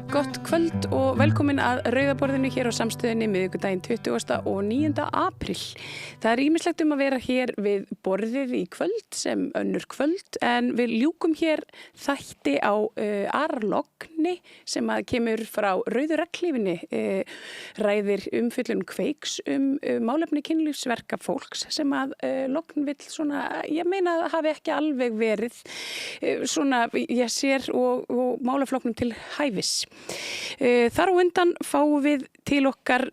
Gott kvöld og velkomin að Rauðaborðinu hér á Samstöðinni miðvikudaginn 20. og 9. apríl. Það ýmislegt að vera hér við borðið í kvöld sem önnur kvöld en við ljúkum hér þætti á Arlogni sem að kemur frá Rauðu regnhlífinni, ræðir umfjöllun Kveiks málefni kynlífsverka fólks sem að Logn vill svona, ég meina að hafi ekki alveg verið svona, ég sér og málaflokknum til hæfis. Þar á undan fáum við til okkar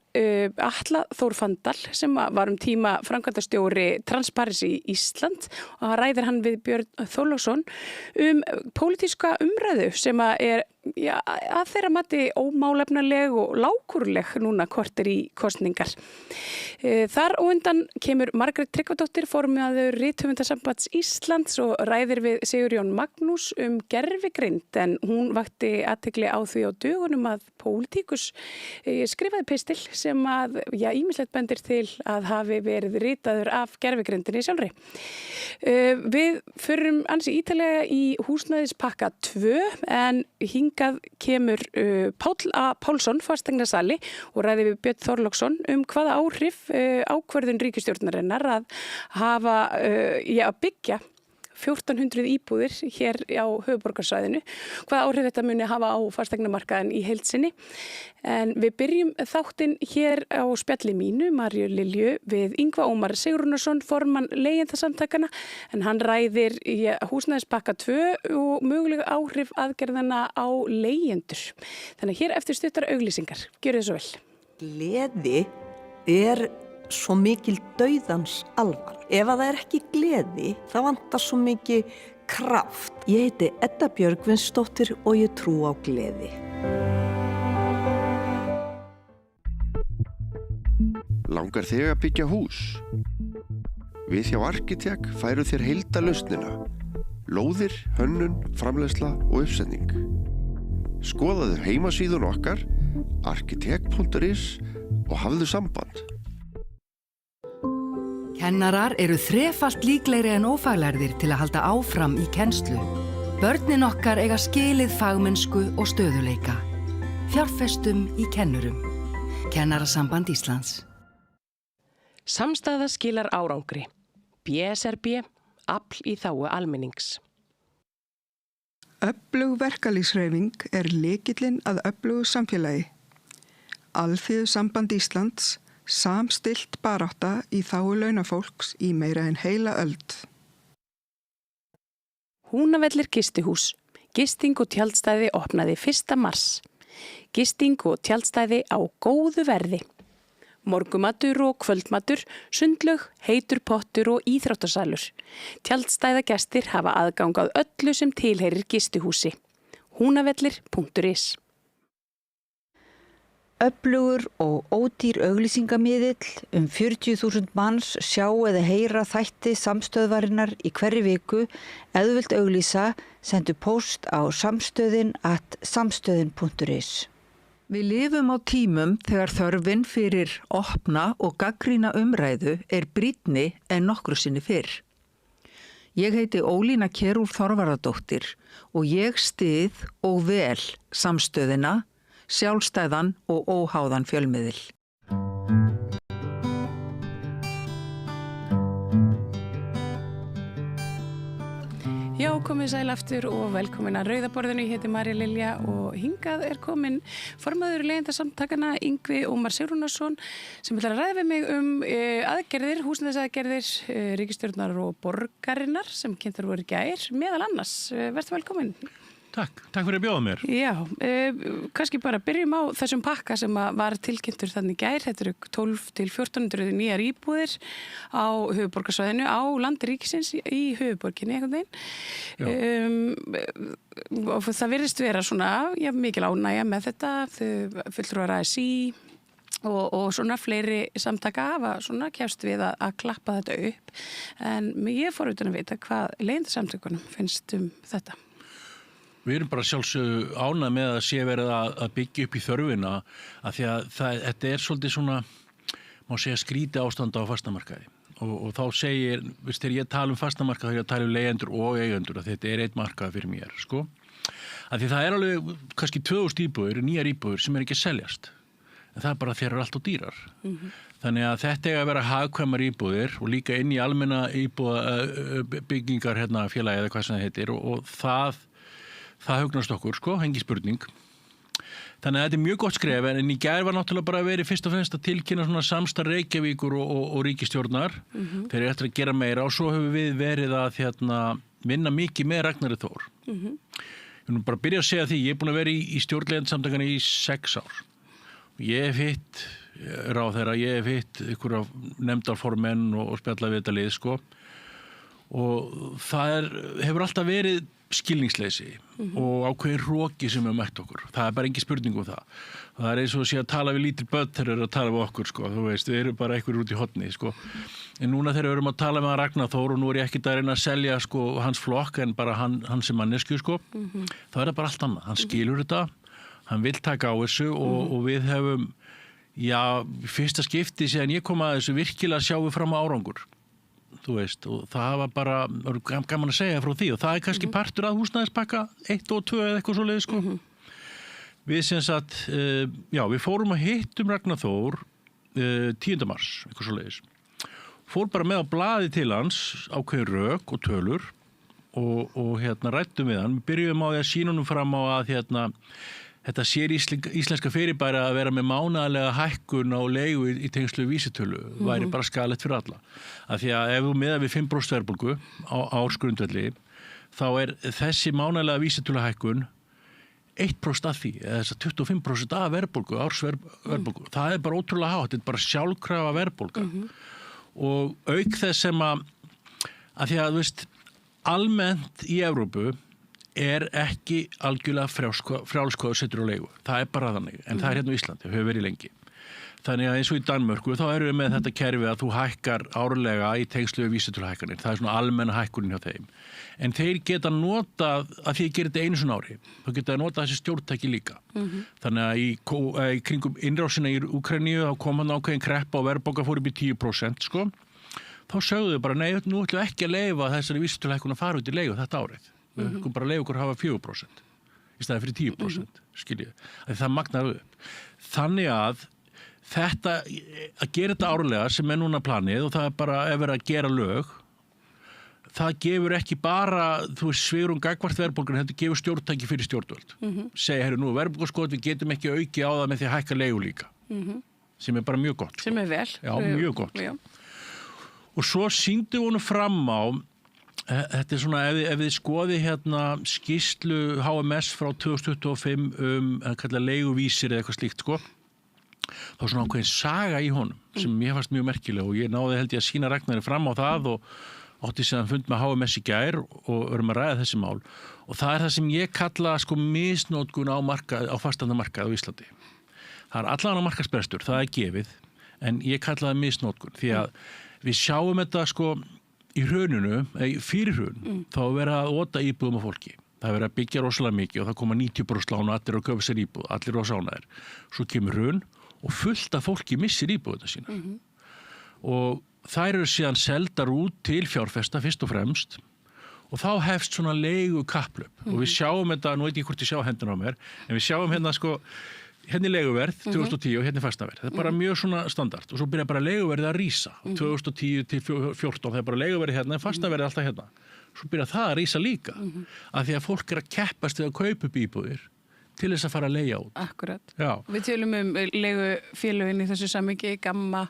Atla Þór Fandal sem var tíma framkvæmdastjóri Transparency Ísland og ræðir hann við Björn Þorláksson pólitíska umræðu sem að að þeirra mati ómálefnaleg og lágkúruleg núna korter í kosningar. Þar á undan kemur Margrét Tryggvadóttir, formaður Rithöfundasambands Íslands og ræðir við Sigurjón Magnús gervigreind en hún vakti athygli á því á dögunum að pólitíkus skrifaði pistil sem að ýmislegt bendir til að hafi verið ritaður af gervigreindinni sjálfri. Við förum ansi ítarlega í húsnæðispakka 2 en hingað kemur Páll A. Pálsson, fasteignasali og ræði við Björn Þorláksson hvaða áhrif ákvörðun ríkisstjórnarinnar að hafa að byggja 1400 íbúðir hér á höfuðborgarsvæðinu, hvaða áhrif þetta muni hafa á fasteignamarkaðinn í heild sinni. En við byrjum þáttinn hér á spjalli mínu, Maríu Lilju, við Ingva Ómar Sigurðarson, formann leigjendasamtakana, en hann ræðir húsnæðispakka 2 og mögulega áhrif aðgerðana á leigjendur. Þannig hér eftir stuttar auglýsingar. Gjörið svo vel. Gleði svo mikil dauðans alvar. Ef að það ekki gleði, þá vantar svo mikið kraft. Ég heiti Edda Björgvinsdóttir og ég trú á gleði. Langar þig að byggja hús? Við hjá Arkitek færu þér heildarlausnina. Lóðir, hönnun, framleiðsla og uppsetning. Skoðaðu heimasíðun okkar, arkitek.is og hafðu samband. Kennarar eru þrefalt líklegri en ófaglærðir til að halda áfram í kennslu. Börnin okkar eiga skilið fagmennsku og stöðuleika. Fjárfestum í kennurum. Kennarasamband Íslands. Samstaða skilar árangri. BSRB, afl í þágu almennings. Öflug verkalýðshreyfing lykillinn að öflugu samfélagi. Alþýðusamband Íslands samstillt barátta í þágu launafólks í meira en heila öld. Húnavellir gistihús. Gisting og tjaldstæði opnaði 1. mars. Gisting og tjaldstæði á góðu verði. Morgumatur og kvöldmatur, sundlaug, heitur pottur og íþróttasalur. Tjaldstæðagestir hafa aðgang að öllu sem tilheyrir gistihúsi. Húnavellir.is. Öflugur og ódýr auglýsingamiðill 40.000 manns sjá eða heyra þætti samstöðvarinnar í hverri viku. Ef þú vilt auglýsa, sendu póst á samstöðin.is. Við lifum á tímum þegar þörfin fyrir opna og gagnrýna umræðu brýnni en nokkru sinni fyrr. Ég heiti Ólína Kjerúlf Þorvarðardóttir og ég styð og vel samstöðina, sjálfstæðan og óháðan fjölmiðil. Já, komið sæl aftur og velkomin að Rauðaborðinu. Ég heiti María Lilja og hingað komin formaður leigjendasamtakanna Ingvi Ómar Sigurðarson sem ætlar að ræða við mig aðgerðir, húsnæðisaðgerðir, ríkisstjórnar og borgarinnar sem kynntar voru í gær, meðal annars. Vertu velkomin. Takk fyrir að bjóða mér. Já, kannski bara byrjum á þessum pakka sem var tilkynntur þannig gær. Þetta eru 12 til 1400 nýjar íbúðir á höfuðborgarsvæðinu, á landi ríkisins í höfuðborginni einhvern veginn. Og það virðist vera svona, mikil ánægja með þetta, fulltrúar ASÍ og svona fleiri samtaka hafa svona kefst við að klappa þetta upp. En ég fór utan að vita hvað leigjendasamtökunum finnst þetta. Við erum bara sjálfsög ánægð með að sé verið að byggja upp í þörfina af því að þetta svolítið svona, má segja skríti ástand á fastamarkaði. Og þá segir, þegar ég tala fastamarkað þá ég tala leigendur og eigendur að þetta einn markað fyrir mér, sko. Af því það alveg kannski 2000 íbúðir, nýjar íbúðir sem ekki að seljast. En það bara þeir eru allt og dýrar. Þannig að þetta að vera hagkvæmar íbúðir og líka inn í almenna byggingar félagi eða hvað sem það heitir og það hugnast okkur, sko, engi spurning. Þannig að þetta mjög gott skref en í gær var náttúrulega bara verið fyrst og fremst að tilkynna svona samstarf Reykjavíkur og ríkisstjórnar. Þeir eru eftir að gera meira og svo höfum við verið að vinna mikið með Ragnari Þór. Ég vil bara byrja að segja því, ég er búin að vera í stjórnleiðansamtakana í 6 ár. Ég hef hitt ráðherra, ég hef hitt einhverja nefndarformenn og spjalla við þetta lið, sko. Og það hefur alltaf verið skilningsleysi og ákveðin hroki sem hefur mætt okkur. Það bara engin spurning um það. Það eins og að sé að tala við lítil börn þegar þeir eru að tala við okkur, sko. Þú veist, við erum bara einhverjir út í horni, sko. En núna þegar við erum að tala með Ragnar Þór og nú er ég ekkert að reyna að selja, sko, hans flokk en bara hann sem mannesku, sko. Það það bara allt annað. Hann skilur þetta, hann vill taka á þessu og við hefum, fyrsta skipti síðan ég kom að þessu virkilega sjáum við fram á árangur. Þú veist, og það var bara gaman að segja frá því og það kannski partur að húsnæðispakka 1 og 2 eða eitthvað svoleiðis, sko. Við sem sagt, við fórum að hittum Ragnar Þór 10. mars, eitthvað svoleiðis. Fór bara með á blaði til hans ákveðin rök og tölur og rættum við hann. Við byrjuðum á því að sýna honum fram á að þetta sér íslenska fyrirbæri að vera með mánaðarlega hækkun á leigu í tengslu vísitölu væri bara skaðlegt fyrir alla. Af því að ef við miðað við 5% verðbólgu á ársgrundvelli þá þessi mánaðarlega vísitöluhækkun 1% af því, eða þess að 25% af verðbólgu, ársverðbólgu. Það bara ótrúlega hátt, þetta bara sjálfkrafa verðbólga. Og auk þess sem að því að, þú veist, almennt í Evrópu ekki algjörlega frjálskóðu settur á leigu. Það bara þannig, en það hérna á Íslandi, hefur verið lengi. Þannig að eins og í Danmörku, þá erum við með þetta kerfi að þú hækkar árlega í tengslu við vísitöluhækkanir. Það svona almenna hækkunin hjá þeim. En þeir geta notað, að því að gera þetta einu svona ári, þá geta notað þessi stjórntæki líka. Þannig að í kringum innrásina í Úkraínu, þá kom hann ákveðin kreppa og verðbólga fór upp í 10%, sko. Þá sögðu þau bara, nei, nú ætlum við ekki að leyfa þessari vísitöluhækkun að fara út í leigu þetta árið. Við höfum bara að leyfa okkur að hafa 4% í staðið fyrir 10%, skiljið. Það magnar upp. Þannig að þetta, að gera þetta árlega sem núna planið og það bara verið að gera lög, það gefur ekki bara, þú veist, svigrúm gagnvart verðbólgun, þetta gefur stjórntæki fyrir stjórnvöld. Segja, nú verðbólgaskot, við getum ekki auki á það með því að hækka leigu líka. Sem bara mjög gott. Sko. Sem vel. Já, mjög gott. Og svo sýndu honum fram á þetta svona, ef þið skoði skýrslu HMS frá 2025 kalla leiguvísir eða eitthvað slíkt, sko, þá svona ákveðin saga í honum sem mér fannst mjög merkileg og ég náði held ég að sýna Ragnari fram á það og átti síðan fund með HMS í gær og erum að ræða þessi mál og það það sem ég kalla sko misnotkun á fastandamarkað á Íslandi. Það allan á markaðsbrestur, það gefið, en ég kalla það misnotkun því að við sjáum þetta sko í hruninu, fyrir hrun, þá verið að óta íbúðum á fólki. Það verið að byggja rosalega mikið og það koma 90% lán og allir að köpa sér íbúð, allir rosa ánægðir. Svo kemur hrun og fullt af fólki missir íbúðuna sína. Og þær eru síðan seldar út til fjárfesta fyrst og fremst og þá hefst svona leigu kapplöp. Og við sjáum þetta, nú veit ég hvort ég sjá hendina á mér, en við sjáum sko hérna leiguverð 2010 og hérna fastaverð. Það bara mjög svona standard og svo byrja bara leiguverðið að rísa 2010 til 2014 það bara leiguverðið hérna en fastaverðið alltaf hérna. Svo byrja það að rísa líka af því að fólk að keppast við að kaupa upp íbúðir til þess að fara að leigja út. Akkurat. Já. Við tölum leigufélögin í þessu samhengi Gamma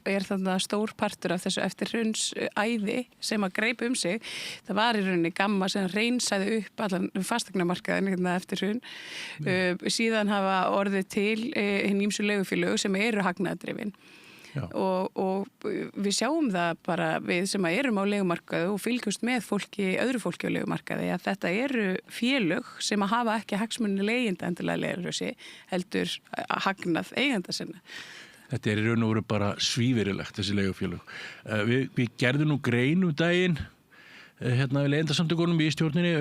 er þarna stór partur af þessu eftirhrunsæði sem að greip sig. Það var í rauninni Gamma sem reynsaði upp allan fasteignamarkaðinn eftir hrun. Síðan hafa orðið til hinn ýmsu leigufélög sem eru hagnaðardrifin. Og við sjáum það bara við sem erum á leigumarkaðu og fylgjumst með öðru fólki á leigumarkaði að þetta eru félög sem að hafa ekki hagsmuni leigjenda endilega leigurlösi heldur hagnað eigenda sinna. Þetta í raun og veru bara svívirðilegt þessi leigufélög. Við gerðum nú grein daginn við leigjendasamtökunum í stjórninni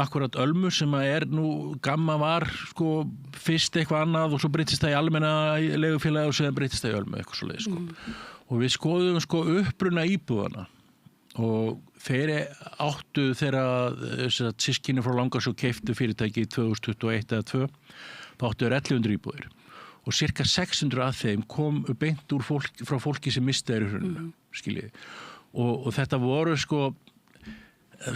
akkurat Ölmu sem að nú Gamma var sko fyrst eitthvað annað og svo breytist það í almenna leigufélagi og síðan breytist það í Ölmu eitthvað svoleiðis sko. Og við skoðum sko uppruna íbúðana og þeir áttu þegar sískinni frá Langasjó keiftu fyrirtæki í 2021 eða 2, þá áttu þeir 1100 íbúðir og cirka 600 af þeim kom beint úr frá fólki sem misti þeir í hruninu, skiljiði. Og þetta voru sko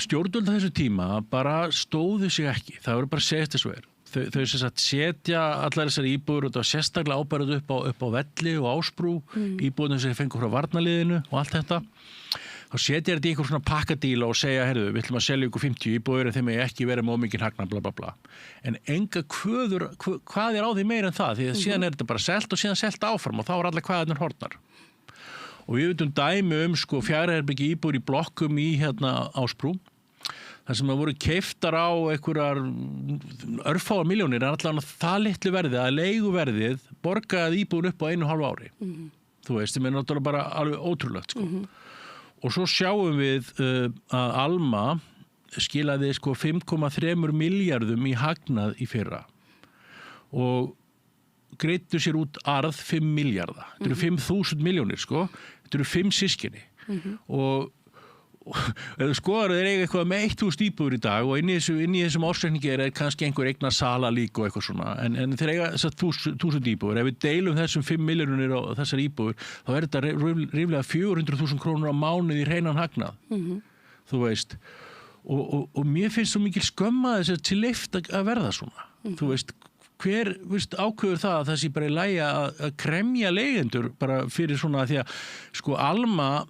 stjórnvöld á þessu tíma bara stóðu sig ekki, það voru bara segist þessu þau sem sagt setja allar þessar íbúður og það var sérstaklega ábærið upp á Velli og Ásbrú, íbúðunum sem fengu frá varnarliðinu og allt þetta. Þá setja þetta í einhver svona pakkadíla og segja, heyrðu, við ætlum að selja ykkur 50 íbúður en þeim er ekki verið með ómikinn hagnað, bla bla bla. En enga hvað er á því meira en það, því að síðan er þetta bara selt og síðan selt áfram og þá er allar hvaðarnir horfnar. Og við veitum dæmi sko 4 herbergi íbúður í blokkum í Ásbrú, þar sem voru keiftar á einhverjar örfáar milljónir en allan það litlu verðið að leiguverðið borgaði íbúðun upp á 1,5 ári. Þú veist, það er náttúrulega bara alveg ótrúlegt sko. Og svo sjáum við að Alma skilaði sko 5,3 miljardum í hagnað í fyrra og greiddu sér út arð 5 miljarda. Þetta eru 5.000 milljónir sko, þetta eru 5 systkini og eða skoðar þeir eiga eitthvað með 1.000 íbúður í dag og inn í þessum ársreikningi er kannski einhver eignar sala líka og eitthvað svona en þeir eiga þessar 1.000 íbúður. Ef við deilum þessum 5 miljónir á þessar íbúður þá er þetta ríflega 400.000 krónur á mánuði í hreinan hagnað. Þú veist og mér finnst svo mikil skömm að þessi til leift að verða svona. Þú veist hver ákveður það að það sé bara í lagi að kremja leigjendur bara fyrir svona því að sko Alma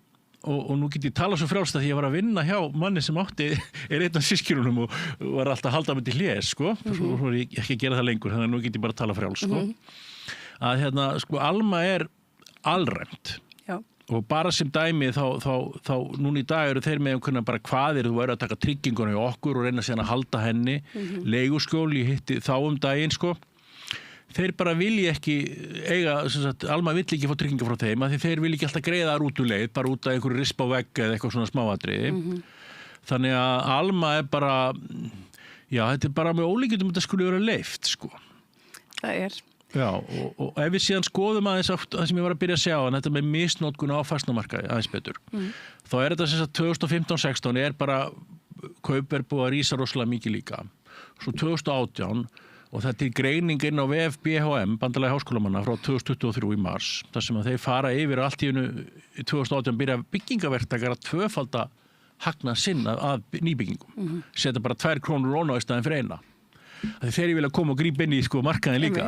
og nú get ég tala svo frjálst að því ég var að vinna hjá manni sem átti einn af systkinunum og var alltaf að halda mig til hlés sko, svo var ég ekki að gera það lengur þannig að nú get ég bara að tala frjálst sko. Að sko Alma er alræmt og bara sem dæmi þá núna í dag eru þeir með einhvernig bara hvað þú verður að taka trygginguna í okkur og reyna síðan að halda henni, leiguskjól, ég hitti þá daginn sko. Þeir bara vilja ekki eiga, Alma vill ekki fá trygginga frá þeim að þeir vilja ekki alltaf greiða þar út úr leið, bara út af einhverju risp á vegg eða eitthvað svona smáatriði. Þannig að Alma er bara, já, þetta er bara með ólíkindum að þetta skulle vera leyft, sko. Það er. Já, og ef við síðan skoðum aðeins það sem ég var að byrja að sjá, en þetta með misnotkun á fasteignamarkaði aðeins betur, þá er þetta sem sagt 2015-16 er bara kaup er búið að rísa rosalega mikið líka. Svo 2018 og það er til greining inn á VF BHM, Bandalagi háskólamanna, frá 2023 í mars, þar sem að þeir fara yfir allt í 2018 byrja byggingaverktakar að tvöfalda hagnað sinn að nýbyggingum. Setja bara 2 krónur róna í staðinn fyrir 1. Þeir vilja koma og grípa inn í sko markaðin líka.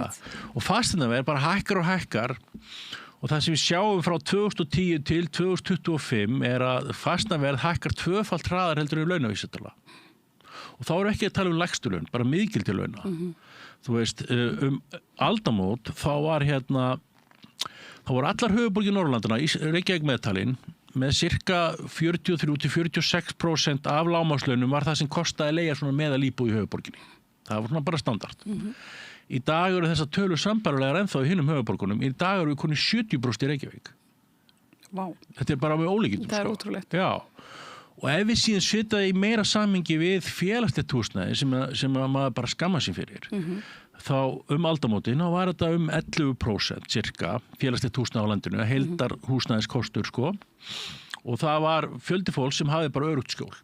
Og fasteignaverð bara hækkar og hækkar og það sem við sjáum frá 2010 til 2025 er að fasteignaverð hækkar tvöfalt hraðar heldur en launavísitala. Og þá erum við ekki að tala lægstu laun, bara miðgildi launa. Þú veist, aldamót, þá voru allar höfuðborgir Norðurlandana í Reykjavík meðtalinn með cirka 43-46% af lágmarkslaunum var það sem kostaði að leigja svona meðalíbúð í höfuðborginni. Það var svona bara standard. Í dag eru þessar tölur sambærilegar ennþá í hinum höfuðborgunum. Í dag eru við konið 70% í Reykjavík. Vá. Þetta er bara með ólíkindum. Það er ótrúlegt. Já. Og ef við síðan setja í meira samhengi við félagslegt húsnæði sem maður bara skamma sig fyrir, þá aldamótin þá var þetta 11% cirka félagslegt húsnæði á landinu, heildar húsnæðiskostur sko, og það var fjöldi fólk sem hafði bara örugt skjól.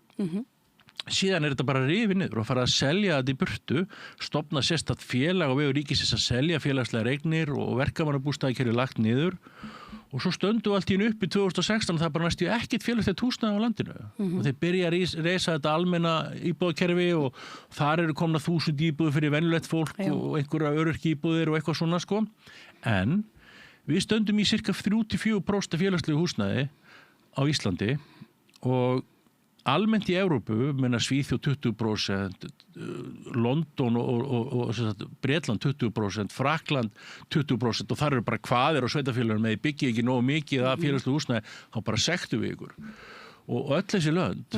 Síðan er þetta bara rifið niður og fara að selja þetta í burtu, stofna sérstakt félag á vegu ríkisins að selja félagslegar eignir og verkamannabústaðakerfi lagt niður. Og svo stöndu allt í einu upp í 2016 og það bara næstu ekkert félagslegt húsnæði á landinu. Og þeir byrja að reisa þetta almenna íbúðakerfi og þar eru komna 1000 íbúður fyrir venjulegt fólk og einhverja öryrkja íbúðir og eitthvað svona sko. En við stöndum í cirka 3-4% félagslegu húsnæði á Íslandi og almennt í Evrópu, Svíþjóð 20%, London og Bretland 20%, Frakland 20% og þar eru bara kvaðir og sveitafélagin með byggja ekki nógu mikið að félagslega húsnæði, þá bara sektu við ykkur. Og öll þessi lönd,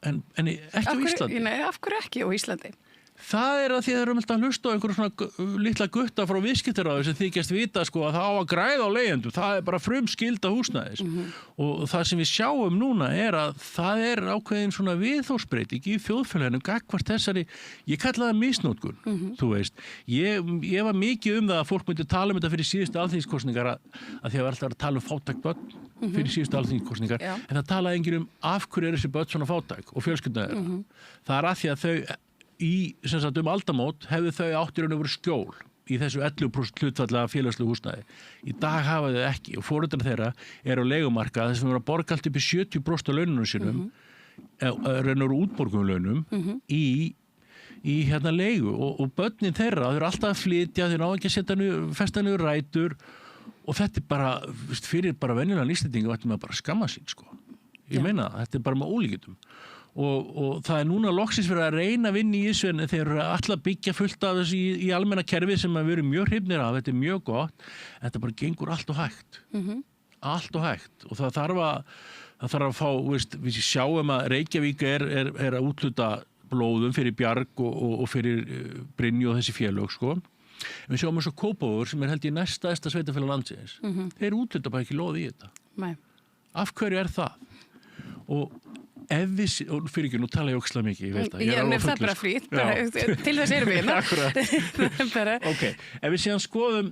en ekki á Íslandi. Nei, af hverju ekki á Íslandi? Það að því að þeir eru alltaf að hlusta á einhverjum svona litla gutta frá viðskiptaráði sem þykjast vita sko að það á að græða á leigjendum, það bara frumskylda húsnæðis og það sem við sjáum núna að það ákveðin svona viðhorfsbreyting í þjóðfélaginu gagnvart þessari, ég kalla það misnotkun, þú veist. Ég var mikið það að fólk myndi tala þetta fyrir síðustu alþingiskosningar að því að var alltaf að tala fátæk börn fyrir síðustu alþingiskosningar, en það talaði enginn af hverju þessi börn svona fátæk og fjölskylda þeirra. Það að því að þau sem sagt aldamót hefðu þau átt í raun og veru skjól í þessu 11% hlutfallega félagslegu húsnæði. Í dag hafa þau ekki og foreldrar þeirra eru á leigumarkað þess að við erum að borga allt upp í 70% af laununum sínum, raun og veru útborgum launum í leigu og börnin þeirra, þau eru alltaf að flytja, þau ná ekki að festa niður rætur og þetta bara, fyrir bara venjulegan Íslendinga ættum að bara skamma sín sko. Ég meina það, þetta bara með ólíkindum. Og það núna loksins verið að reyna að vinna í þessu en þeir eru alltaf byggja fullt af þessu í almenna kerfi sem við erum mjög hrifnir af, þetta mjög gott, en þetta bara gengur allt og hægt. Allt og hægt og það þarf að fá, við sjáum að Reykjavík er að úthluta blóðum fyrir Bjarg og fyrir Brynju og þessi félög sko. En við sjáum eins og Kópavogur sem held ég næststærsta sveitarfélag landsins. Þeir úthluta bara ekki lóð í þetta. Nei. Af hverju það? Og ef við, og fyrir ekki, nú tala ég ókslega mikið, ég veit það. Það er bara frýtt, til þess erum við hérna. Ok, ef við síðan skoðum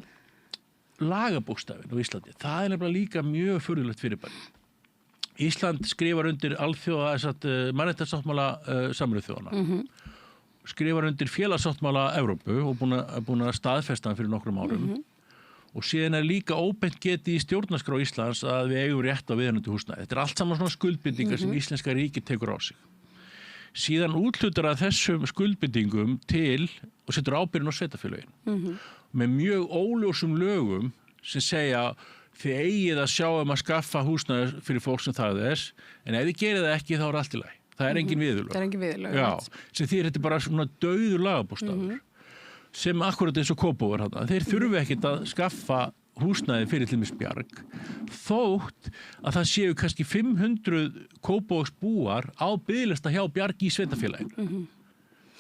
lagabókstafinn á Íslandi, það er nefnilega líka mjög furðulegt fyrirbæri. Ísland skrifar undir mannréttindasáttmála Sameinuðu þjóðanna, skrifar undir félagssáttmála Evrópu og búin að staðfesta hann fyrir nokkrum árum. Og síðan líka óbeint getið í stjórnarskrá Íslands að við eigum rétt á viðunandi húsnæði. Þetta allt saman svona skuldbindingar sem íslenska ríkið tekur á sig. Síðan úthlutar að þessum skuldbindingum til og setur ábyrgðin á sveitarfélögin. Með mjög óljósum lögum sem segja þið eigið að sjá að skaffa húsnæði fyrir fólk sem það þess, en ef þið gerið það ekki þá allt í lagi. Það er engin viðurlög. Það er engin viðurlög. Já, sem því þetta bara svona dauður lagabókstafur. Sem akkurat eins og Kópavogur þarna. Þeir þurfi ekkert að skaffa húsnæði fyrir til dæmis Bjarg þótt að það séu kannski 500 Kópavogsbúar á biðlista hjá Bjarg í sveitarfélaginu.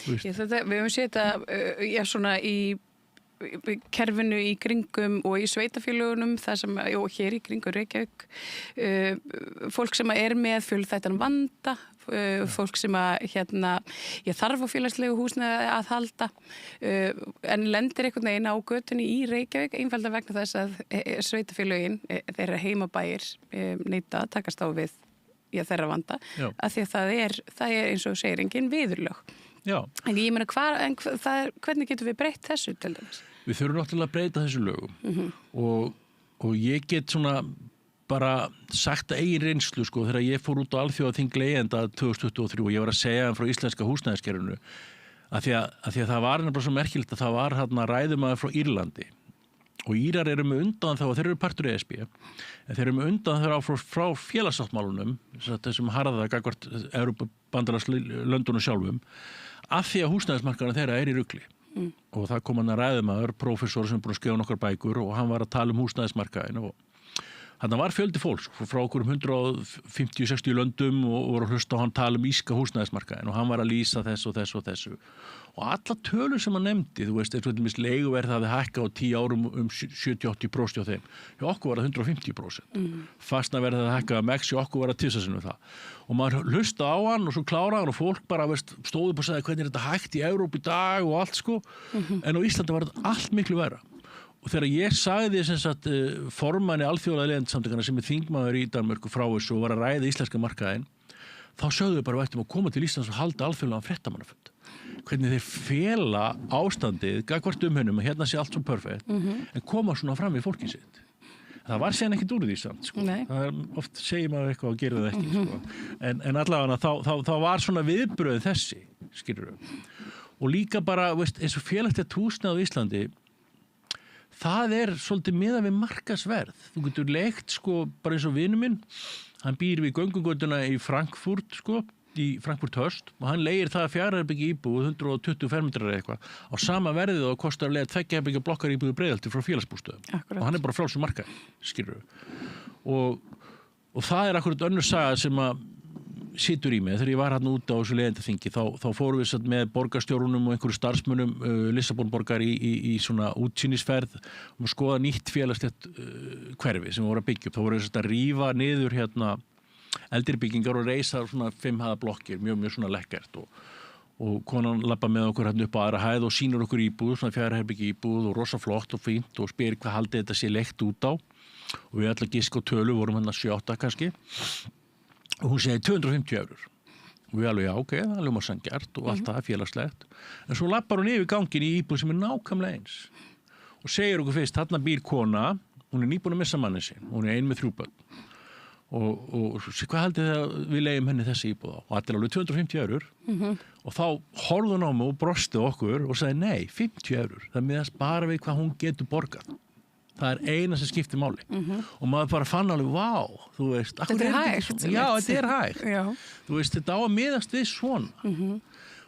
Við höfum séð þetta svona í kerfinu í kringum og í sveitafélagunum það sem, hér í kringum Reykjavík fólk sem er með fjölþættan vanda fólk sem þarf á félagslegu húsnæði að halda en lendir einhvern veginn á götunni í Reykjavík einfalda vegna þess að sveitafélagin þeirra heimabæir neita að takast á við þeirra vanda af því að það er eins og segir engin viðurlög. Já. En ég meina hvernig getum við breytt þessu til dæmis? Við þurfum náttúrulega að breyta þessu lögum og ég get svona bara sagt að eigin reynslu sko þegar ég fór út á alþjóðaþing leigjenda 2023 og ég var að segja frá íslenska húsnæðiskerfinu að því að það var nefnilega svo merkilegt að það var ræðumaður frá Írlandi og Írar eru með undan þá þeir eru partur ESB en þeir eru með undan þá frá félagssáttmálunum þessum harða gagnvart Evrópubandalagslöndunum sjálfum af því að húsnæðismarkaðurinn þeirra er í rugli og það kom hann að ræðumaður, prófessor sem búin að skrifa nokkar bækur og hann var að tala húsnæðismarkaðinn og þannig var fjöldi fólks frá okkur 150-60 löndum og voru að hlusta á hann tala íska húsnæðismarkaðinn og hann var að lýsa þess og þess og þessu og alla tölur sem hann nefndi, þú veist, eins og leiguverð það hefði hækkað á 10 árum 70-80% á þeim, hjá okkur var það 150%. Fastnaverð það hækkað með hjá okkur var það tísasinnum það. Og maður hlusta á hann og svo kláraði hann og fólk bara stóði upp og sagði hvernig er þetta hægt í Evrópu í dag og allt sko, en á Íslandi var þetta allt miklu verra. Og þegar ég sagði formanni alþjóðlega leigjendasamtökanna sem er þingmaður í Danmörku frá þessu og var að ræða íslenska markaðinn, þá sögðu við bara að ættum að koma til Íslands og halda alþjóðlegan fréttamannafund. Hvernig þeir fela ástandið, gagnvart umhönum, að hérna sé allt svo perfekt, en koma svona fram við fólkið sitt. Það var síðan ekkert úr því samt, sko. Það er oft segir maður eitthvað og gerir það ekki, sko. En allavega þá var svona viðbröð þessi, skilur við. Og líka bara, eins og félagslegt húsnæði á Íslandi, það er svolítið miðað við markaðsverð. Þú getur leigt, sko, bara eins og vinur minn, hann býr við göngugötuna í Frankfurt, sko, í Frankfurt Höst og hann leigir það 4 herbergja íbúð 120 fermetrar eða eitthvað á sama verðið og kostar að leiga 2 herbergja blokkar íbúð í Breiðholti frá félagsbústöðum og hann er bara frjálsum markaði, skilur við og það er akkurat önnur saga sem að situr í mig. Þegar ég var hérna úti á þessu leiðendaþingi þá fórum við satt með borgarstjórunum og einhverju starfsmönnum Lissabonborgar í svona útsýnisferð og skoða nýtt félagslegt hverfi sem voru að byggja upp. Þá voru við að rífa niður hérna eldri byggingar og reisa svona 5 hæða blokkir, mjög svona lekkert og konan labba með okkur hérna upp á aðra hæð og sýnur okkur íbúð, svona 4 herbergi íbúð og rosa flott og fínt og spyr hvað haldið þetta sé leikt út á og við ætla gisk og tölu, vorum hérna 7-8 kannski og hún segi 250 eurur og við alveg, já, ok, það er alveg sanngjarnt og allt það félagslegt en svo lappar hún yfir gangin í íbúð sem nákvæmlega eins og segir okkur fyrst, þarna býr kona hún nýbúin að missa manni sin, hún ein með 3 börn og hvað haldið það að við leiðum henni þessi íbúð á og þetta er alveg 250 eurur og þá horfði hún á mig og brosti okkur og sagði nei, 50 eurur það miðast bara við hvað hún getur borgað það er eina sem skiptir máli og maður bara fann alveg, vá þú veist, þetta er hægt já, þetta er hægt já. þú veist, þetta á að miðast við svona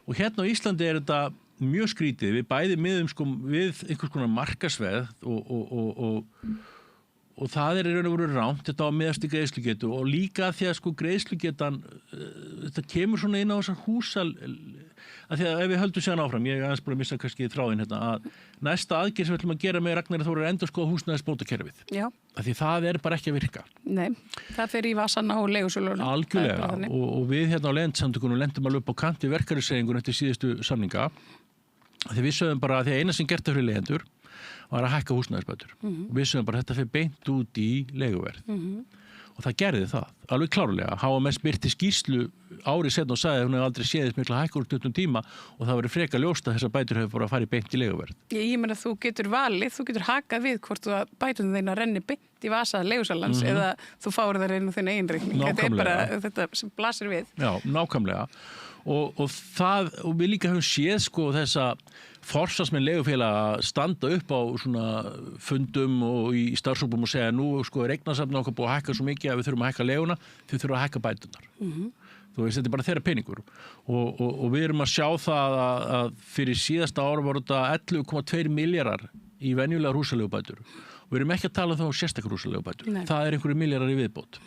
og hérna á Íslandi er þetta mjög skrítið, við bæði miðum sko við einhvers konar markasveð og það er í raun og veru rámt, þetta á miðast í greiðslugetu og líka því að sko greiðslugetan þetta kemur svona inn á þessar húsal að því að ef við höldum séðan áfram, ég er aðeins búin að missa kannski þráðin hérna, að næsta aðgerð sem við ætlum að gera með Ragnari Þór er endurskoða húsnæðisbótakerfið. Já. Að því það er bara ekki að virka. Nei, það fer í vasana og leigusölunum. Algjörlega og við hérna á Leigjendasamtökunum lendum alveg upp á kanti verkalýðshreyfingunnar eftir síðustu samninga. Því við sögum bara að því að eina sem gert það fyrir leigjendur var að hækka húsnæðisbætur. Við sögum bara að þetta fer beint út í leiguverð. Og það gerði það, alveg klárlega. HMS birti skýrslu árið seinna og sagði að hún hefði aldrei séð mikla hækkun úr 20 tíma og það verið freka ljóst að þessar bætur hefur bara farið beint í leiguverð. Ég meina þú getur valið, þú getur hakað við hvort þú bætum þeina renni beint í vasa leigusalans eða þú fáir það reyna þinn eigin reikning. Þetta er bara þetta sem blasir við. Já, nákvæmlega. Og við líka höfum séð sko þessa forsvarsmenn leigufélaga að standa upp á svona fundum og í starfshópum og segja nú sko er eignasafnið okkar búið að hækka svo mikið að við þurfum að hækka leiguna, þau þurfum að hækka bæturnar. Þú veist, þetta er bara þeirra peningur og við erum að sjá það að fyrir síðasta ára voru þetta 11,2 milljarðar í venjulegar húsaleigubætur og við erum ekki að tala þá sérstakar húsaleigubætur. Það er einhverju milljarðar í viðbót.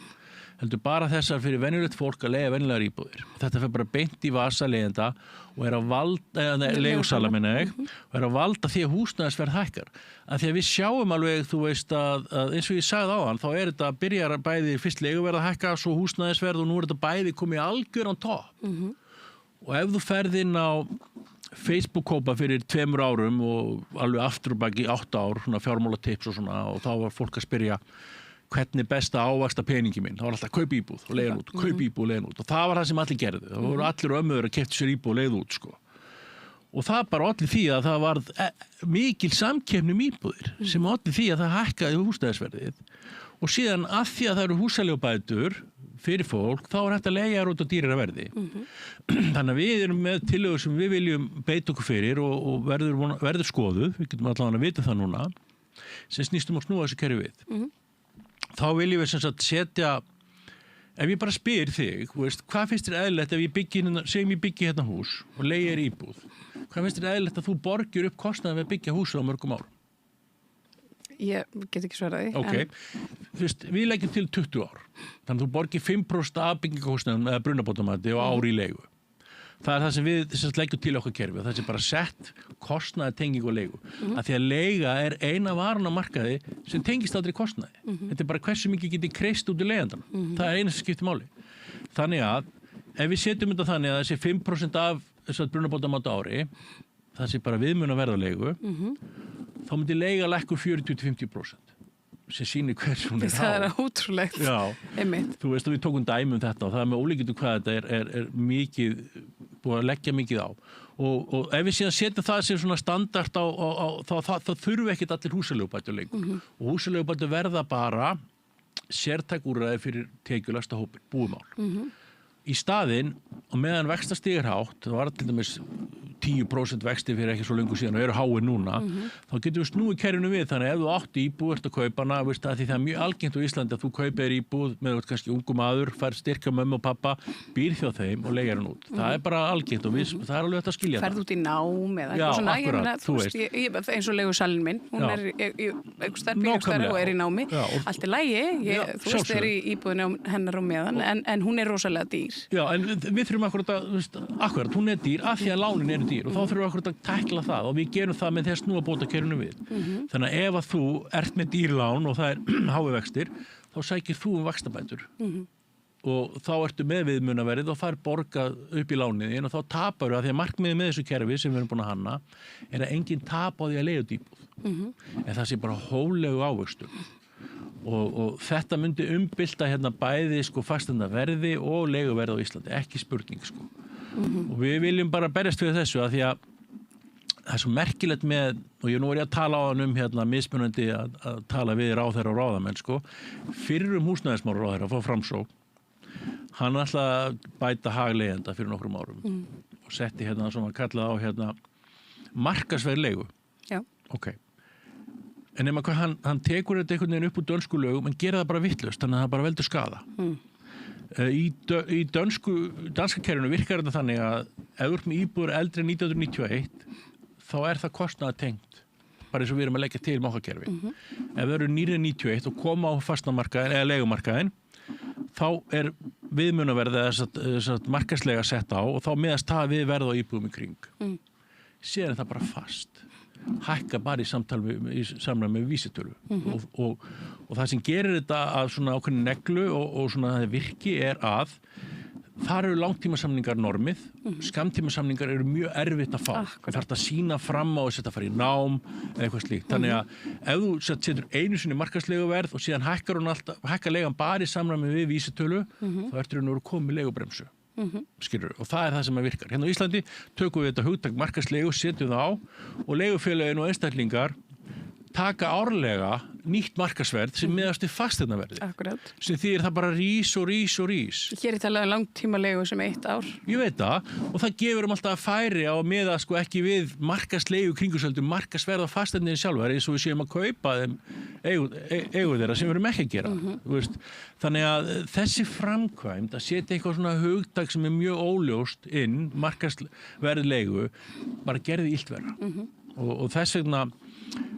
Heldur bara þessar fyrir venjulegt fólk að leiga venjulegar íbúðir. Þetta fer bara beint í vasa leigjenda og er að valda, leigusala meina ég, og er að valda því að húsnæðisverð hækkar. Að því að við sjáum alveg, þú veist að eins og ég sagði áðan, þá er þetta byrjar bæði fyrst leiguverð að hækka, svo húsnæðisverð og nú er þetta bæði komið algjör á topp. Og ef þú ferð inn á Facebook-kópa fyrir 2 árum og alveg aftur og baki 8 ár, svona fjármálatips og svona, og þá var fólk að spyrja hvernig besta ávaxta peningi minn. Það var alltaf kaup íbúð og leiðan út, kaup íbúð og leiðan út og það var það sem allir gerðu. Það voru allir ömmuður að keyptu sér íbúð og leiða út sko. Og það bara allir því að það var mikil samkeppni íbúðir sem allir því að það hækkaði húsnæðisverðið og síðan að því að það eru húsaleigubætur fyrir fólk þá er hægt að leigja út á dýrara verði. Þannig að við erum með tillögur sem við viljum beita okkur fyrir og verður skoðuð, við getum allavega að vita það núna, sem snýstum að snúa þessu kerfi við. Þá viljum við sem sagt setja, ef ég bara spyr þig, veist, hvað finnst þér eðlilegt ef ég byggi hérna hús og leigir íbúð, hvað finnst þér eðlilegt að þú borgir upp kostnaðin við að byggja hús á mörgum árum? Ég get ekki svaraði. Ok, við leggjum til 20 ár, þannig að þú borgir 5% af byggingakostnaðin eða brunabótamati og ári í leigu. Það er það sem við leggjum til okkar kerfi og það sem bara sett kostnaði, tengingu og leigu. Að því að leiga er eina varan á markaði sem tengist aldrei kostnaði. Þetta er bara hversu mikið getið kreist út í leigjandana. Það er eina sem skiptir máli. Þannig að ef við setjum þetta þannig að þessi 5% af þess að brunabótamáta ári, það sé bara viðmun að verða leigu, þá myndi leiga lækkur 40-50%. Sem sýnir hversu hún er há. Það er ótrúlegt. Já, einmitt. Þú veist að við tókum dæmi þetta og það er með ólíkindum hvað þetta er mikið, búið að leggja mikið á. Og ef við síðan setjum það sem svona standart þá þurfi ekkert allir húsaleigubætur lengur. Og húsaleigubætur verða bara sértæk úrræði fyrir tekjulægsta hópinn, búumál. Í staðinn, og meðan vaxtastig er hátt, það var til dæmis 10% vexti fyrir ekki svo lengur síðan og eru háir núna, þá getum við snúið kerfinu við, þannig að ef þú átt íbúð, ert að kaupa hana, veist að því það er mjög algengt á Íslandi að þú kaupir íbúð með kannski ungu maður, fær styrka mömmu og pappa, býr hjá þeim og leigir hann út. Það er bara algengt og það er alveg hægt að skilja það. Ferð út í nám eða eitthvað svona, ég meina, þú veist, eins og leigusalinn minn, hún er einhverstaðar og er í námi, allt er lægi, þú veist, er í íbúðinu hennar og meðan, en hún er rosalega dýr. Já, en við þurfum akkurat, hún er dýr af því að lánin eru dýr og þá þurfum við akkurat að tækla það og við gerum það með þess nú að bóta kerfinu við. Þannig að ef að þú ert með dýrlán og það er hái vextir, þá sækir þú vaxtabætur og þá ertu með viðmunaverðið og það er borgað upp í lániðin og þá tapar við að því að markmiðið með þessu kerfi sem við erum búin að hanna er að enginn tap á því að leiga út íbúð. En það sé bara hólegu ávöxtum. Og þetta myndi umbylta hérna bæði fasteignaverði og leiguverð á Íslandi, ekki spurning og við viljum bara berjast fyrir þessu að því að það er svo merkilegt með, og nú er ég að tala á hann hérna mismunandi að tala við ráðherra og ráðamenn fyrrum húsnæðismála ráðherra frá Framsókn, hann ætlaði að bæta hag leigjenda fyrir nokkrum árum og setti hérna sem hann kallaði á hérna markaðsverð leigu. Já. Ok. En nema hvað hann tekur þetta einhvern veginn upp úr dönsku lögum en gera það bara vitlaust, þannig að það bara veldur skaða. Í danska kerfinu virkar þetta þannig að ef þú ert með íbúður eldri en 1991 þá er það kostnaðartengt, bara eins og við erum að leggja til með okkar kerfi. Ef þau eru nýrið 91 og koma á fastamarkaðin eða leigumarkaðin, þá er viðmunaverðið eða markaðslega sett á og þá miðast það við verð á íbúðum í kring. Síðan er það bara fast. Hækka bara í samræmi með vísitölu og það sem gerir þetta af svona ákveðin neglu og svona það virki er að þar eru langtímasamningar normið, skammtímasamningar eru mjög erfitt að fá. Það þarf að sína fram á þess að fara í nám eða eitthvað slíkt. Þannig að ef þú setur einu sinni markaðslegu verð og síðan hækkar leigan bara í samræmi við vísitölu, þá ertu nú komið leigubremsu. Skilur, og það er það sem virkar. Hérna á Íslandi tökum við þetta hugtak markaðslegu, setjum það á og leigufélögin og einstaklingar taka árlega nýtt markaðsverð sem miðast við fasteignaverðið. Akkurat. Sem þýðir það bara rís og rís og rís. Hér er talað langtímalegu sem 1 ár. Ég veit það og það gefur alltaf færi á að miða ekki við markaðslegu kringusöldu, markaðsverð á fasteigninni sjálfar eins og við séum að kaupa þeim eigur þeirra sem við erum ekki að gera. Þannig að þessi framkvæmd að setja eitthvað svona hugtak sem er mjög óljóst inn, markaðsverðlegu, bara gerði illt verra. Og þess vegna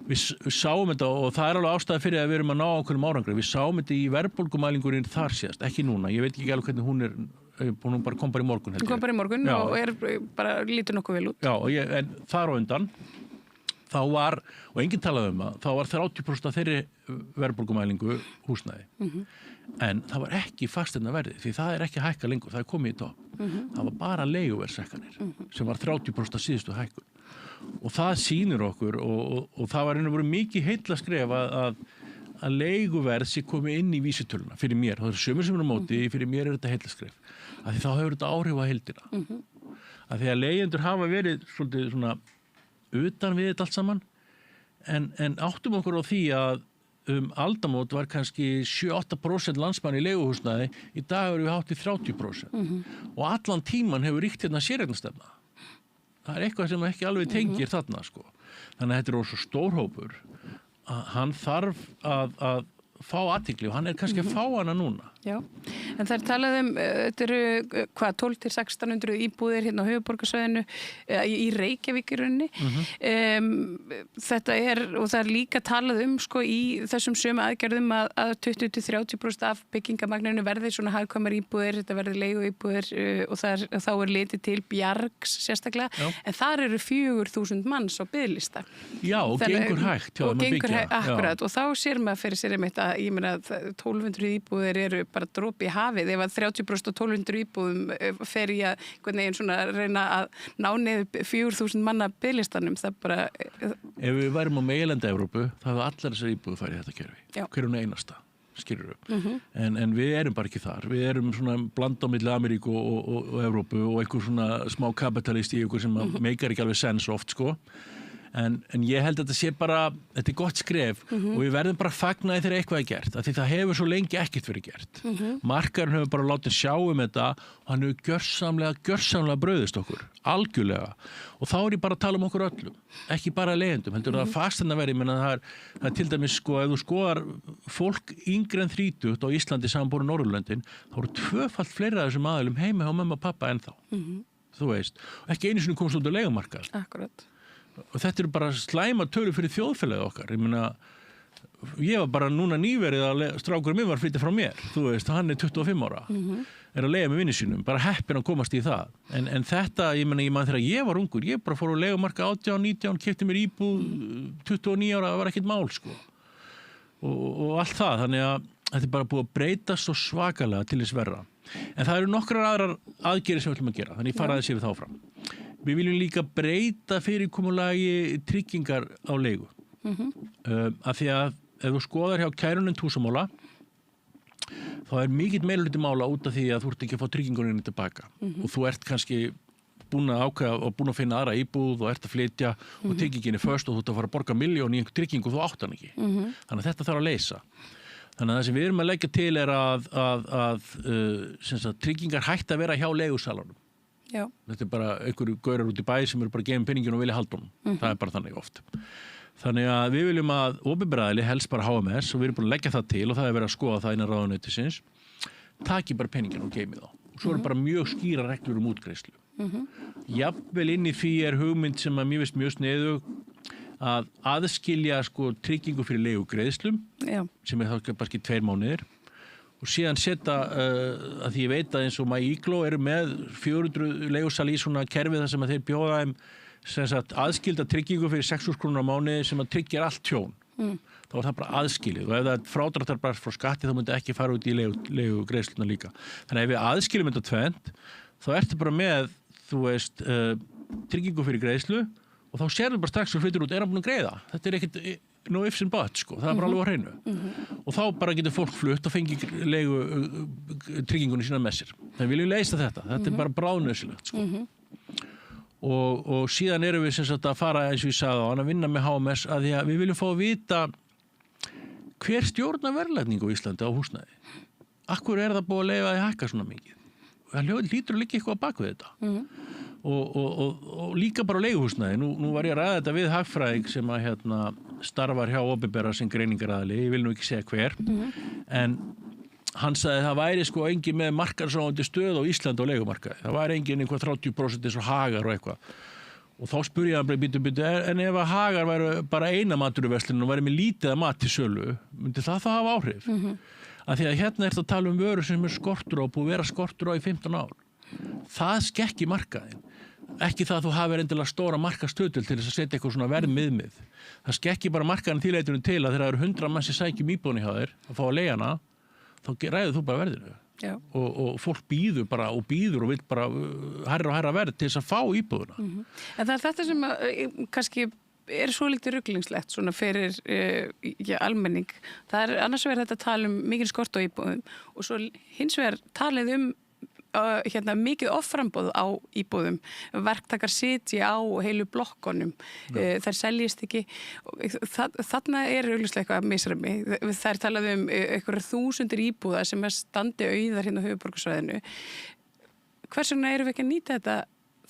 við sáum þetta og það er alveg ástæða fyrir að við erum að ná ákveðnum árangri. Við sáum þetta í verðbólgumælingurinn þar síðast, ekki núna. Ég veit ekki alveg hvernig hún kom bara í morgun. Hún kom bara í morgun og bara lítur nokkuð vel út. Já, en þar á undan, þá var, og enginn talaði það, þá var 30% af þeirri verðbólgumælingu húsnæði. En það var ekki fasteignaverðið, því það er ekki að hækka lengur, það er komið í topp. Það var bara leiguverðshækkanir, sem var 30% af síðustu hækkun. Og það sýnir okkur og það var einhverjum mikið heillaskref að leiguverð sé komið inn í vísitöluna fyrir mér. Það eru sömur sem eru á móti, fyrir mér er þetta heillaskref. Af því þá hefur þetta áhrif á heildina. Af því að leigjendur hafa verið svolítið svona utan við þetta allt saman en áttum okkur á því að aldamót var kannski 7-8% landsmann í leiguhúsnæði, í dag eru við hátt í 30%. Og allan tíman hefur ríkt hérna séreignarstefna. Það er eitthvað sem ekki alveg tengir þarna Þannig að þetta er svo stór hópur að hann þarf að fá athygli og hann er kannski að fá hana núna. Já, en það er talað þetta eru 1200-1600 íbúðir hérna á höfuðborgarsvæðinu í Reykjavík í rauninni. Þetta og það er líka talað í þessum sömu aðgerðum að 20-30% af byggingarmagninu verði svona hagkvæmar íbúðir, þetta verði leiguíbúðir og þá er litið til Bjargs sérstaklega, en þar eru 4.000 manns á biðlista. Já, og gengur hægt hjá þeim að byggja. Akkurat, og þá sér maður fyrir sér einmitt að ég meina að 1200 íbúðir eru bara dropi í hafið, ef að 30% og 1200 íbúðum fer í að reyna að ná niður 4.000 manna biðlistanum, það bara... Ef við værum á meginlandi Evrópu, þá hefur allar þessar íbúðu farið í þetta kerfi. Hverjum einasta, skilur við. En við erum bara ekki þar. Við erum svona bland á milli Ameríku og Evrópu og einhver svona smá kapitalist í einhver sem meikar ekki alveg sens oft, En ég held að þetta sé bara, þetta gott skref og við verðum bara að fagna þegar eitthvað gert, af því það hefur svo lengi ekkert verið gert. Markaðurinn hefur bara látið sjá þetta og hann hefur gjörsamlega brauðist okkur, algjörlega. Og þá ég bara að tala okkur öllum, ekki bara leigjendum, heldur það fasteignaverð, ég meina það til dæmis sko, ef þú skoðar fólk yngri en 30 á Íslandi samanborið Norðurlöndin, þá eru 2-falt fleiri af þessum aðilum heima hjá mamma og pappa ennþá. Þú veist, ekki einu sinni komst út á leigumarkað. Akkurat. Og þetta eru bara slæma tölur fyrir þjóðfélagið okkar. Ég meina, ég var bara núna nýverið að strákurinn minn var flytja frá mér. Þú veist, hann 25 ára. Er að leiga með vinni sínum, bara heppinn að komast í það. En þetta, ég meina, þegar ég var ungur, ég bara fór á leigumarka 18, 19, keypti mér íbúð 29 ára, það var ekkert mál, sko. Og allt það, þannig að þetta bara búið að breytast svo svakalega til þess verra. En það eru nokkrar aðrar aðgerðir sem við ætlum að gera, þannig ég fara aðeins yfir þá fram. Við viljum líka breyta fyrirkomulagi tryggingar á leigu. Af því að ef þú skoðar hjá kærunum Túsamála, þá mikill meirihluti mála út af því að þú ert ekki að fá tryggingunni tilbaka. Og þú ert kannski búin að ákveða og búin að finna aðra íbúð og ert að flytja og trygginginni först og þú ert að fara að borga 1 milljón í einhver tryggingu og þú átt hann ekki. Þannig að þetta þarf að leysa. Þannig að það sem við erum að leggja til er að tryggingar hætti að vera hjá leigusalanum. Já. Þetta bara einhverju gaurar út í bæ sem eru bara að gefa peningin og vilja halda honum. Það bara þannig oft. Þannig að við viljum að opinber aðili, helst bara HMS, og við erum búin að leggja það til og það verið að skoða það innan ráðuneytisins, taki bara peningin og geimi þá. Og svo eru bara mjög skýra reglur útgreiðslu. Jafnvel inn í því hugmynd sem að mér finnst mjög sniðug að aðskilja sko tryggingu fyrir leigugreiðslum, sem þá kannski 2 mánuðir. Og síðan setja, að því ég veit að eins og MyIgló eru með 400 leigusali í svona kerfi þar sem að þeir bjóða þeim aðskilda tryggingu fyrir 6.000 krónur á mánuði sem að tryggja allt tjón. Þá það bara aðskilið og ef það frádráttar bara frá skatti þá myndi ekki fara út í leigugreiðsluna líka. Þannig að ef við aðskiljum þetta tvennt, þá ertu bara með, þú veist, tryggingu fyrir greiðslu og þá sérðu bara strax og flytur út, hann búin að greiða? Þetta ekkert no ifs and buts, sko. Það bara alveg á hreinu. Og þá bara getur fólk flutt og fengi tryggingunni sína með sér. Það viljum leysa þetta. Þetta bara bráðnauðsynlegt, sko. Og síðan erum við sem sagt að fara, eins og ég sagði á hann, að vinna með HMS að því að við viljum fá að vita hver stjórnar verðlagningu á Íslandi á húsnæði. Akkur það búið að leyfa að hækka svona mikið? Það hlýtur að liggja eitthvað á bak við þetta. Og líka bara á leiguhúsnæði. Nú var ég að ræða þetta við hagfræðing sem að starfar hjá opinbera sem greiningaraðili, ég vil nú ekki segja hver, en hann sagði að það væri sko engin með markaðsráðandi stöð á Íslandi á leigumarkaði. Það væri engin einhver 30% eins og Hagar og eitthvað. Og þá spurði ég hann bara býtu, en ef að Hagar væri bara eina matvöruverslun og væri með lítið að mat til sölu, myndi það hafa áhrif? Af því að hérna ertu að tala vöru sem skortur á, búið að vera skortur á í 15 ár. Það skekki markaðin. Ekki það að þú hafir endilega stóra markastöðul til þess að setja eitthvað svona verðmiðmið. Það skekki bara markaðin því leytinu til að þegar það eru 100 mann sem sækjum íbúðinni hjá þér að fá að leigja hana, þá ræður þú bara verðinu. Og fólk býður bara og vil bara hærra og hærra verð til þess að fá íbúðina. En það þetta sem kannski svo lítið ruglingslegt svona fyrir almenning. Það annars vegar þetta tala mikið skort á íbúðum og svo hins vegar talið mikið offramboð á íbúðum. Verktakar sitji á heilu blokkonum. Þær seljist ekki. Þarna augljóslega eitthvað misræmi. Þær talaðu einhverjar 1000 íbúða sem standi auðar hérna á höfuðborgarsvæðinu. Hvers vegna erum við ekki að nýta þetta?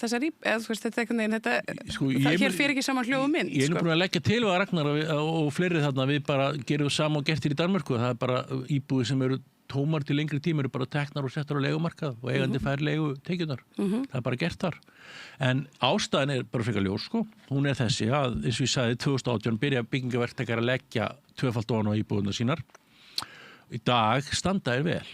Þessar eða þú veist, þetta einhvern veginn, hér fyrir ekki saman hljóð og mynd. Ég búin að leggja til að Ragnar og fleiri þarna, við bara gerum sama og gert í Danmörku. Það bara íbúði sem eru tómar til lengri tíma eru bara teknar og settar á leigumarkað og eigandi fær leigu tekjurnar. Það bara gert þar. En ástæðan bara frekar ljós, sko. Hún þessi að, eins og ég sagði, 2018 byrja byggingaverktakar að leggja 2-falt ofan á íbúðuna sínar. Í dag standa vel.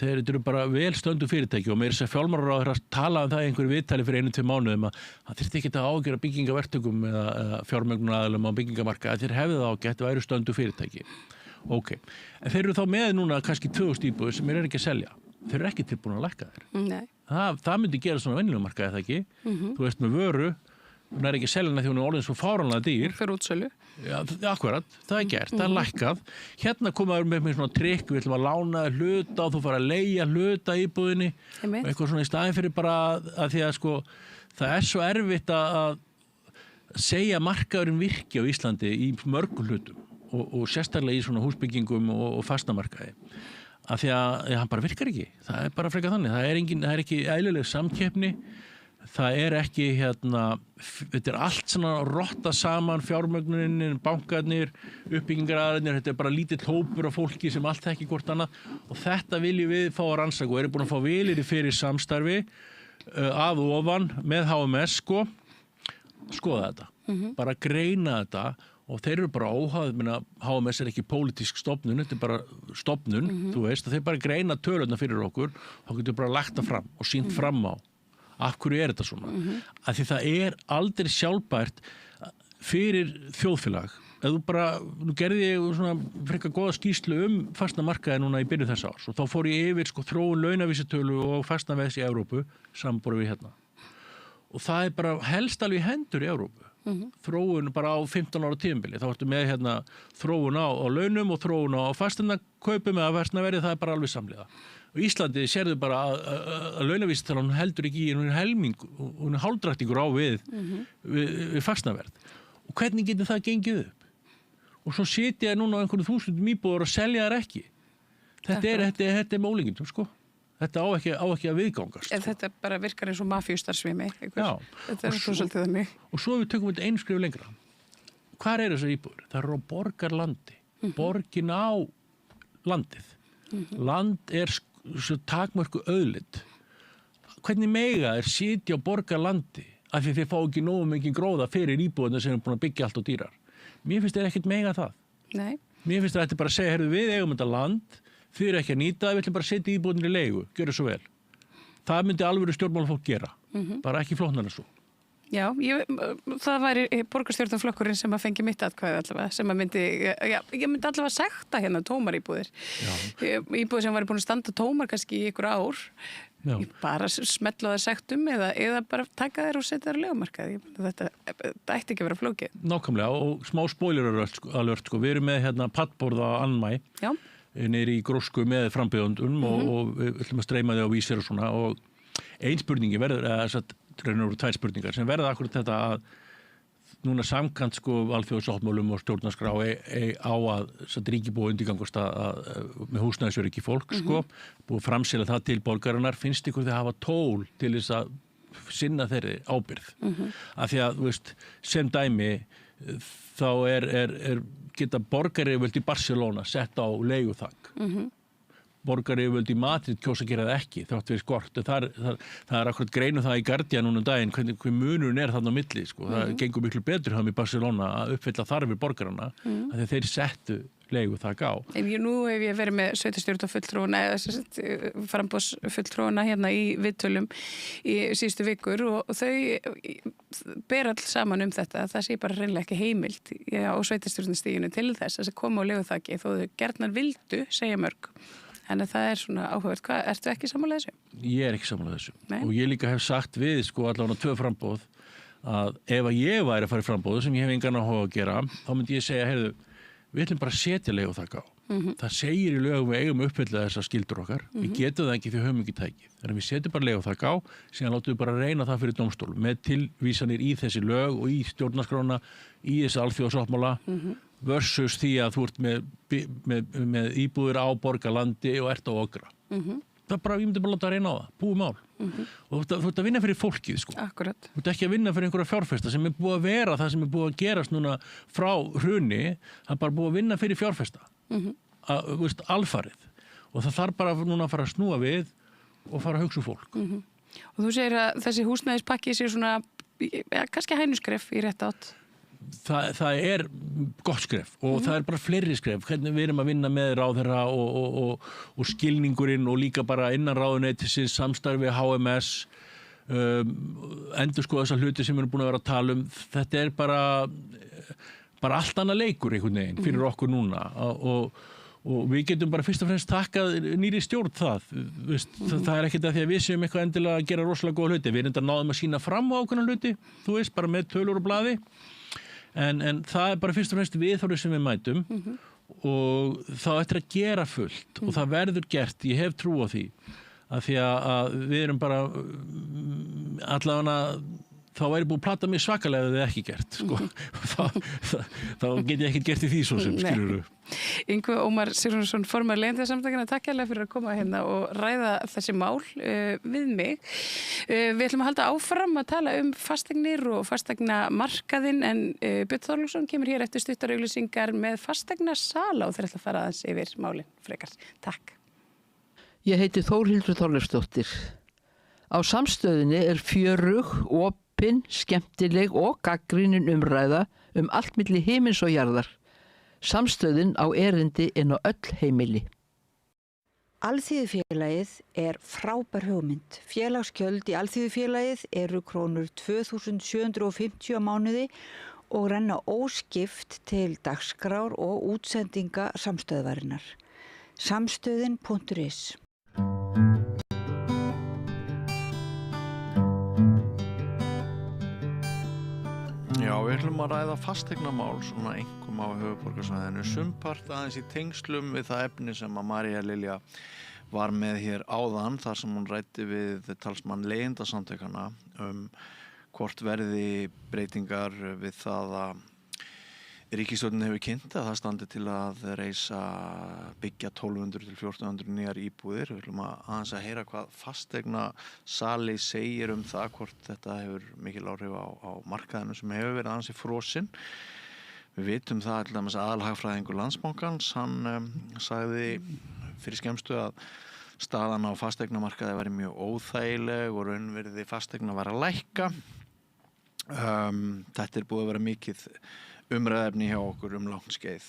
Þeir eru bara vel stöndu fyrirtæki og meira þess að fjármálaráðherra tala það í einhverju viðtali fyrir 1-2 mánuðum að það þyrfti ekki að ágjöra byggingaverktökum eða fjármögnunaraðilum á byggingamarkaði. Þeir hefðu það ágætt og væru stöndu fyrirtæki. Ok. En þeir eru þá með núna kannski 2000 íbúðir sem ekki að selja. Þeir eru ekki tilbúin að lækka þér. Nei. Það myndi gera svona venjulegum markaði, það ekki? Þú veist með vöru, hún ekki að selja hana því hún orðin svo fáránlega dýr. Fyrir útsölu. Já, akkurat, það gert, það lækkað. Hérna komaður með svona trikk, við ætlum að lána hluta og þú fara að leigja hluta íbúðinni og eitthvað svona í staðin fyrir bara að því að sko það svo erfitt að segja markaðurinn virki á Íslandi í mörgum hlutum og sérstaklega í svona húsbyggingum og fastamarkaði. Af því að hann bara virkar ekki. Það bara frekar þannig. Það er ekki eðlileg samkeppni. Það er ekki þetta allt svona rotta saman, fjármögnunin, bankarnir, uppbyggingaraðarnir, þetta bara lítill hópur af fólki sem allt þekki hvort annað og þetta viljum við fá að rannsaka og erum búin að fá vilyrði fyrir samstarfi að ofan með HMS skoða þetta, bara greina þetta og þeir eru bara óháð, HMS er ekki pólitísk stofnun, þetta er bara stofnun, þú veist, og þeir bara greina tölurnar fyrir okkur, þá getur bara lagt það fram og sýnt fram á. Af hverju þetta svona? Af því það aldrei sjálfbært fyrir þjóðfélag. Nú gerði ég svona frekar góða skýrslu fastamarkaði núna í byrjun þessa árs og þá fór ég yfir þróun launavísitölu og fastaveðs í Evrópu samanborið við hérna. Og það bara helst alveg í hendur í Evrópu. Þróun bara á 15 ára tímabili. Þá ertu með þróun á launum og þróun á fasteignakaupum eða fasteignaverði, það bara alveg samhliða. Og Íslandi sérðu bara að launavísitalan heldur ekki í, hún helming, hún hálfdrættingur á við fasteignaverð. Og hvernig getur það gengið upp? Og svo sitja núna á einhverjum þúsundum íbúðar og selja þær ekki. Þetta mólingindum, sko. Þetta á ekki að viðgangast. En þetta bara virkar eins og mafíustarsvimi. Já. Þetta svo svolítið þannig. Og svo við tökum þetta einu skrif lengra. Hvar þessar íbúðir? Það eru á borgarlandi. Borgin á landið. Land svo takmörku auðlind. Hvernig mega sitja á borgarlandi af því þið fá ekki nógu mikið gróða fyrir íbúðina sem búin að byggja allt á dýrar. Mér finnst ekkert mega það. Nei. Mér finnst þetta bara að segja, við eigum þetta land, þið eru ekki að nýta það, við ætlum bara að setja íbúðinni í leigu, gjöru svo vel. Það myndi alvöru stjórnmálafólk gera, bara ekki flóknara svo. Já, það væri borgarstjórnarflokkurinn sem að fengi mitt atkvæði allavega, sem að ég myndi allavega sekta tómar íbúðir. Íbúðir sem væri búin að standa tómar kannski í ykkur ár, bara smetla það sektum eða bara taka þær og setja þær á leigumarkaði. Þetta ætti ekki að vera flókið. Nákvæmlega, og smá spoiler alert, við erum með paddborð á Anmæ, neyri í Grósku með frambjóðundum og við ætlum að streyma þau á Vísir og svona og ein spurningi verður, tvær spurningar sem verða akkurat þetta að núna samkant alþjóðasáttmálum og stjórnarskrá á að ríki búið undirgangast með húsnæðisöryggi fólk búið framsýla það til borgarinnar, finnst ykkur þið hafa tól til þess að sinna þeirri ábyrgð af því að, þú veist, sem dæmi þá geta borgaryfirvöld í Barcelona sett á leiguþak borgaryfirvöld í Madrid kjósa að gera það ekki þrátt fyrir skort. Það akkurat greinu það í Guardian núna daginn hver munurinn þarna á milli. Það gengur miklu betur í Barcelona að uppfylla þarfir borgarana af því þeir settu leigu það á. Nú hef ég verið með sveitarstjórnarfulltrúana eða framboðsfulltrúana hérna í viðtölum í síðustu vikur og þau ber all saman þetta. Það sé bara hreinlega ekki heimild á sveitarstjórnarstiginu til þess að koma á leiguþaki þó þau gertnar vildu, segja mörg. Þannig að það svona áhugavert. Ertu ekki sammála þessu? Ég ekki sammála þessu. Nei? Og ég líka hef sagt við allavega 2 framboð að ef að ég væri að fara í framboðu sem ég hef engan áhuga að gera, þá myndi ég segja, heyrðu, við ætlum bara að setja leiguþak á. Það segir í lögum við eigum uppfylla þessar skyldur okkar. Við getum það ekki því höfum ekki tækið. Þannig að við setjum bara leiguþak á, síðan látum við bara reyna það fyrir dómstólum með tilvísanir í þessi lög og í stjórnarskrána, í þessi alþjóðasáttmála versus því að þú ert með íbúðir á borgarlandi og ert á okra. Það bara, ég myndi bara láta að reyna á það, búið mál. Og þú ert að vinna fyrir fólkið, Akkurat. Þú ert ekki að vinna fyrir einhverja fjárfesta sem búið að vera það sem búið að gerast núna frá hruni, það bara búið að vinna fyrir fjárfesta. Alfarið. Og það þarf bara núna að fara að snúa við og fara að hugsa fólk. Og þú segir að þessi húsnæðispakki sé svona, kannski hænuskref í rétt átt. Það gott skref og það bara fleiri skref, hvernig við erum að vinna með ráðherra og skilningurinn og líka bara innan ráðuneytisins samstarfi HMS endurskoða þessa hluti sem við erum búin að vera að tala þetta bara allt annað leikur einhvern veginn fyrir okkur núna og við getum bara fyrst og fremst takkað nýri stjórn það ekkert að því að við séum eitthvað endilega að gera rosalega góða hluti, við erum náðum að sína fram á ákveðna hluti, bara með tölur og blaði en það bara fyrst og fremst viðhorfið sem við mætum og þá eftir að gera fullt og það verður gert, ég hef trú á því að því að við erum bara allavega þá væri búið að plata mig svakalega ef þið ekki gert, sko. þá get ég ekkert gert í því svo sem, skilurðu. Yngvi Ómar Sigurjónsson, formaður Leigjendasamtakanna, takk hérlega fyrir að koma hérna og ræða þessi mál við mig. Við ætlum að halda áfram að tala fasteignir og fasteignamarkaðinn, en Björn Þorláksson kemur hér eftir stuttar auglýsingar með fasteignasala og þeir ætla að fara aðeins yfir málin frekar. Takk. Ég heiti Þórhildur Þorleifsdóttir. Á Samstöðinni fjörug, opin, skemmtileg og gagnrýnin umræða allt milli himins og jarðar. Samstöðin á erindi inn á öll heimili. Alþýðufélagið frábær hugmynd. Félagsgjöld í Alþýðufélagið eru krónur 2.750 á mánuði og renna óskipt til dagskrár og útsendinga samstöðvarinnar. Samstöðin.is. Já, við ætlum að ræða fasteignamál svona einkum á höfuðborgarsvæðinu, sumpart aðeins í tengslum við það efni sem að María Lilja var með hér áðan, þar sem hún ræddi við talsmann Leigjendasamtakanna hvort verði breytingar við það að ríkisstjórnin hefur kynnt að það standi til að byggja 1200 til 1400 nýjar íbúðir. Við ætlum aðeins að heyra hvað fasteignasali segir það, hvort þetta hefur mikil áhrif á markaðinu sem hefur verið aðeins í frosinn. Við vitum það til dæmis aðalhagfræðingur Landsbankans, hann sagði fyrir skemmstu að staðan á fasteignamarkaði væri mjög óþægileg og raunvirði fasteigna var að lækka. Þetta búið að vera mikið umræðefni hjá okkur langt skeið.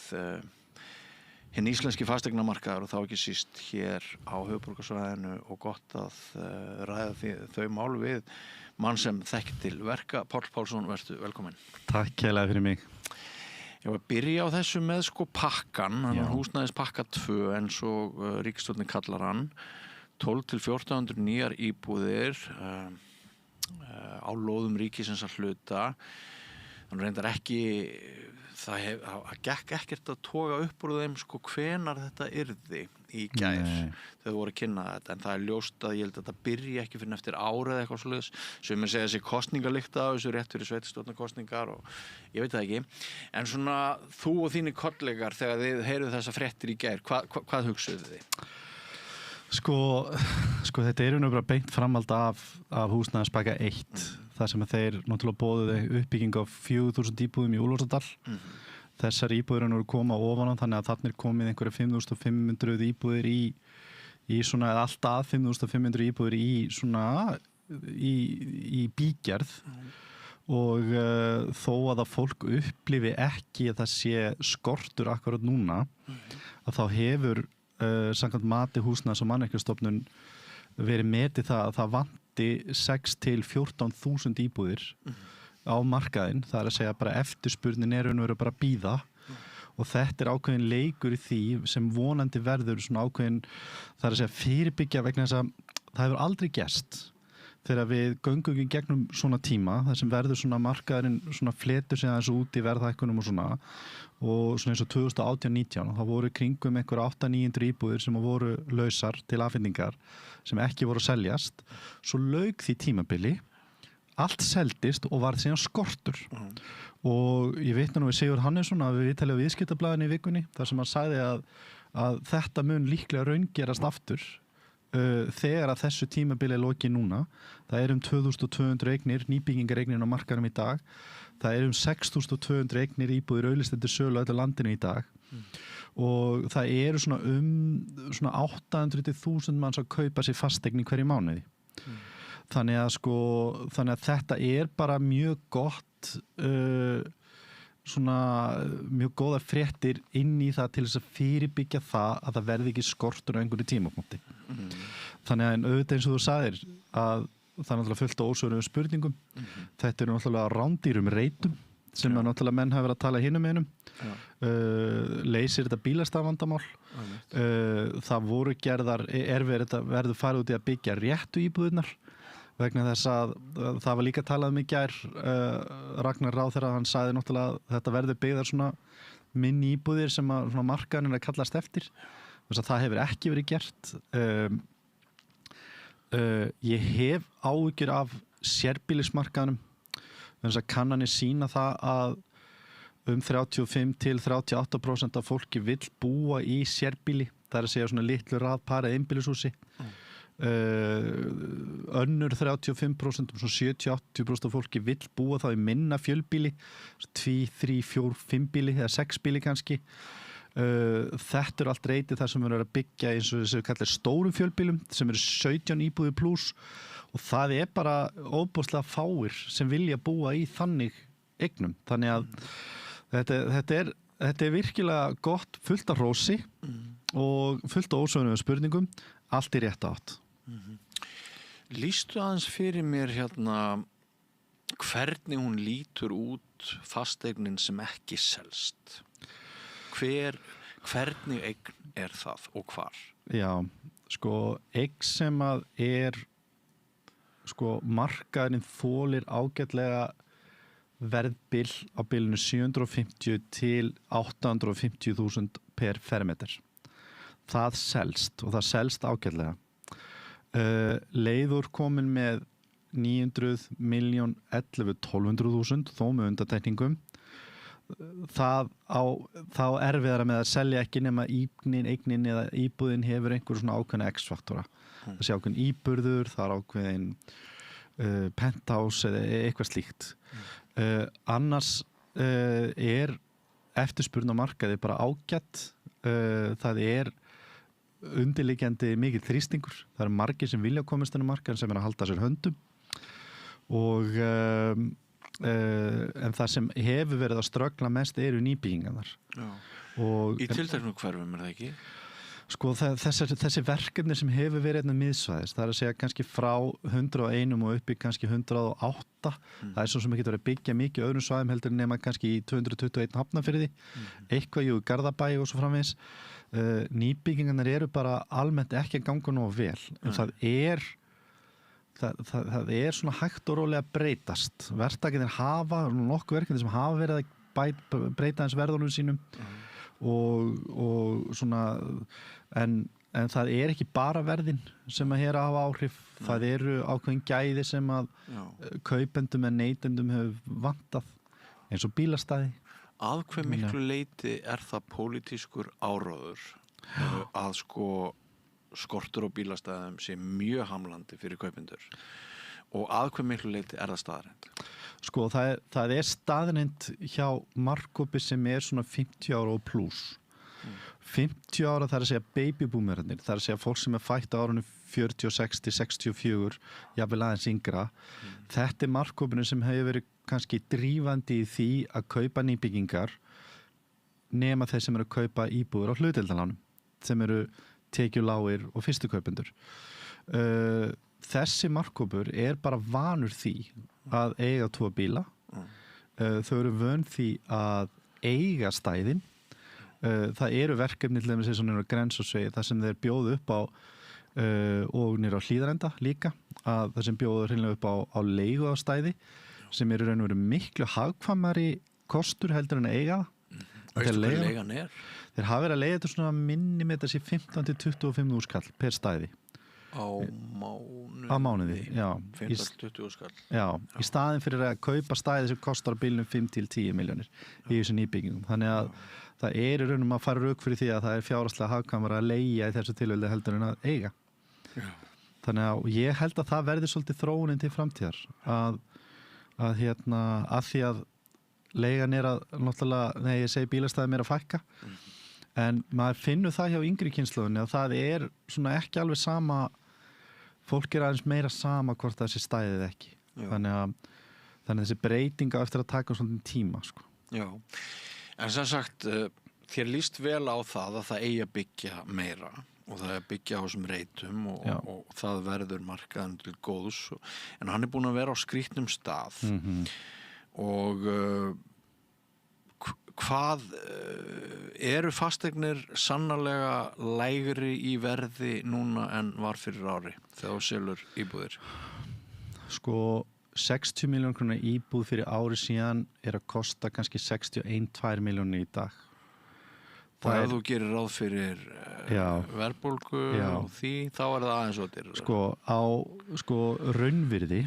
Hinn íslenski fasteignamarkaður og þá ekki síst hér á höfuðborgarsvæðinu og gott að ræða þau mál við mann sem þekkir til verka. Páll Pálsson, vertu velkominn. Takk hérlega fyrir mig. Ég var að byrja á þessu með pakkan, húsnæðispakka 2 eins og ríkisstjórnin kallar hann, 12 til 1400 nýjar íbúðir á lóðum ríkisins að hluta. Þannig reyndar ekki, það gekk ekkert að toga upp úr þeim hvenar þetta yrði í gær þegar þau voru að kynna þetta, en það ljóst að ég held að þetta byrji ekki fyrir eftir árið eða eitthvað svoleiðis. Sumir segja þessi kosningalykta af þessu rétt fyrir sveitarstjórnarkosningar og ég veit það ekki. En svona þú og þínir kollegar þegar þið heyrðuð þessa fréttir í gær, hvað hugsuðu þið? Sko þetta nú bara beint framhald af húsnæðispakka 1, þar sem þeir náttúrulega boðuðu uppbygging á 4000 íbúðum í Úlfarsárdal. Þessar íbúðir eru koma ofan á, þannig að þarna komið einhverja 5500 íbúðir í svona, eða alltaf 5500 íbúðir í svona í bígerð. Og þó að fólk upplifi ekki að það sé skortur akkurat núna, að þá hefur samkvæmt mati Húsnæðis- og mannvirkjastofnun verið metið það að það vanti 6 til 14.000 íbúðir á markaðinn. Það að segja bara eftirspurnin raunveru bara að bíða og þetta ákveðin leikur í því sem vonandi verður svona ákveðin, það að segja fyrirbyggja vegna þess að það hefur aldrei gerst þegar við göngum í gegnum svona tíma þar sem verður svona markaðurinn svona fletur sig aðeins út í verðhækkunum og svona eins og 2018-19 þá voru kringum einhver 800-900 íbúðir sem voru lausar til afhendingar sem ekki voru að seljast. Svo lauk því tímabili, allt seldist og varð síðan skortur. Og ég vitna nú við Sigurð Hannesson að við viðtalið á Viðskiptablaðinu í vikunni þar sem hann sagði að þetta mun líklega raungerast aftur þegar að þessu tímabili lokið núna. Það 2200 eignir, nýbyggingareignir á markaðnum í dag. Það 6200 eignir íbúðir auglýstendur sölu á öllu landinu í dag. Og það svona 800 til 1000 manns að kaupa sér fasteign í hverju mánuði. Þannig að þetta bara mjög gott mjög góðar fréttir inn í það til þess að fyrirbyggja það að það verði ekki skortur á einhverju tímapunkti. Þannig að auðvitað eins og þú sagðir að það náttúrulega fullt á ósvöruðum spurningum. Þetta náttúrulega rándýrum reitum sem að náttúrulega menn hafa verið að tala hinum einum. Leysir þetta bílastæðavandamál. Það voru gerðar, verður farið út í að byggja réttu íbúðirnar vegna þess að það var líka talað í gær, Ragnar ráðherra, hann sagði náttúrulega að þetta verður byggðar svona minni íbúðir sem að markaðurinn að kallast eftir. Það hefur ekki verið gert. Ég hef áhyggjur af sérbýlismarkaðnum Þess að kannanir sýna það að 35-38% af fólki vill búa í sérbýli, það að segja svona litlu raðpar eða einbýlishúsi. Önnur 35%, svona 70-80% af fólki vill búa þá í minna fjölbýli, 2, 3, 4, 5 býli eða 6 býli kannski. Þetta allt reyti þar sem við erum að byggja eins og þessi við kallar stórum fjölbýlum sem eru 17 íbúðir pluss og það bara óbúslega fáir sem vilja búa í þannig eignum. Þannig að þetta virkilega gott, fullt af hrósi og fullt af ósvöðnum spurningum, allt í rétt átt. Lýstu aðeins fyrir mér hérna hvernig hún lítur út fasteignin sem ekki selst. Hvernig eign það og hvar? Já, eign sem að markaðurinn þolir ágætlega verðbil á bilinu 750 til 850.000 per fermeter. Það selst og það selst ágætlega. Leiður komin með 900 miljón 11-1200.000 þó með undantekningum. Þá erfiðara með að selja ekki nema eignin eða íbúðin hefur einhver svona ákveðna X-faktora. Það sé ákveðin íburður, það ákveðin penthouse eða eitthvað slíkt. Annars eftirspurn á markaði bara ágætt. Það undirliggjandi mikill þrýstingur. Það margir sem vilja komast inn á markaðin sem að halda sér höndum og en það sem hefur verið að ströggla mest eru nýbyggingarnar. Í tilteknum hverfum það ekki? Þessi verkefni sem hefur verið einna miðsvæðis, það að segja kannski frá 101 og upp í kannski 108, það svo sem ekki verið að byggja mikið öðrum svæðum heldur nema kannski í 221 Hafnarfirði, eitthvað í Garðabæ og svo framvegis. Nýbyggingarnar eru bara almennt ekki að ganga nógu vel, en það svona hægt og rólega að breytast. Verktakarnir hafa, nokkuð verkefni sem hafa verið að breyta eins verðunum sínum og svona, en það ekki bara verðin sem að hafa áhrif, það eru ákveðin gæði sem að kaupendum en neytendum hefur vantað, eins og bílastæði. Að hve miklu leyti það pólitískur áróður að skortur á bílastæðum sé mjög hamlandi fyrir kaupendur og að hve miklu leyti það staðreynd? Það staðreynd hjá markhópi sem svona 50 ára og pluss. 50 ára það að segja babyboomerarnir, það að segja fólk sem fætt á árunum 40, 60, 64, jafnvel aðeins yngra. Þetta markhópinu sem hefur verið kannski drífandi í því að kaupa nýbyggingar nema þeir sem eru að kaupa íbúður á hlutdeildarlánum, sem eru tekjulágir og fyrstu kaupendur. Þessi markhópur bara vanur því að eiga 2 bíla. Þau eru vön því að eiga stæðin. Það eru verkefni til þess að Grensásvegi þar sem þeir bjóðu upp á og nýra á Hlíðarenda líka, að það sem bjóðu hreinlega upp á leigu á stæði sem eru raun og veru miklu hagkvæmari kostur heldur en að eiga það. Veistu hvað leigan Þeir hafa verið að leiga þetta svona minni með þessi 15-25 skall per stæði. Á mánuði? Á mánuði, já. 15-20 skall? Já, í staðin fyrir að kaupa stæði sem kostar bílnum 5-10 milljónir í þessu nýbyggingum. Þannig að það raunum að fara rauk fyrir því að það fjárhagslega hagkvæmara að leigja í þessu tilfelli heldur en að eiga. Já. Þannig að ég held að það verði svolítið þróunin til framtíðar að því að leigan náttúrulega, ég segi bílastæðum að fækka, en maður finnur það hjá yngri kynslóðinni að það svona ekki alveg sama, fólk aðeins meira sama hvort það sé stæðið ekki. Þannig að þessi breytinga eftir að taka svolítið tíma. Já, en sem sagt, þér líst vel á það að það eigi að byggja meira og það er byggja á þessum reitum og það verður markaðan til góðs, en hann búinn að vera á skrýtnum stað og hvað eru fasteignir sannarlega lægri í verði núna en var fyrir ári þegar þú selur íbúðir? 60 miljónir króna íbúð fyrir ári síðan að kosta kannski 61-2 miljónir í dag. Og ef þú gerir ráð fyrir verðbólgu og því, þá það aðeins ódýr. Sko raunvirði,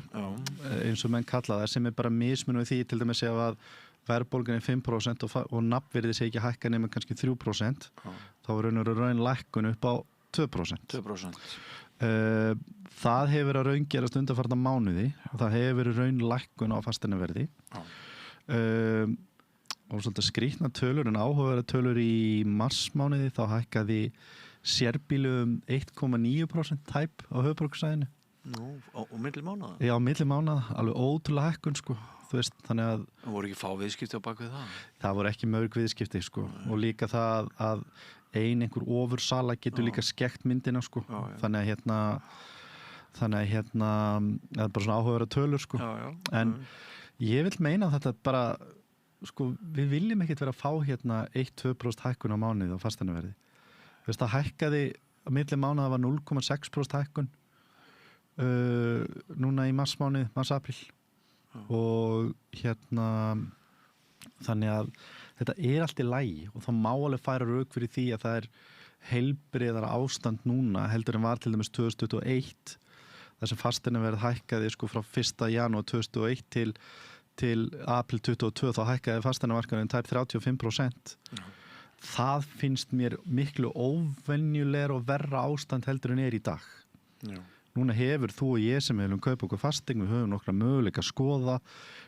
eins og menn kalla það, sem bara mismunum við því, til dæmis ef að verðbólgan 5% og nafnvirði sé ekki hækka nema kannski 3%, þá raunlækkun upp á 2%. Það hefur verið að raungerast undanfarna mánuði og það hefur verið raunlækkun á fasteignaverði. Og svolítið skrýtna tölur en áhugaverða tölur í marsmánuði, þá hækkaði sérbílu 1,9% tæp á höfuðborgarsvæðinu. Og milli mánaða? Já, milli mánaða, alveg ótrúlega hækkun sko. Þú veist, þannig að það voru ekki fá viðskipti á bakvið það? Það voru ekki mörg viðskipti sko. Og líka það að einhver ofursala getur líka skekkt myndina sko. Þannig að það er bara svona áhugaverða tölur sko. En ég vil meina að þetta bara sko, við viljum ekkert vera að fá 1-2% hækkun á mánuði á fasteignaverði. Þú veist, það hækkaði á milli mánaða var 0,6% hækkun núna í marsmánuði, mars-apríl. Og þannig að þetta allt í lagi og það má alveg færa rök fyrir því að það heilbrigðara ástand núna heldur en var til dæmis 2021, þar sem fasteignaverð hækkaði sko frá 1. janúar 2001 til apríl 2022, þá hækkaði fasteignamarkaðurinn tæp 35%. Það finnst mér miklu óvenjulegra og verra ástand heldur en í dag. Núna hefur þú og ég sem viljum kaupa okkur fasteign, við höfum nokkra möguleika að skoða,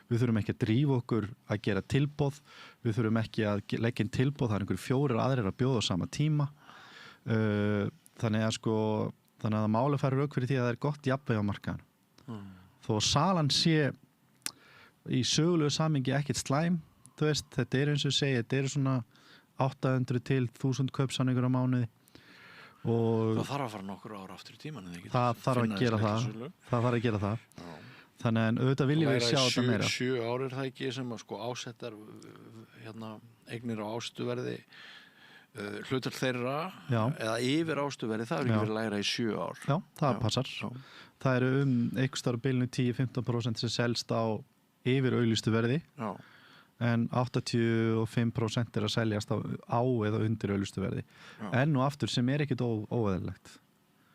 við þurfum ekki að drífa okkur að gera tilboð, við þurfum ekki að leggja inn tilboð, það 4 aðrir að bjóða á sama tíma. Þannig að það máli færi rök fyrir því að það gott jafnvægi á markaðinu. Þó salan sé í sögulegu samhengi ekkert slæm, þú veist, þetta eins og ég segi, þetta svona 800 til 1000 kaupsamningur á mánuði. Og það þarf að fara nokkur ára aftur í tíman. Það þarf að gera það. Þannig að auðvitað viljum við sjá þetta meira. 7 ári það ekki sem að ásettar eignir á ástuverði hlutar þeirra eða yfir ástuverði, það ekki verið lægra í 7 ár. Já, það passar. Það eru einhvers staðar á bilinu 10-15% sem selst á yfir auglýstu verði. En 85% að seljast á eða undir auglýstu verði. Enn og aftur sem ekkert óeðlilegt.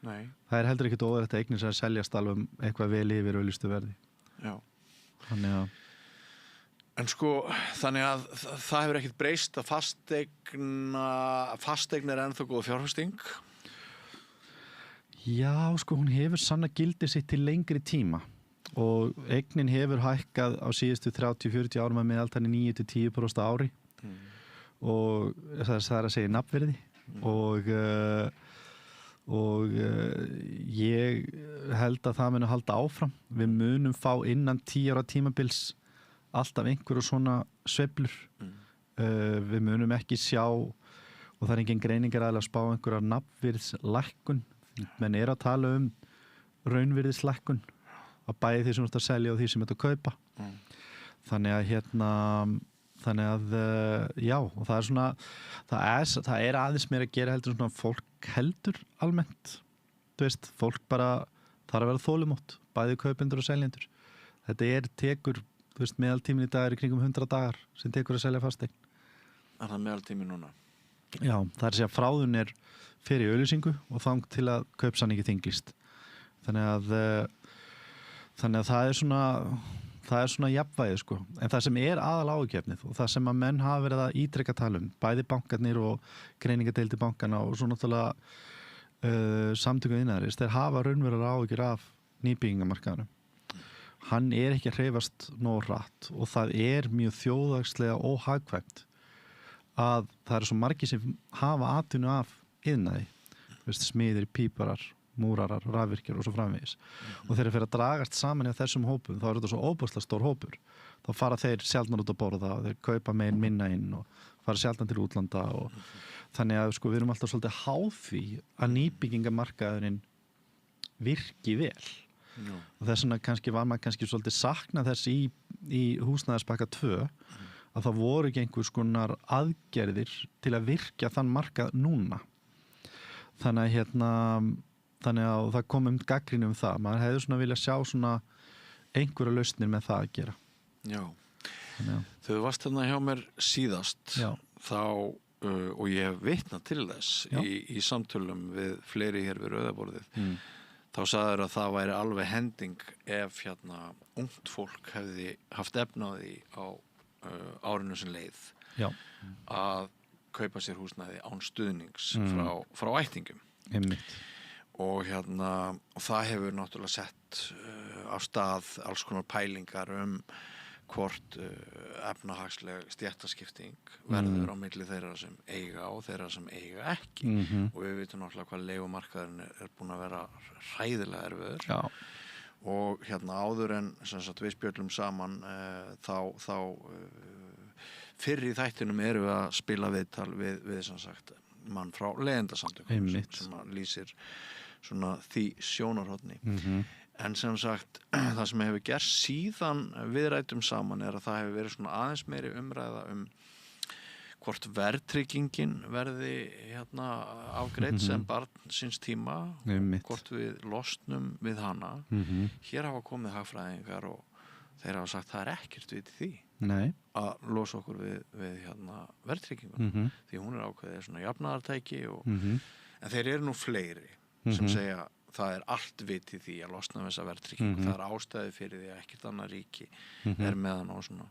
Nei. Það heldur ekkert óeðlilegt að eignir sem seljast alveg eitthvað vel yfir auglýstu verði. Já. Þannig að En þannig að það hefur ekkert breyst að fasteign ennþá góð fjárfesting? Já, hún hefur sanna gildi sitt til lengri tíma. Og eignin hefur hækkað á síðustu 30-40 árum að meðaltali 9-10% ári og það að segja nafnvirði og ég held að það muni halda áfram. Við munum fá innan 10 ára tímabils alltaf einhverju svona sveiflur. Við munum ekki sjá, og það engin greiningar að spá einhverja nafnvirðslækkun, menn að tala raunvirðislækkun að bæði því sem þú ert að selja og því sem þú ert að kaupa. Þannig að já, og það aðeins meira að gera heldur svona fólk heldur almennt. Þú veist, fólk bara þarf að vera þolinmótt, bæði kaupendur og seljendur. Þetta tekur, þú veist, meðaltíminn í dag í kringum 100 dagar sem tekur að selja fasteign. Það meðaltíminn núna? Já, það að segja fráðun fyrir auglýsingu og þang til að kaupsamningi þinglist. Þannig að það er svona jafnvægi sko. En það sem aðal áhugjefnið og það sem að menn hafa verið að ítrekka tala bæði bankarnir og greiningadeildir bankana og svo náttúrulega samtökum iðnaðarins, þeir hafa raunverulega áhyggjur af nýbyggingamarkaðnum. Hann ekki að hreyfast nóg hratt og það mjög þjóðhagslega óhagkvæmt að það svo margir sem hafa atvinnu af iðnaði, smiðir, píparar, múrarar, rafvirkjar og svo framvegis. Og þeir fyrir að dragast saman í þessum hópum, þá þetta svo óbúslega stór hópur. Þá fara þeir sjaldnar út að borða og þeir kaupa minna inn og fara sjaldnar til útlanda og þannig að við erum alltaf svolítið háð því að nýbyggingamarkaðurinn virki vel. Og þess vegna var maður svolítið sakna þess í húsnæðispakka 2 að það voru ekki einhvers konar aðgerðir til að virkja þann markað núna. Þannig að það kom gagnrýni það. Maður hefði viljað sjá einhverja lausnir með það að gera. Já. Þegar þú varst þarna hjá mér síðast, þá og ég hef vitnað til þess í samtölum við fleiri hér við rauðaborðið, þá sagður að það væri alveg hending ef ungt fólk hefði haft efna á því á árinu sem leið að kaupa sér húsnæði án stuðnings frá ættingum. Einmitt. Og það hefur náttúrulega sett af stað alls konar pælingar hvort efnahagsleg stéttaskipting verður á milli þeirra sem eiga og þeirra sem eiga ekki. Og við vitum náttúrulega hvað leigumarkaðurinn búin að vera hræðilega erfiður. Já. Og áður en við spjöllum saman þá fyrr í þættinum erum við að spila viðtal við sem sagt mann frá leyendasamtökum sem lýsir svona því sjónarhorni. En sem sagt, það sem hefur gerst síðan við ræddum saman að það hefur verið svona aðeins meiri umræða hvort verðtryggingin verði afgreidd sem barn síns tíma, hvort við losnum við hana. Hér hafa komið hagfræðingar og þeir hafa sagt það ekkert við því að losa okkur við verðtryggingu, því hún ákveðið svona jafnaðartæki en þeir eru nú fleiri sem segja það allt vitið því að losna við þessa verðtryggingu, það ástæði fyrir því að ekkert annað ríki með hann á svona.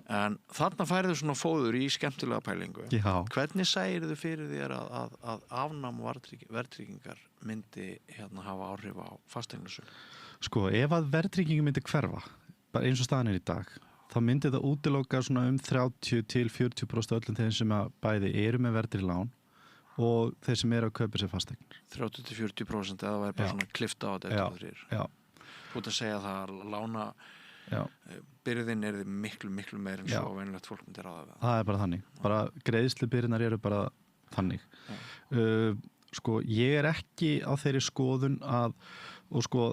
En þarna færðu svona fóður í skemmtilega pælingu. Hvernig sæirðu fyrir þér að afnám verðtryggingar myndi hafa áhrif á fasteignasölu? Sko, ef að verðtryggingin myndi hverfa, bara eins og staðan í dag, þá myndi það útiloka svona 30-40% öllum þeim sem að bæði eru með verðtryggð lán og þeir sem eru að kaupa sér fasteignir. 30-40% eða væri bara svona klifta á þetta. Þú ert að segja það að lána byrðin miklu meir en svo venjulegt fólk myndi ráða við. Það bara þannig. Bara greiðslubyrðinar eru bara þannig. Sko, ég ekki á þeirri skoðun að og sko,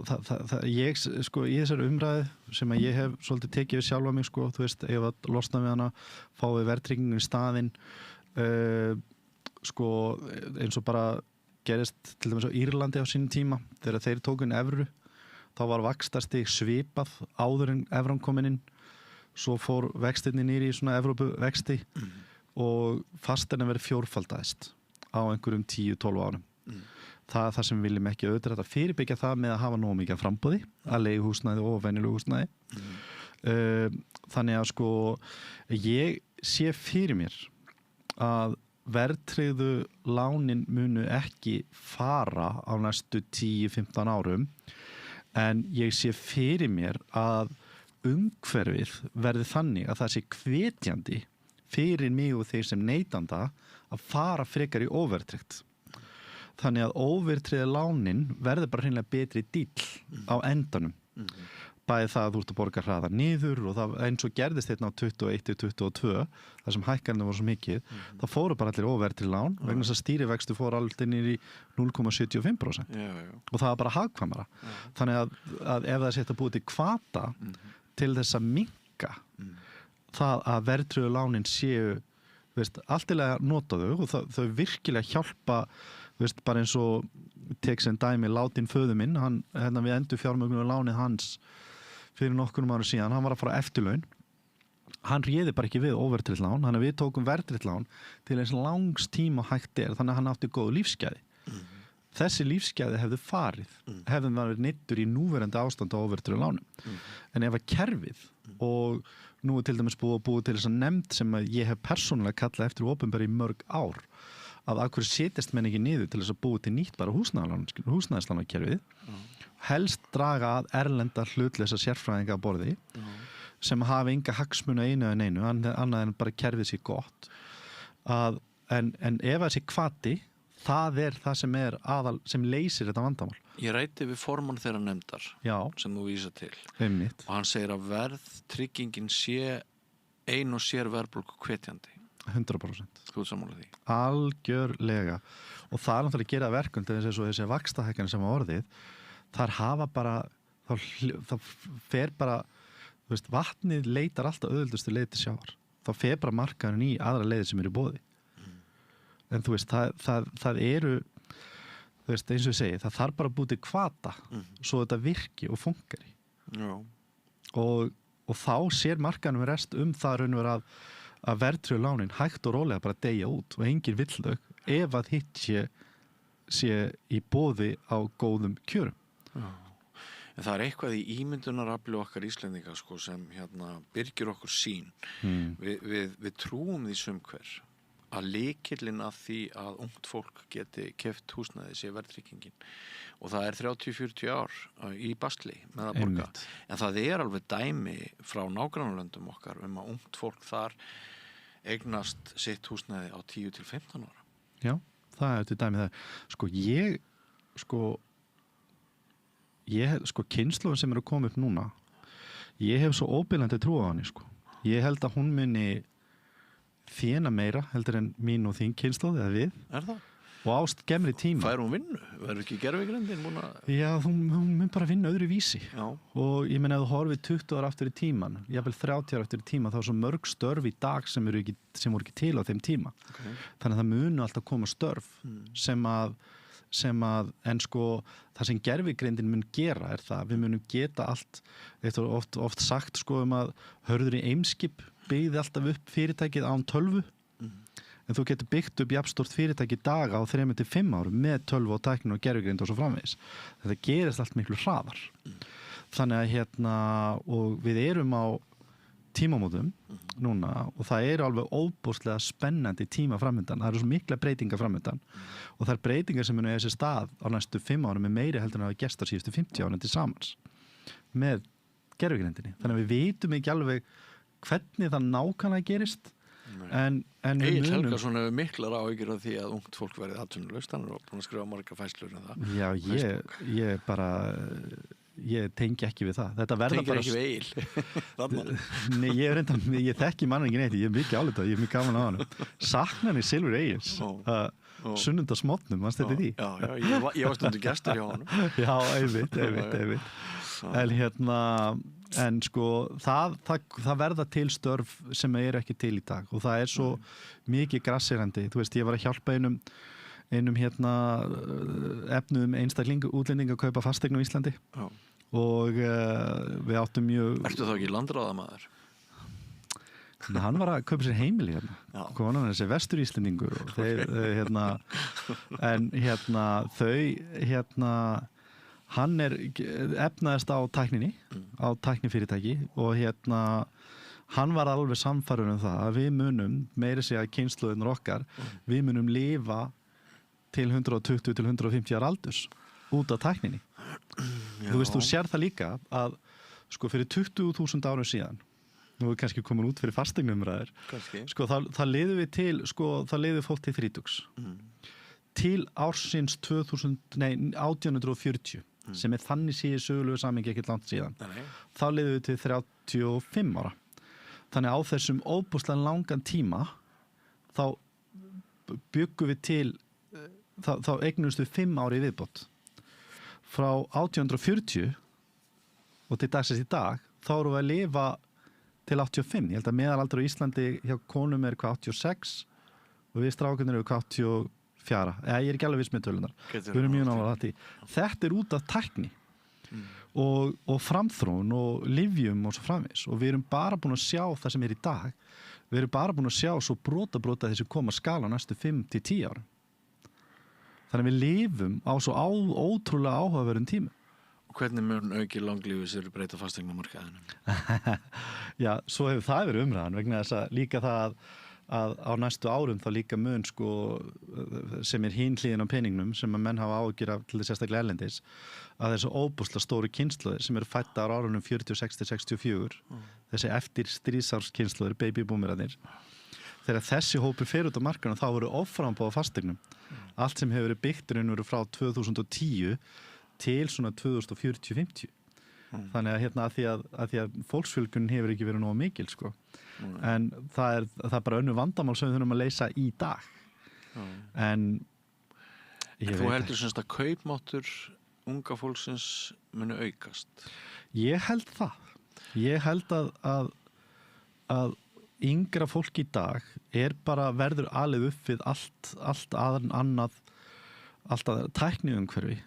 ég sko í þessari umræðu sem að ég hef svolítið tekið við sjálfa mig sko, þú veist, ef að losna við hana fáið verðtryggingin í staðinn sko, eins og bara gerist til dæmis á Írlandi á sínum tíma þegar þeir tóku inn evru þá var vaxtastig svipað áður en evran komin inn svo fór vextinni niður í svona Evrópuvexti og fasteigna verið fjórfaldaðist á einhverjum 10-12 árum. Það er það sem við viljum ekki auðvitað að fyrirbyggja það með að hafa nógu mikið framboði að leiguhúsnæði og venjulegu húsnæði. Þannig að sko ég sé fyrir mér að verðtryggðu lánin munu ekki fara á næstu 10-15 árum en ég sé fyrir mér að umhverfið verði þannig að það sé hvetjandi fyrir mig og þeir sem neytanda að fara frekar í óverðtryggt. Þannig að óverðtryggðu lánin verður bara hreinlega betri díll á endanum. Bæði það að þú ert að borga hraðar niður og það eins og gerðist hérna á 21-22 þar sem hækkanirnar voru svo mikið, þá fóru bara allir óverðtryggð lán vegna þess að stýrivextu fóru allir niður í 0,75% og það var bara hagkvæmara. Þannig að ef það er sett að búið til hvata til þess að minnka það að verðtryggðu lánin séu alltilega nota þau og þau virkilega hjálpa bara eins og tek sem dæmi Látin föður minn, hann við endur fjármögnum lánið hans fyrir nokkrum árum síðan, hann var að fara eftirlaun hann réði bara ekki við óverðtryggt lán, þannig að við tókum verðtryggt lán til eins langs tíma hægt þannig að hann átti góðu lífsgæði. Þessi lífsgæði hefðu farið, hefðu verið neyddur í núverandi ástand á óverðtryggðu lánum. En ef að kerfið og nú til dæmis búið til þess að nefnd sem að ég hef persónulega kallað eftir opinberi í mörg ár að hverju setjast menn ekki niður til þess að búið til nýtt bara húsnæðislánakerfið helst draga að erlenda hlutleysa sérfræðinga að borði sem hafa enga hagsmuna einu en einu annað en bara kerfið sér gott en ef það sé hvati það er það sem er aðal sem leysir þetta vandamál. Ég ræddi við formann þeirra nefndar sem þú vísa til og hann segir að verðtryggingin sé ein og sér verðbólgu hvetjandi. 100%. Þú ert sammála því? Algjörlega. Og það er náttúrulega að gera verkund eins og þessi vaxtahækkanir sem var orðið þar hafa bara þá fer bara vatnið leitar alltaf auðveldustu leið til sjávar. Þá fer bara markaðurinn í aðra leiðir sem eru í boði. En þú veist, það eru eins og ég segi, það þarf bara að búið til hvata svo þetta virki og funkari. Og þá sér markaðurinn rest það raunveru að verðtryggðu lánin hægt og rólega bara deyja út og enginn vill þau ef að hitt sé í boði á góðum kjörum. En það eitthvað í ímyndunarafli okkar Íslendinga sko, sem byrgir okkur sýn. Við trúum því sumhver að lykillinn að því að ungt fólk geti keypt húsnæði sé verðtryggingin og það er 30-40 ár í basli með að borga. En það alveg dæmi frá nágrannalöndum okkar að ungt fólk þar eignast sitt húsnæði á 10-15 ára. Já, það til dæmi það. Kynslóðin sem að koma upp núna, ég hef svo óbillandi trú á henni, sko. Ég held að hún muni þéna meira heldur en mín og þín kynslóð eða við. Það? Og ást gemri tíma. Fær hún vinnu? Verður ekki gervigrindin múin að... Já, hún mun bara vinna öðru vísi. Já. Og ég meina ef þú horfið 20 ára aftur í tíman, jafnvel 30 ára aftur í tíma, þá er svo mörg störf í dag sem voru ekki til á þeim tíma. Okay. Þannig að það munu alltaf koma störf sem að en sko það sem gervigrindin mun gera er það við munum geta allt, þetta er oft sagt sko að Hörður í Eimskip byggði alltaf upp fyrirtækið án tölvu en þú getur byggt upp jafnstórt fyrirtæki daga á 3-5 árum með tölvu og tækni og gervigrind og svo framvegis. Þetta gerist allt miklu hraðar. Þannig að og við erum á tímamótum núna og það eru alveg óbúslega spennandi tíma framöndan. Það eru svo mikla breytingar framöndan og það er breytingar sem munu eiga sér stað á næstu 5 árum með meiri heldur en að hafa gerst á síðustu 50 árum til samans með gervigrindinni. Þannig að við vitum ekki alveg hvernig það nákvæmlega gerist en Egill Helgason hefur miklar áhyggjur af því að ungt fólk verið atvinnulaust, hann er búin að skrifa marga færslur það. Já, ég bara ég tengi ekki við það. Þetta verða bara... Tengir ekki við Egill? Nei, ég þekki mann ekki neitt, ég er mikið álitað, ég er mikið gaman á hann. Saknan í Silfur Egils, sunnundasmotnum, mannst þetta því? Já, ég var stundu gestur hjá hann. Já, einmitt. En sko það verða til störf sem ekki til í dag og það er svo mikið grassirandi. Þú veist, ég var að hjálpa einum efnuðum útlendinga að kaupa fasteign á Íslandi. Já. Og við áttum mjög... Ertu þá ekki landráðamaður? Hann var að kaupa sér heimili hérna. Konan þessi vestur Íslendingur og hann efnaðist á tækninni, á tæknifyrirtæki og hann var alveg samfærður það að við munum, meira segja kynslóðinur okkar, við munum lifa til 120-150 ára aldurs út af tækninni. Þú veist, þú sér það líka að sko fyrir 20.000 árum síðan, nú er kannski komin út fyrir fasteignumræður, sko það liðu við til, sko það liðu fólk til 30. Til ársins 1840 sem þannig síði sögulegu samingi ekkert langt síðan. Þá liðu við til 35 ára. Þannig á þessum óbúslega langan tíma þá byggum við til þá eignumst við 5 ári viðbót. Frá 1840 og til dagsins í dag þá erum við að lifa til 85. Ég held að meðalaldur á Íslandi hjá konum 86 og við strákunir 84. Ég er ekki alveg viss með tölunar. Við erum mjög nálega þetta. Þetta út af tækni og framþróun og lyfjum og svo framvegis og við erum bara búin að sjá það sem í dag. Við erum bara búin að sjá svo brota þessi koma skala næstu 5-10 árum. Þannig að við lifum á svo ótrúlega áhugaverðum tíma. Og hvernig mun auki langlífi sér breyta fasteignamarkaðinum? Já, svo hefur það verið umræðan vegna þess að líka það að á næstu árum þá líka mun sko sem hin hliðin á peningnum sem að menn hafa áhyggjur af til þess sérstaklega erlendis að þessu óbúslega stóru kynslóðir sem eru fættar á árunum 46-64 þessi eftir stríðsárs kynslóðir babyboomerarnir þegar þessi hópur fer út á markanum þá voru offramboð á fasteignum allt sem hefur verið byggt frá 2010 til svona 2040-50 þannig að því að fólksfjölgun hefur ekki verið nógu mikil sko en það er bara önnur vandamál sem við þurfum að leysa í dag en þú heldur semst að kaupmáttur unga fólksins muni aukast? Ég held að yngra fólk í dag bara verður alið upp við allt annað tækniumhverfi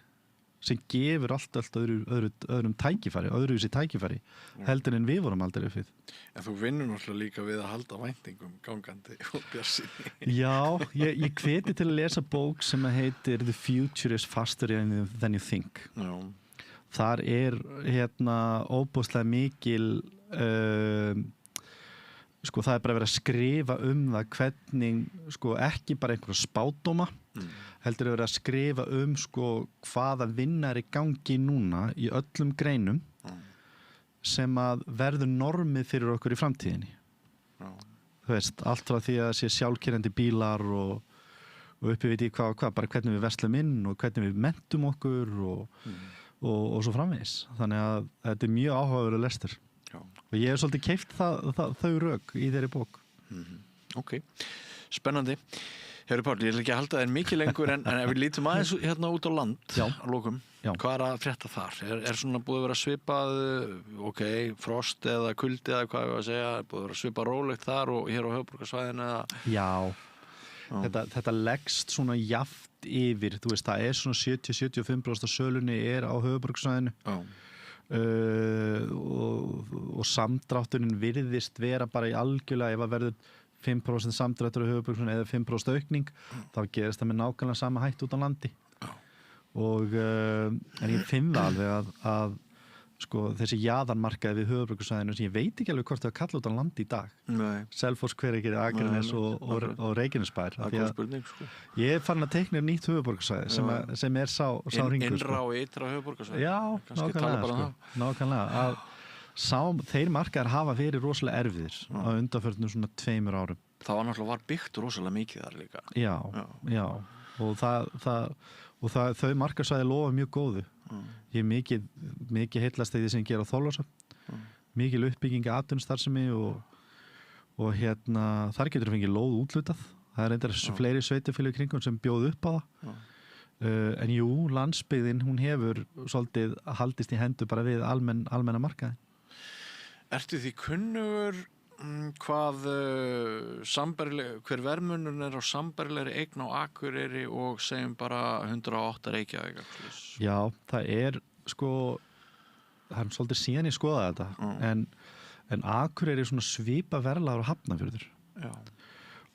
sem gefur allt öðrum tækifæri, öðruvísi tækifæri heldur en við vorum aldrei uppið. En þú vinnur náttúrulega líka við að halda væntingum gangandi og bjartsýni. Já, ég hveti til að lesa bók sem heitir The Future is Faster Than You Think. Já. Þar óbúðslega mikil það bara verið að skrifa það hvernig, ekki bara einhverja spádóma, heldur verið að skrifa hvaða vinna í gangi núna í öllum greinum sem að verður normið fyrir okkur í framtíðinni. Þú veist, allt frá því að sé sjálfkeyrandi bílar og uppi við hvað, bara hvernig við verslum inn og hvernig við mentum okkur og svo framvegis. Þannig að þetta er mjög áhugaverður lestur. Og ég hef svolítið keypt þau rök í þeirri bók. Ok, spennandi. Herri Páll, ég ætla ekki að halda þér mikið lengur en ef við lítum aðeins hérna út á land að lokum, hvað er að frétta þar? Er svona búið að vera svipað, frost eða kuldi eða hvað ég var að segja, búið að vera svipað rólegt þar og hér á höfuðborgarsvæðinu eða? Já, þetta leggst svona jafnt yfir, þú veist, það er svona 70-75% af sölunni er á höfuðborgarsvæðinu. Og samdrátturinn virðist vera bara í algjörlega ef að verður 5% samdráttur á höfuðborgarsvæðinu eða 5% aukning, þá gerist það með nákvæmlega sama hætt út á landi. En ég finn það alveg að þessi jaðarmarkaði við höfuðborgarsvæðinu sem ég veit ekki alveg hvort það kalla út á landi í dag. Selfoss, Hveragerði, Akranes og Reykjanesbær. Það er góð spurning, Ég er farin að teikna nýtt höfuðborgarsvæði sem er sá hringur. Innra og ytra höfuðborgarsvæði. Já, nákvæmlega. Þeir markaðar hafa verið rosalega erfiðir á undanförnum svona 2 árum. Það var byggt rosalega mikið þar líka. Já. Og þau markaðsvæði lofa mjög góðu. Ég er mikið heillast því sem ég ger á Þorlákshöfn. Mikil uppbygging atvinnustarfsemi og þar getur fengið lóð úthlutað. Það er reyndar fleiri sveitarfélög í kringum sem bjóð upp á það. En jú, landsbyggðin, hún hefur svolítið haldist í hendur bara við almenna markaði. Ertu því kunnugur hvað hver verðmunurinn er á sambærilegri eign á Akureyri og segjum bara 108 Reykjavík? Já, það er svolítið síðan ég skoða þetta en Akureyri er svona svipa verðlagur á Hafnarfjörður. Já.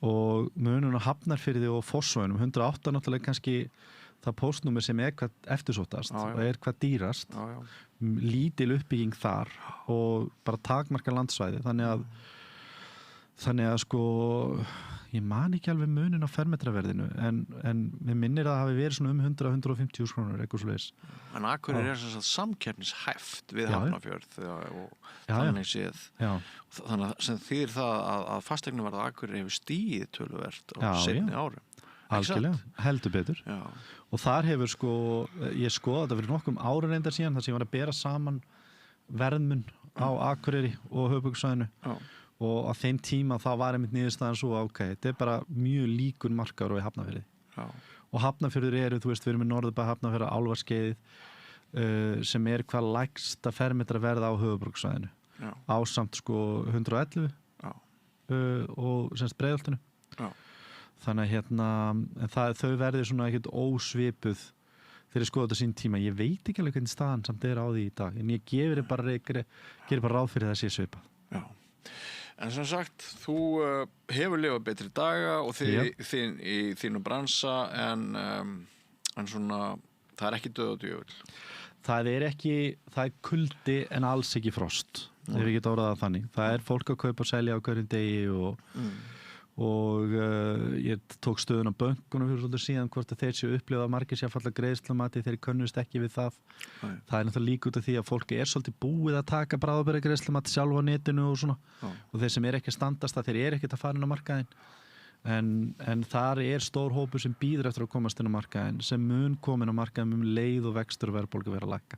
Og munun á Hafnarfirði og Fossvoginum 108 náttúrulega kannski það póstnúmer sem er hvað eftirsóttast og er hvað dýrast. Lítil uppbygging þar og bara takmarka landsvæði þannig að ég man ekki alveg munin á fermetraverðinu en mér minnir að það hafi verið svona 100-150 krónur eitthvað svoleiðis. En Akureyri er sem sagt samkeppnishæft við Hafnarfjörð og þannig séð. Þannig að sem þýðir það að fasteignaverð á Akureyri hefur stigið töluvert á seinni árum. Algjörlega, heldur betur. Og þar hefur ég skoðað þetta fyrir nokkrum árum reyndar síðan þar sem ég var að bera saman verðmun á Akureyri og höfuðborgarsvæðinu og á þeim tíma þá var einmitt niðurstaðan svo þetta er bara mjög líkur markaður og í Hafnarfirði. Og Hafnarfjörður eru, þú veist, við erum með Norðurbæ, Hafnarfjörður, Álfaskeiðið sem er hvað lægsta fermetra verð á höfuðborgarsvæðinu. Ásamt 111 og semst Breiðholtinu. Þannig að þau verður svona ekkert ósvipuð þegar ég skoða þetta sín tíma. Ég veit ekki alveg hvernig staðan samt er á því í dag, en ég gerir bara ráð fyrir það sé svipað. Já. En sem sagt, þú hefur lifað betri daga og þín í þínu bransa en svona, það er ekki dauð og djöfull. Það er kuldi en alls ekki frost, ef ég get orðað það þannig. Það er fólk að kaupa og selja á hverjum degi og ég tók stöðun á bönkunum fyrir svolítið síðan hvort að þeir séu upplifað að margir séu að falla greiðslumati þeir könnust ekki við það. Það er náttúrulega líka út af því að fólki er svolítið búið að taka bráðabirgða greiðslumati sjálf á netinu og svona og þeir sem er ekki að standast það, þeir er ekkert að fara inn á markaðinn en þar er stór hópur sem býður eftir að komast inn á markaðinn sem mun komin á markaðinn leið og vextur og verðbólgu vera að lækka.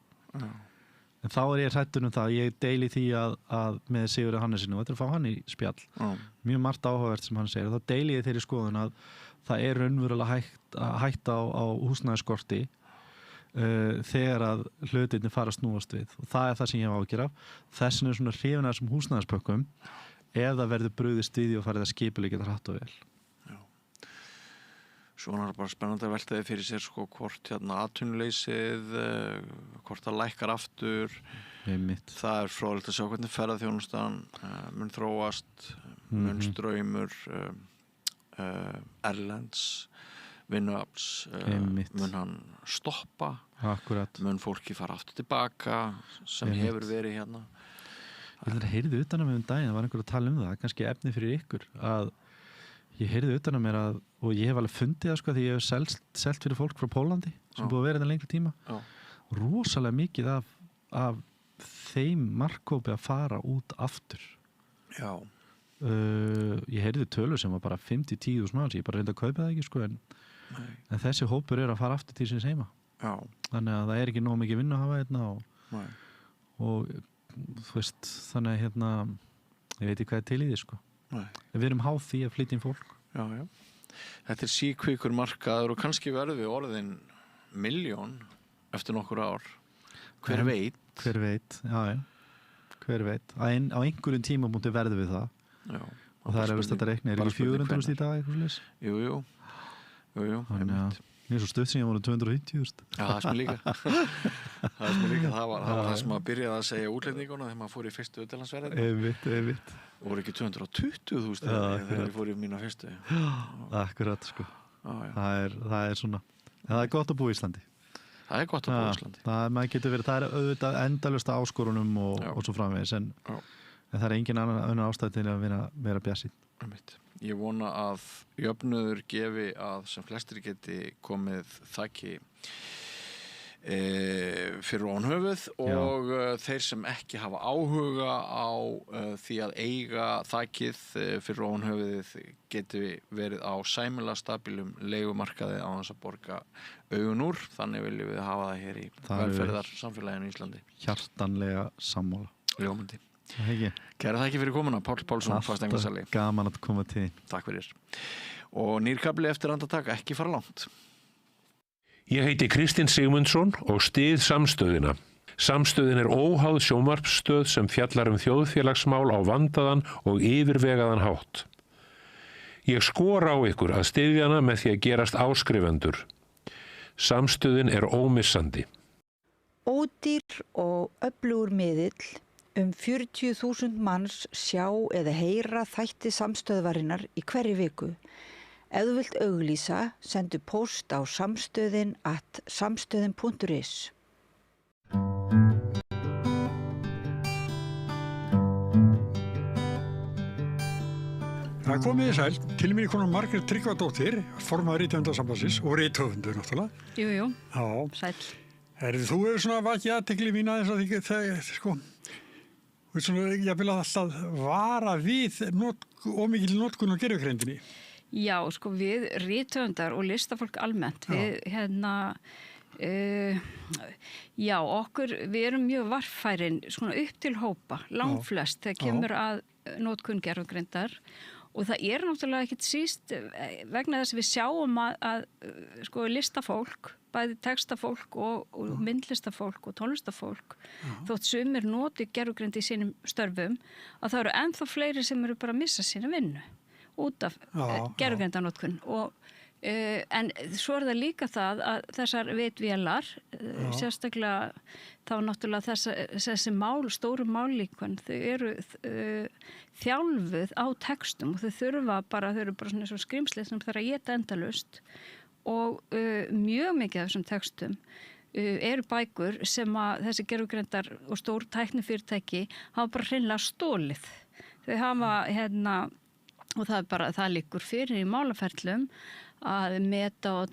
En þá er ég hrættur það, ég deili því að með Sigurði Hannesinu, og þetta er að fá hann í spjall, mjög margt áhugavert sem hann segir, og þá deili ég þeirri skoðun að það er raunverulega hætta á húsnæðisskorti þegar að hlutirnir fara að snúast við. Og það er það sem ég hef áhyggjur af. Þessin er svona hrifin af þessum húsnæðispökkum ef það verður brugðist við og farið að skipuleggja þetta hratt og vel. Svona bara spennandi að velta þið fyrir sér sko hvort atvinnuleysið, hvort það lækkar aftur. Það fróðlegt að sjá hvernig ferðaþjónustan mun þróast, mun straumur erlends vinnuafls, mun hann stoppa. Akkurat. Mun fólki fara aftur tilbaka sem hefur verið hérna. Ég heyrði utan að mig daginn, það var einhver að tala það, kannski efni fyrir ykkur, að ég heyrði utan að mér og ég hef alveg fundið það sko því ég hef selt fyrir fólk frá Pólandi sem búið að vera þetta lengri tíma. Rosalega mikið af þeim markhópi að fara út aftur. Já. Ég heyrði tölu sem var bara 5-10 manns, ég bara reyndi að kaupa það ekki sko en þessi hópur að fara aftur til síns heima. Já. Þannig að það ekki nóg mikið vinnu að hafa hérna og þú veist, þannig að ég veit ekki hvað til í því sko. Við erum háð því að flytja inn fólk. Já. Þetta síkvíkur markaður og kannski verður við orðin 1 milljón eftir nokkur ár. Hver veit? Hver veit, já. Hver veit. Á einhverjum tímapunkti verður við það. Já. Og það er þetta reiknir í 400.000 í dag eitthvað slags. Jú. Mér er svo stutt sem ég var 250.000. Já, það er sem líka. Það var það sem að byrjaði að segja útlendinguna þegar maður fór í fyrstu utanlandsferðina. Einmitt. Og voru ekki 220.000 þegar ég fór í mína fyrstu. Akkurat, sko. Það er svona. En það er gott að búa í Íslandi. Það er gott að búa í Íslandi. Það er auðvitað endalaust áskorunum og svo framvegis, en það er engin annan ástæð til að vera bjassinn. Ég vona að jöfnuður gefi að sem flestir geti komið þakki fyrir ofan höfuð og þeir sem ekki hafa áhuga á því að eiga þakkið fyrir ofan höfuðið geti verið á sæmilega stabilum leigumarkaði á þess að borga augun úr. Þannig viljum við hafa það hér í velferðarsamfélaginu í Íslandi. Hjartanlega sammála. Ljómandi. Kæra þakki fyrir komuna, Páll Pálsson, fasteignasali. Gaman að koma til. Takk fyrir. Og nýrkabli eftir andartak, ekki fara langt. Ég heiti Kristinn Sigmundsson og styð Samstöðina. Samstöðin er óháð sjónvarpsstöð sem fjallar þjóðfélagsmál á vandaðan og yfirvegaðan hátt. Ég skora á ykkur að styðja hana með því að gerast áskrifendur. Samstöðin er ómissandi. Ódýr og öflugur miðill. 40.000 manns sjá eða heyra þætti samstöðvarinnar í hverri viku. Ef þú vilt auglýsa, sendu post á samstöðin@samstöðin.is. Það komið þið sæl. Til mér konar Margrét Tryggvadóttir, formaður Rithöfundasambandsins og rithöfundur náttúrulega. Jú. Já. Sæl. Þú hefur svona vakið athygli mín aðeins að þegar, sko, ég vil alltaf vara við ómikil notkun á gervigreindinni. Já, sko við rithöfundar og listafólk almennt, við við erum mjög varfærin svona upp til hópa, langflest þegar kemur að notkun gervigreindar og það er náttúrulega ekkert síst vegna þess að við sjáum að sko listafólk, bæði textafólk og myndlistafólk og tónlistafólk, þótt sumir noti gervigreind í sínum störfum, að það eru ennþá fleiri sem eru bara að missa sína vinnu út af gervigreindarnotkun en svo er það líka það að þessar vitvélar sérstaklega þá náttúrulega þessi stóru mállíkun, þau eru þjálfuð á textum og þau eru bara svona eins og skrimslið sem þarf að éta endalaust og mjög mikið af þessum textum eru bækur sem að þessi gervigreindar og stór tæknifyrirtæki hafa bara hreinlega stólið. Þau hafa og það liggur fyrir í málaferlum að Meta og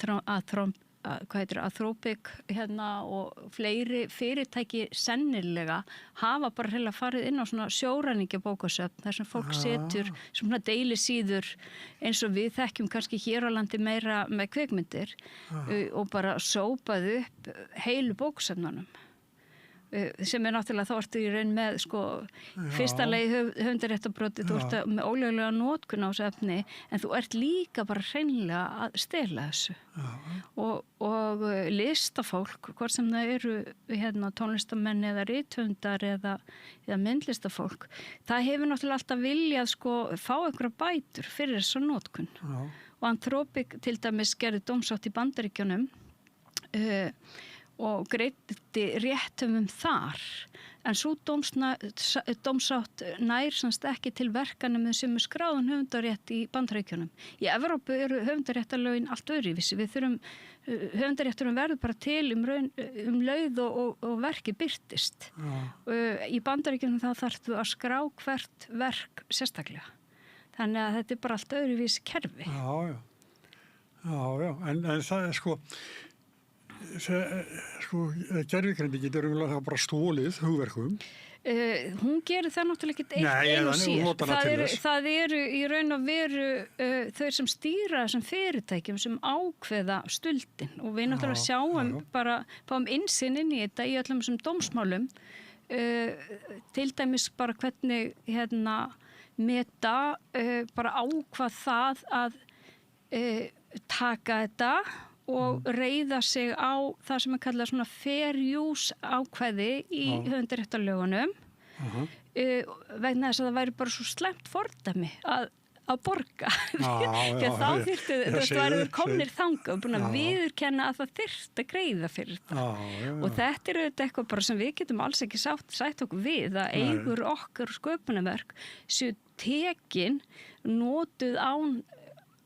Anthropic og fleiri fyrirtæki sennilega hafa bara hreinlega farið inn á svona sjóræningjabókasöfn þar sem fólk setur svona deilisíður eins og við þekkjum kannski hér á landi meira með kvikmyndir og bara sópað upp heilu bókasöfnunum sem náttúrulega þá ertu í raun með fyrsta lagi höfundaréttarbroti, þú ert með ólöglega notkun á þessu efni en þú ert líka bara hreinlega að stela þessu og listafólk, hvort sem það eru tónlistamenn eða rithöfundar eða myndlistafólk, það hefur náttúrulega alltaf viljað fá einhverja bætur fyrir þessu notkun og Anthropic til dæmis gerði dómsátt í Bandaríkjunum og greiddi réttumum þar, en svo dómsátt nær semst ekki til verkanum sem skráðan höfundarétt í Bandaríkjunum. Í Evrópu eru höfundaréttarlögin allt öðruvísi. Við þurfum, höfundarétturum verður bara til leið og verki birtist. Í Bandaríkjunum þá þarftu að skrá hvert verk sérstaklega. Þannig að þetta er bara allt öðruvísi kerfi. Já, en það er sko gervigreind getur bara stólið hugverkum. Hún gerir það náttúrulega ekki eitt og sér. Það eru í raun og veru þau sem stýra þessum fyrirtækjum sem ákveða stuldin og við náttúrulega sjáum fáum innsýn inn í þetta í öllum þessum dómsmálum, til dæmis bara hvernig Meta bara ákvað það að taka þetta og reiða sig á það sem kallað svona fair use ákvæði í höfundaréttarlögunum vegna þess að það væri bara svo slæmt fordæmi að borga því að þá þyrftu, þú væriður komnir þangað og búin að viðurkenna að það þyrfti að greiða fyrir þetta og þetta er auðvitað eitthvað bara sem við getum alls ekki sætt okkur við að eigur okkar sköpunarverk séu tekin notuð án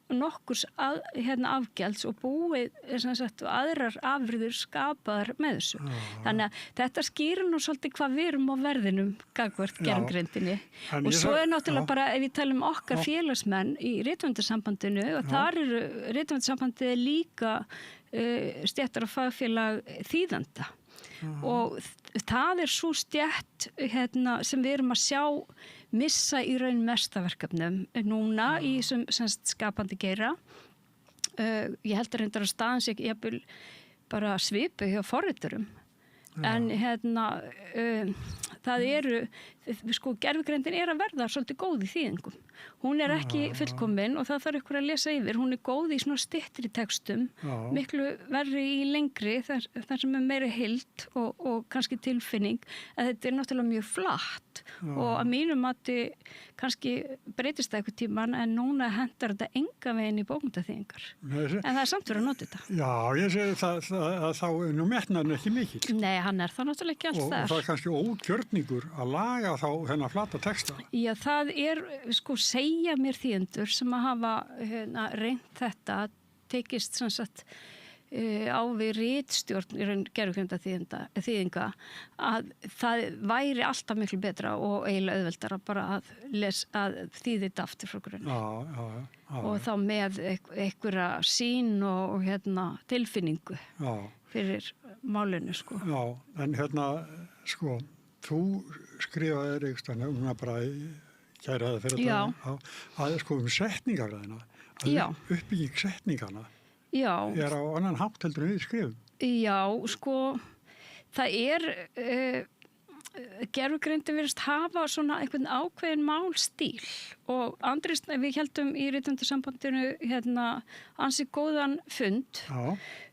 nokkurs afgjalds og búið aðrar afurðir skapaðar með þessu. Þannig að þetta skýrir nú svolítið hvað við erum á verðinum gagnvart gervigreindinni. Og svo er náttúrulega bara, ef við talum okkar félagsmenn í rithöfundasambandinu, og þar eru rithöfundasambandið líka stéttar og fagfélag þýðanda. Og það er svo stétt sem við erum að sjá missa í raun mestaverkefnum núna í sem skapandi geira. Ég held að reyndar að staðan sig jafnvel bara svipu hjá forriturum. En það eru, sko, gervigreindin er að verða svolítið góð í þýðingum. Hún er ekki fullkomin og það þarf ykkur að lesa yfir. Hún er góð í svona styttri textum, miklu verri í lengri, þar sem er meiri heild og kannski tilfinning. En þetta er náttúrulega mjög flatt og að mínum mati kannski breytist það eitthvað tíman en núna hendar þetta enga veginn í bókmenntaþýðingar. En það er samt verið að nota þetta. Já, ég segi það að þá er nú metnaðurinn ekki mikill. Nei, hann er það náttúrulega ekki alls þar. Og það er kannski ógjörningur að laga þá þennan flata texta. Já, það er, sko, segja mér þýðendur sem að hafa reynt þetta, tekist sem sagt á við ritstjórn gervigreindaþýðinga að það væri alltaf miklu betra og eiginlega auðveldara bara að þýða þetta aftur frá grunni. Og þá með einhverja sýn og tilfinningu fyrir málinu, sko. Já, en sko, þú skrifaðir eitthvað bara kæraði fyrir þetta að sko setningarræðina, uppbygging setningarna er á annan hátt heldur en við skrifum. Já, sko, það er gervigreindin virðist hafa svona einhvern ákveðin málstíl og Andrés, við heldum í rithöfundasambandinu ansi góðan fund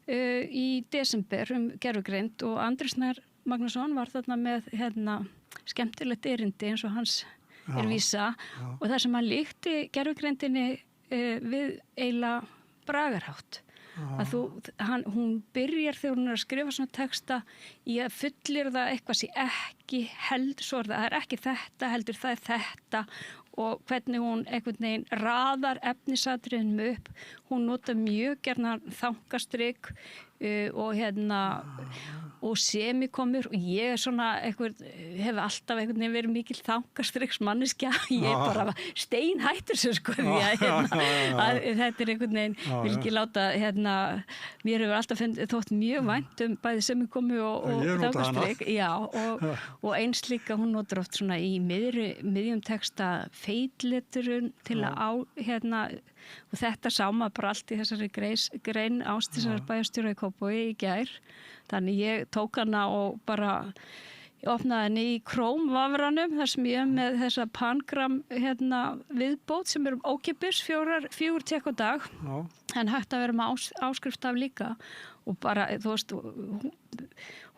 í desember gervigreind og Andrés Snær Magnússon var þarna með skemmtilegt erindi eins og hans er vísa og það sem hann líkti gervigreindinni við eiginlega bragarhátt. Að hún byrjar þegar hún er að skrifa svona texta í að fullir það eitthvað sem ekki heldur, svo það er ekki þetta heldur, það er þetta og hvernig hún einhvern veginn raðar efnisatriðum upp, hún nota mjög gjarnan þankastrygg og semikomur og ég er svona hef alltaf einhvern veginn verið mikil þankastryggsmanneskja, ég er bara steinhættur sem sko því að þetta er einhvern veginn, vil ekki láta mér hefur alltaf þótt mjög vænt bæði semikomu og þankastrygg og eins líka hún notar oft svona í miðjum texta feitleturun til að og þetta sá maður bara allt í þessari grein Ásdísar bæjarstjóra í Kópavogi í gær. Þannig ég tók hana og bara opnaði henni í Chrome-vafranum þar sem ég með þessa Pangram viðbót sem er ókeypis, 4 tekk á dag. En hægt að vera með áskrift af líka og bara, þú veist,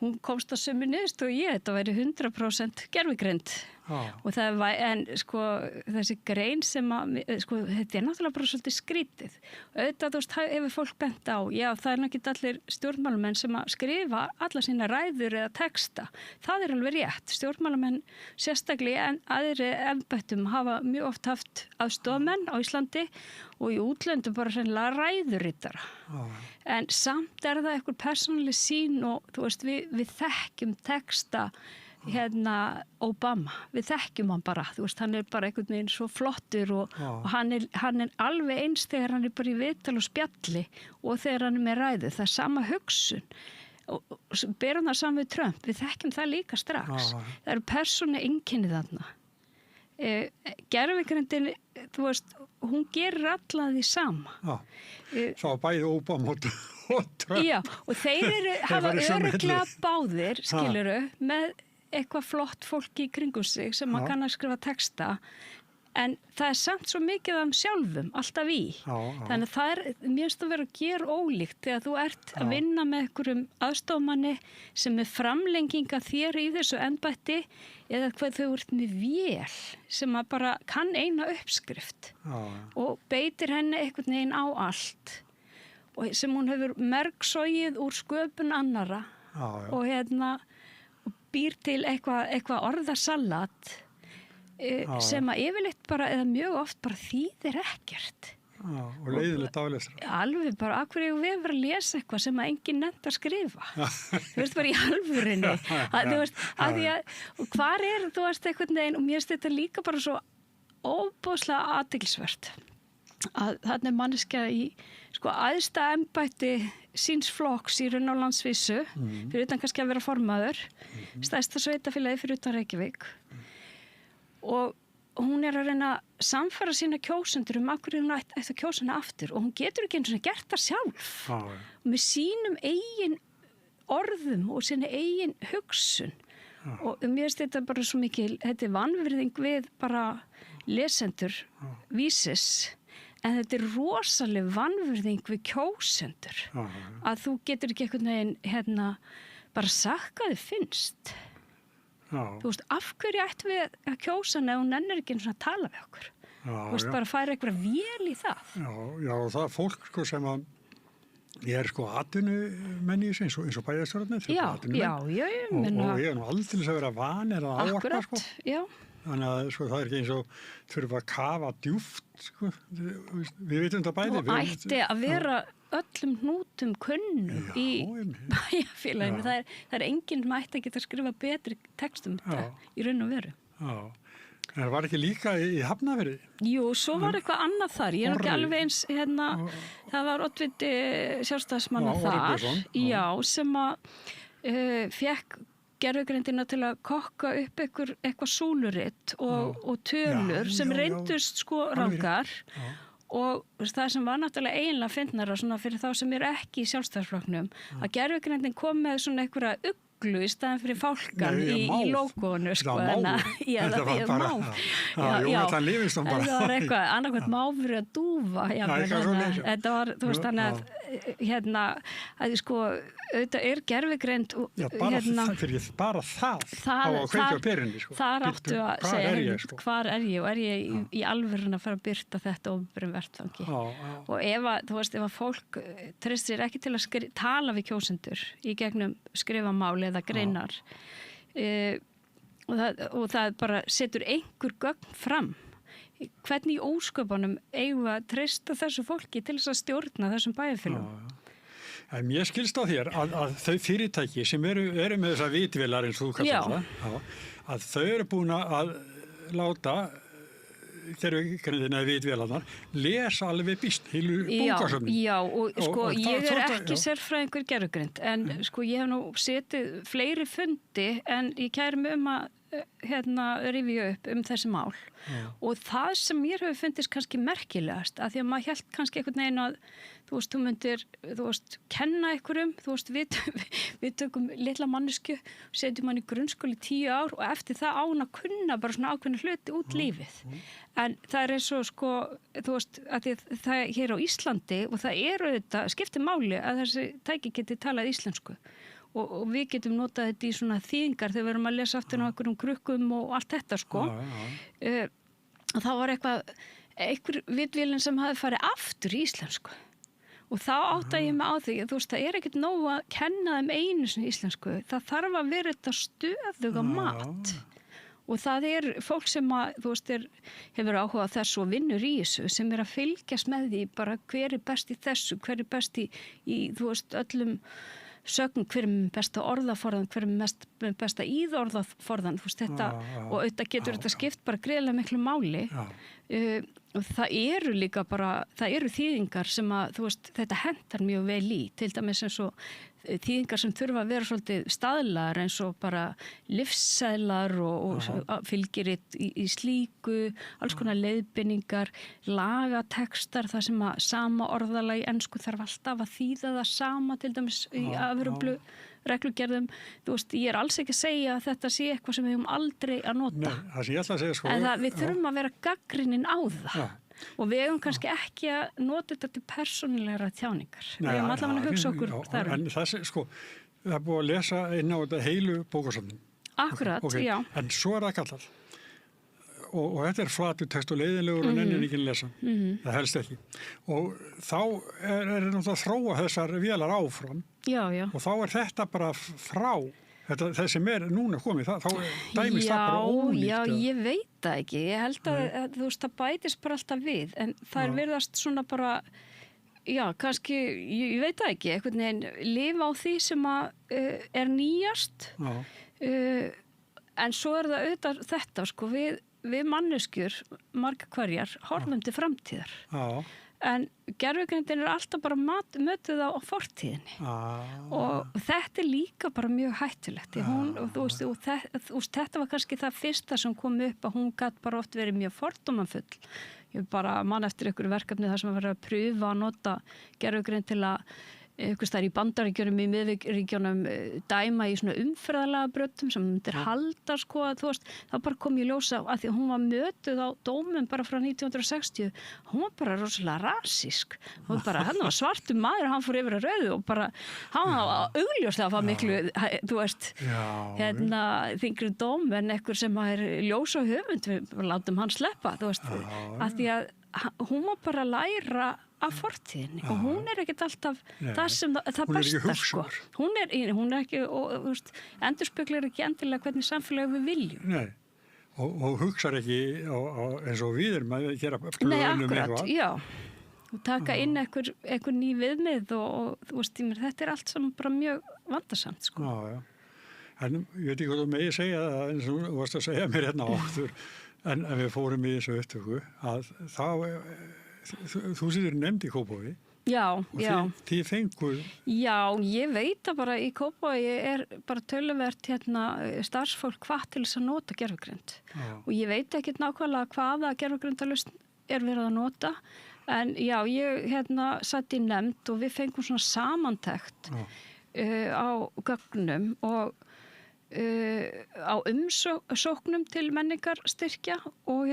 hún komst að sömu niðurst og þetta væri 100% gervigreind og það var, en sko þessi grein sem að, sko þetta náttúrulega bara svolítið skrítið. Auðvitað, þú veist, hefur fólk bent á, já það ekki allir stjórnmálamenn sem að skrifa alla sína ræður eða texta. Það alveg rétt. Stjórnmálamenn sérstaklega en aðri embættum hafa mjög oft haft aðstofamenn á Íslandi og í útlöndum bara sennilega ræðurritara. En samt það eitthvað persónuleg sín og þú veist, við þekkjum texta Obama, við þekkjum hann bara, þú veist, hann bara einhvern veginn svo flottur og hann er alveg eins þegar hann bara í viðtal og spjalli og þegar hann með ræðu, það sama hugsun og berum það saman við Trump, við þekkjum það líka strax. Það eru persónu einkenni þarna. Gervigreindin, þú veist, hún gerir alla því sama. Svo bæði Obama og Trump. Já, og þeir hafa örugglega báðir, skilurðu, með eitthvað flott fólki í kringum sig sem maður kann að skrifa texta en það samt svo mikið af sjálfum, alltaf í. Þannig að það mér finnst að vera að gera ólíkt þegar þú ert að vinna með einhverjum aðstofmanni sem er framlenginga þér í þessu embætti eða hvað þau ert með vél sem að bara kann eina uppskrift og beitir henni einhvern veginn á allt og sem hún hefur mergsogið úr sköpun annara og og býr til eitthvað orðasalat sem að yfirleitt bara eða mjög oft bara þýðir ekkert. Og leiðilegt aflesra. Alveg bara, af hverju við verðum að lesa eitthvað sem að enginn nefnt að skrifa. Þú veist bara í alvörinni. Þú veist, að því að, og hvar þú veist einhvern veginn, og mér finnst þetta líka bara svo óbúslega athyglisvert. Að þarna manneskja í, sko, æðsta embætti síns flokks í raun á landsvísu, fyrir utan kannski að vera formaður, stærsta sveitafélagi fyrir utan Reykjavík. Og hún að reyna að samfara sína kjósendur af hverju hún ætti að kjósa hana aftur og hún getur ekki eins og gert það sjálf. Með sínum eigin orðum og sinni eigin hugsun. Og mér finnst þetta bara svo mikil, þetta vanvirðing við bara lesendur vísis, en þetta rosaleg vanvirðing við kjósendur. Að þú getur ekki einhvern veginn bara sagt hvað þið finnst. Þú veist, af hverju ættum við að kjósa hana ef hún nennir ekki eins og að tala við okkur? Þú veist, bara færa eitthvað vél í það. Já, og það fólk sko sem að ég sko atvinnumenni eins og bæjarstjórnarnir. Já, ég menna. Og ég nú aldrei að vera vanir að ávarpa sko. Akkurat, já. Þannig að sko, það ekki eins og þurfa að kafa djúpt sko. Við veitum þetta bæði. Og ætti að vera öllum hnútum kunnum í bæjarfélaginu. Það enginn sem ætti að geta að skrifa betri textum þetta í raun og veru. Já. En það var ekki líka í Hafnarfirði? Jú, svo var eitthvað annað þar. Ég ekki alveg eins, það var oddviti sjálfstæðismanna þar. Já, sem að fekk gervigreindina til að kokka upp eitthvað súluritt og tölur sem reyndust sko rangar og það sem var náttúrulega eiginlega fyndnara svona fyrir þá sem ekki í sjálfstæðisflokknum að gervigreindin kom með svona einhverja uglu í staðan fyrir fálkan í logónu sko. Þetta var bara það lifist hún bara. Það var eitthvað annarkvæmt máfur að dúfa. Þetta var, þú veist, þannig að sko, auðvitað gervigreind bara það á að kveikja á perinni sko. Þar áttu að segja hvar er ég og er ég í alvörun að fara að byrta þetta opinberum vettfangi og ef að fólk treystir ekki til að tala við kjósendur í gegnum skrifamáli eða greinar og það bara setur einhver gögn fram hvernig í ósköpunum eigum að treysta þessu fólki til þess að stjórna þessum bæjarfélögum. En mér skilst á þér að þau fyrirtæki sem eru með þessa vitvélar eins og þú kallar það, að þau eru búin að láta gervigreindina eða vitvélarnar lesa alveg býst heilu bókasöfnin. Já, og sko ég ekki sérfræðingur gervigreind en sko ég hef nú setið fleiri fundi en ég kæri mig að rifja upp þessi mál og það sem mér hefur fundist kannski merkilegast að því að maður hélt kannski einhvern veginn að þú myndir kenna einhverjum, við tökum litla mannesku, setjum hann í grunnskóli 10 ár og eftir það á hann að kunna bara svona ákveðna hluti út lífið. En það er eins og sko, að það er hér á Íslandi og það auðvitað skiptir máli að þessi tæki geti talað íslensku og við getum notað þetta í svona þýðingar þegar við erum að lesa aftur á einhverjum krukkum og allt þetta sko. Og þá var einhver vitvélin sem hafði farið aftur í íslensku. Og þá áttaði ég mig á því, þú veist, það er ekkert nóg að kenna þeim einu sinni íslensku. Það þarf að vera þetta stöðuga mat. Og það fólk sem að, þú veist, hefur áhugað þessu og vinnur í þessu, sem að fylgjast með því bara hver best í þessu, hver best í þú veist, öllum sögn, hver besta orðaforðan, hver besta íðorðaforðan, þú veist, þetta, og auðvitað getur þetta skipt bara greiðlega miklu máli. Og það líka bara, það þýðingar sem að, þú veist, þetta hentar mjög vel í, til dæmis eins og þýðingar sem þurfa að vera svolítið staðlar eins og bara livsseðlar og fylgir í slíku, alls konar leiðbeiningar, lagatekstar, það sem að sama orðalag í ensku þarf alltaf að þýða það sama, til dæmis í Evrópu reglugerðum. Þú veist, ég alls ekki að segja að þetta sé eitthvað sem við höfum aldrei að nota. Nei, það sem ég ætla að segja sko. En við þurfum að vera gagnrýnin á það. Já. Og við höfum kannski ekki að nota þetta til persónulegra tjáningar. Við höfum allavega að hugsa okkur þar. En það er búið að lesa inn á þetta heilu bókasafnin. Akkurat, já. En svo það kallað. Og þetta flatur text og leiðinlegur og nennir ekki að lesa. Það helst ekki. Og þá náttúrulega að þróa þessar vélar áfram. Já. Og þá þetta bara frá. Það sem núna komið, þá dæmist það bara ónýtt. Já, ég veit það ekki. Ég held að þú veist, það bætist bara alltaf við. En það virðast svona bara, já, kannski, ég veit það ekki, einhvern veginn lifa á því sem að nýjast. En svo það auðvitað þetta, sko, við manneskjur, marga hverjar, horfum til framtíðar. Já. En gervigreindin alltaf bara mötuð á fortíðinni. Og þetta líka bara mjög hættulegt. Þetta var kannski það fyrsta sem kom upp, að hún gat bara oft verið mjög fordómafull. Ég bara man eftir einhverju verkefni þar sem að vera að pröfa að nota gervigreind til að einhvers þar í Bandaríkjunum, í miðríkjunum dæma í svona umferðarlega bröttum sem myndir halda, sko, þú veist, það bara kom í ljósa að því að hún var mötuð á dómum bara frá 1960, hún var bara rosalega rasísk, hún var bara, hann var svartur maður, hann fór yfir að rauðu og bara, hann var augljóslega að fá miklu, þú veist, þingri dóm en einhver sem ljós og höfund, við látum hann sleppa, þú veist, að því að hún var bara að læra af fortíðinni og hún ekkert alltaf það sem það besta, sko. Hún ekki, og endurspeglar ekki endilega hvernig samfélag við viljum. Nei, og hugsar ekki eins og við erum að gera plönum eitthvað. Nei, akkurat, já. Og taka inn einhver ný viðmið og þú veist, þetta allt saman bara mjög vandasamt, sko. Já. En ég veit ekki hvað þú megi segja það, eins og þú varst að segja mér hérna áður, en við fórum í þessu upptöku, að þú situr nefnd í Kópavogi. Já. Þið fenguð? Já, ég veit að bara í Kópavogi bara töluvert starfsfólk hvað til þess að nota gervigreind. Og ég veit ekki nákvæmlega hvaða gervigreindalausn verið að nota. En já, ég satt í nefnd og við fengum svona samantekt á gögnum og á umsóknum til menningarstyrkja og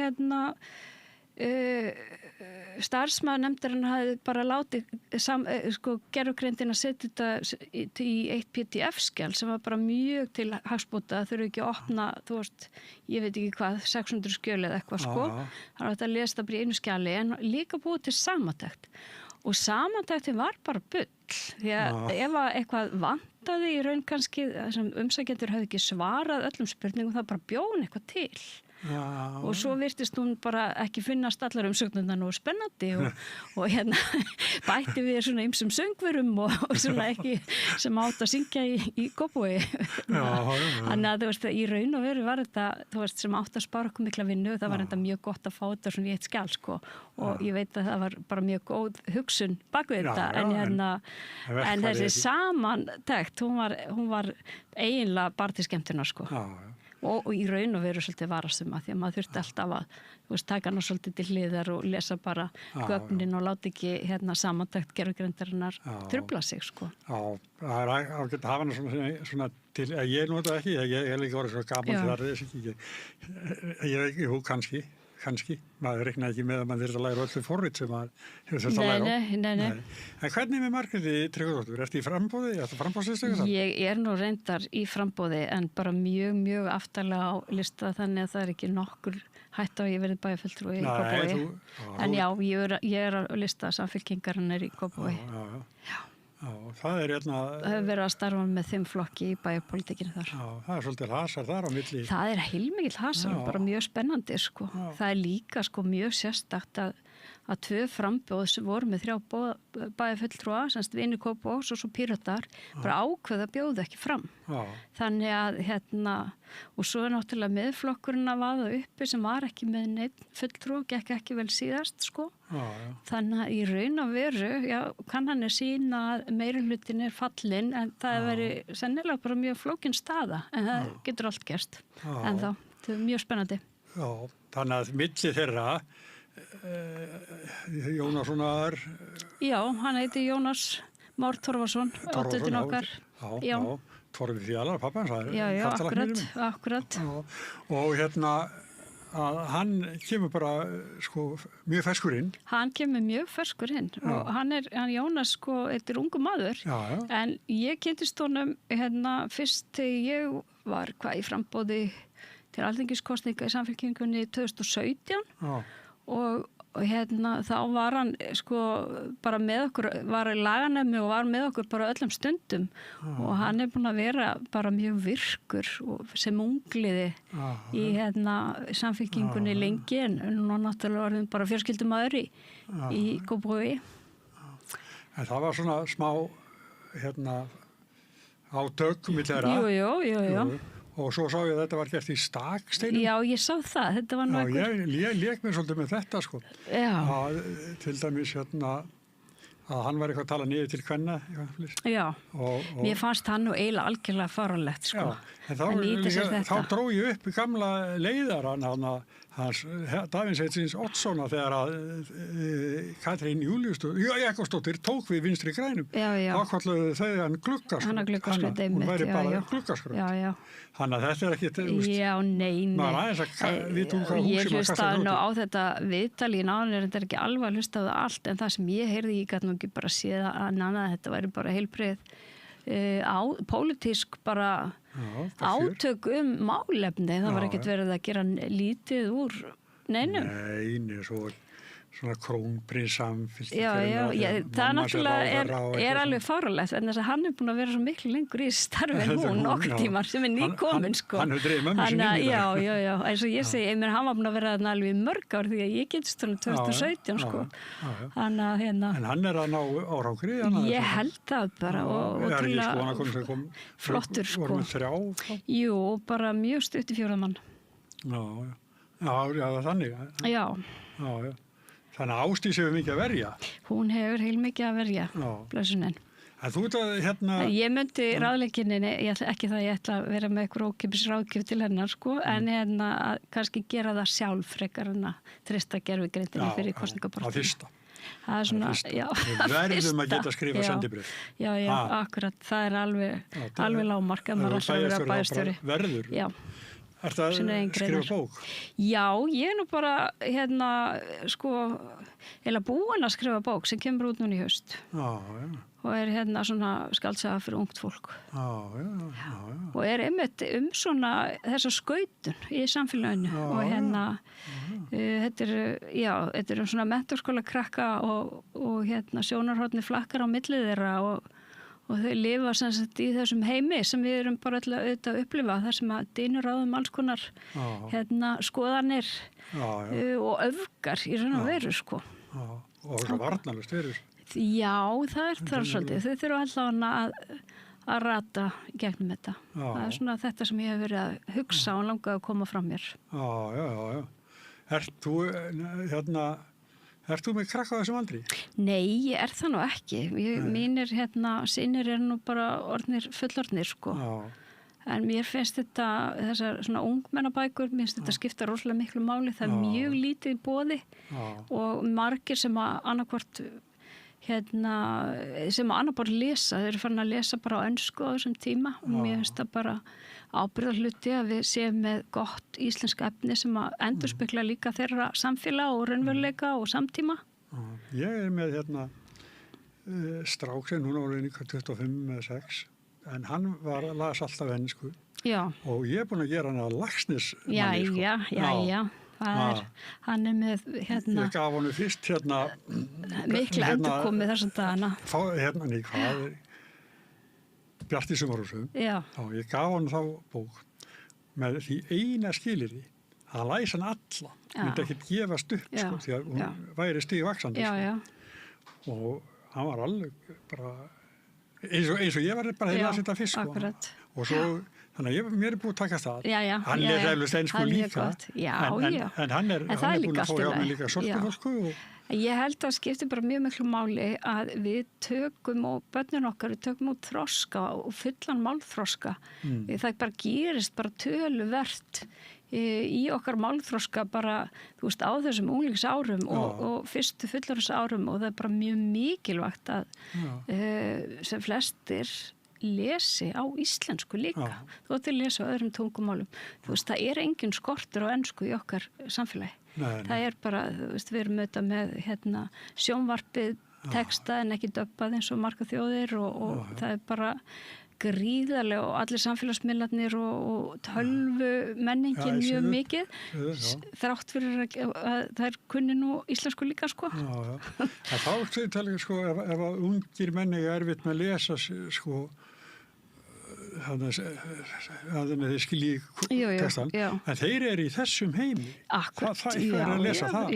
starfsmaður nefndarinn hafði bara látið gervigreindin að setja þetta í eitt PDF-skjal sem var bara mjög til hagsbóta, þurfu ekki að opna, þú veist, ég veit ekki hvað, 600 skjöl eða eitthvað, sko. Það var þetta að lesa það bara í einu skjali, en líka búið til samantekt. Og samantektin var bara bull, því að ef eitthvað vantaði í raun kannski, þessum umsækjendur hafði ekki svarað öllum spurningum, það bara bjóðin eitthvað til. Og svo virtist hún bara ekki finnast allar umsögnirnar og spennandi og bætti við svona ýmsum söngvurum og svona ekki sem átt að syngja í Kópavogi. Þannig að þú veist, í raun og veru var þetta, þú veist, sem átt að spara okkur mikla vinnu, það var þetta mjög gott að fá þetta svona í eitt skjal, sko, og ég veit að það var bara mjög góð hugsun bak við þetta, en þessi samantekt, hún var eiginlega bara til skemmtunar, sko. Og í raun og veru svolítið varast að því að maður þurfti alltaf að taka hana svolítið til hliðar og lesa bara gögnin og láti ekki samantekt gervigreindarinnar trufla sig, sko. Já, það ágætt að hafa hana svona til, ég nota ekki, ég líka orðið svo gaman til það, ég veit ekki, kannski kannski. Maður reiknaði ekki með að maður þurfti að læra öllu forrit sem maður hefur þurft að læra á. Nei. En hvernig með Margréti Tryggvadóttur? Ertu í frambóði? Ertu frambóðslistu? Ég er nú reyndar í frambóði en bara mjög aftarlega á lista þannig að það er ekki nokkur hætt á að ég verið bæjarfulltrúi í Kópavogi. En já, ég er á lista Samfylkingarinnar í Kópavogi. Já, það er Það hefur verið að starfa með þeim flokki í bæjarpolitikinu þar. Já, það er svolítið hasar þar á milli. Það er heilmikill hasar og bara mjög spennandi, sko. Það er líka, sko, mjög sérstakt að 2 frambjóð sem voru með 3 bæjarfulltrúa, semst Vinir Kópavogs og svo Píratar, bara ákveða að bjóða ekki fram. Þannig að, og svo er náttúrulega meðflokkurinn að vaða uppi sem var ekki með neitt fulltrú, gekk ekki vel síðast, sko. Þannig að í raun og veru, kann hann sína að meirihlutin er fallinn en það er verið sennilega bara mjög flókin staða en það getur allt gerst en þá, þetta er mjög spennandi. Já, þannig að milli þeirra Jónassonar Já, hann heiti Jónas Már Torfason, oddvitinn okkar. Já, Torfi Fjallar, pappa hans. Já, akkurat. Og að hann kemur bara mjög ferskur inn. Hann kemur mjög ferskur inn og hann Jónas þetta er ungu maður en ég kynntist honum fyrst þegar ég var í frambóði til alþingiskosninga í Samfylkingunni 2017 og þá var hann bara með okkur, var í laganefni og var með okkur bara öllum stundum og hann er búin að vera bara mjög virkur sem ungliði í Samfylkingunni lengi en nú náttúrulega orðin bara fjölskyldumaður í Kópavogi. En það var svona smá átök milli þeirra. Jú. Og svo sá ég að þetta var gert í Staksteinum. Já, ég sá það. Þetta var nú eitthvað. Ég lék mér svolítið með þetta, sko. Já. Til dæmis, að hann var eitthvað að tala niður til kvenna. Já, mér fannst hann nú eiginlega algjörlega faralegt, sko. Já, en þá dró ég upp í gamla leiðaran, hans Davíðs Oddssonar þegar að Katrín Jakobsdóttir tók við Vinstri grænum. Ákvalluðu þau hann gluggaskröð. Hún væri bara gluggaskröð. Já. Þannig að þetta er ekki... Já, nei. Ég hlustaði nú á þetta viðtali í náðan þetta er ekki alveg að hlusta á það allt en það sem ég heyrði, ég gæti nú ekki bara séð að þetta væri bara heilbrigð pólitísk bara átök málefni, það var ekkert verið að gera lítið úr neinum. Nei, svona krónprins samfylgdi. Já, það náttúrulega er alveg fáralegt en þess að hann er búin að vera svo miklu lengur í starfi en hún nokkur tímar sem er nýkomin, sko. Hann hefur dreifð mömmu sinni inn í það. Já, eins og ég segi, hann var búin að vera alveg í mörg ár því að ég getist hann 2017, sko. En hann er að ná árangri? Ég held það bara og til að flottur, sko. Vorum við 3? Jú, bara mjög stutt í 4 mann. Já, þannig. Já. Þannig að Ásdís hefur mikið að verja. Hún hefur heil mikið að verja, blessunin. En þú veit að Ég myndi ráðleikinni, ekki það ég ætla að vera með eitthvað ókipis ráðgjöf til hennar, sko, en að kannski gera það sjálf frekar en að treysta gervigrindinni fyrir kosningaborðinu. Á fyrsta. Það er svona, Við verðum að geta skrifa sendibrif. Já, akkurat. Það er alveg lágmark að maður alltaf að vera bæjarstjóri. Verður? Já. Ertu að skrifa bók? Já, ég er nú bara heila búin að skrifa bók sem kemur út núna í haust. Og er svona skaldsaga fyrir ungt fólk. Og er einmitt svona þessa skautun í samfélaginu og þetta er svona mentorskóla krakka og sjónarhorni flakkar á milli þeirra og þau lifa sem sagt í þessum heimi sem við erum bara auðvitað að upplifa þar sem að dýnur ráðum alls konar skoðanir og öfgar í raun og veru, sko. Og svo varnarlust verður. Já, það er það svolítið. Þau þurfa allavega að rata í gegnum þetta. Það er svona þetta sem ég hef verið að hugsa og langað að koma fram mér. Já. Ert þú með krakka á þessum aldri? Nei, ég er það nú ekki. Mínir synir eru nú bara fullorðnir, sko. En mér finnst þessar svona ungmennabækur, mér finnst þetta skipta rosalega miklu máli. Það er mjög lítið í boði og margir sem að annarkvort sem á annar borð lesa, þeir eru farin að lesa bara á ensku á þessum tíma og mér finnst það bara ábyrgðarhluti að við séum með gott íslenska efni sem að endurspegla líka þeirra samfélag og raunveruleika og samtíma. Ég með strák sem núna orðin 25 eða 6 en hann las alltaf ensku og ég er búin að gera hann að Laxness manni Já. Hann er með Ég gaf hann fyrst mikla endurkomið þessum dagana. Hvað Bjarti Sumarhúsum. Ég gaf hann þá bók með því eina skilyrði að læsa hann alla. Myndi ekkert gefast upp því að hún væri stigvaxandi. Og hann var alveg bara eins og ég var bara heila að setja fyrst. Og svo þannig að mér er búið að taka það. Hann er eflust einsku líka. En hann er búin að fá hjá mig líka sortufólku. Ég held að skipti bara mjög miklu máli að við tökum og börnin okkar, við tökum út þroska og fullan málþroska. Það bara gerist bara töluvert í okkar málþroska bara, þú veist, á þessum unglingsárum og fyrstu fullorðinsárum og það er bara mjög mikilvægt að sem flestir lesi á íslensku líka. Þú ætti að lesa á öðrum tungumálum. Þú veist, það er engin skortur á ensku í okkar samfélagi. Það er bara, þú veist, við erum auðvitað með sjónvarpið texta en ekki döbbað eins og marga þjóðir og það er bara gríðarlega og allir samfélagsmiðlarnir og tölvu menningin mjög mikið þrátt fyrir að það er kunni nú íslensku líka sko. Þá talið sko ef ungir menni er erfitt með að lesa sko þannig að þeir skilji textan en þeir eru í þessum heimi það er að lesa það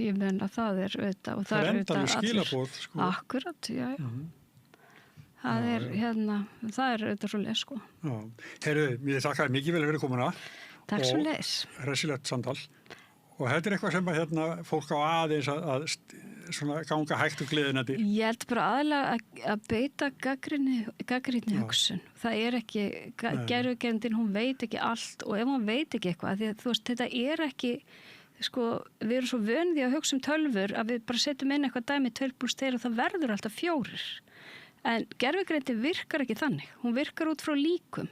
ég menna það er og það er endanlega skilaboð sko. Akkurat, það er það er auðvitað svo leið sko. Heyrðu, mér þakkaði mikið vel að vera komuna Takk svo leiðis og hressilegt samtal og þetta er eitthvað sem að fólk á aðeins að svona ganga hægt og gleðinandi. Ég held bara aðalega að beita gagnrýni hugsun. Það er ekki, gerfugerðin hún veit ekki allt og ef hún veit ekki eitthvað, því að þú veist, þetta er ekki, sko, við erum svo vöndi að hugsa tölvur að við bara setjum inn eitthvað dæmi 2+2 og það verður alltaf 4. En gerfugerðin virkar ekki þannig. Hún virkar út frá líkum.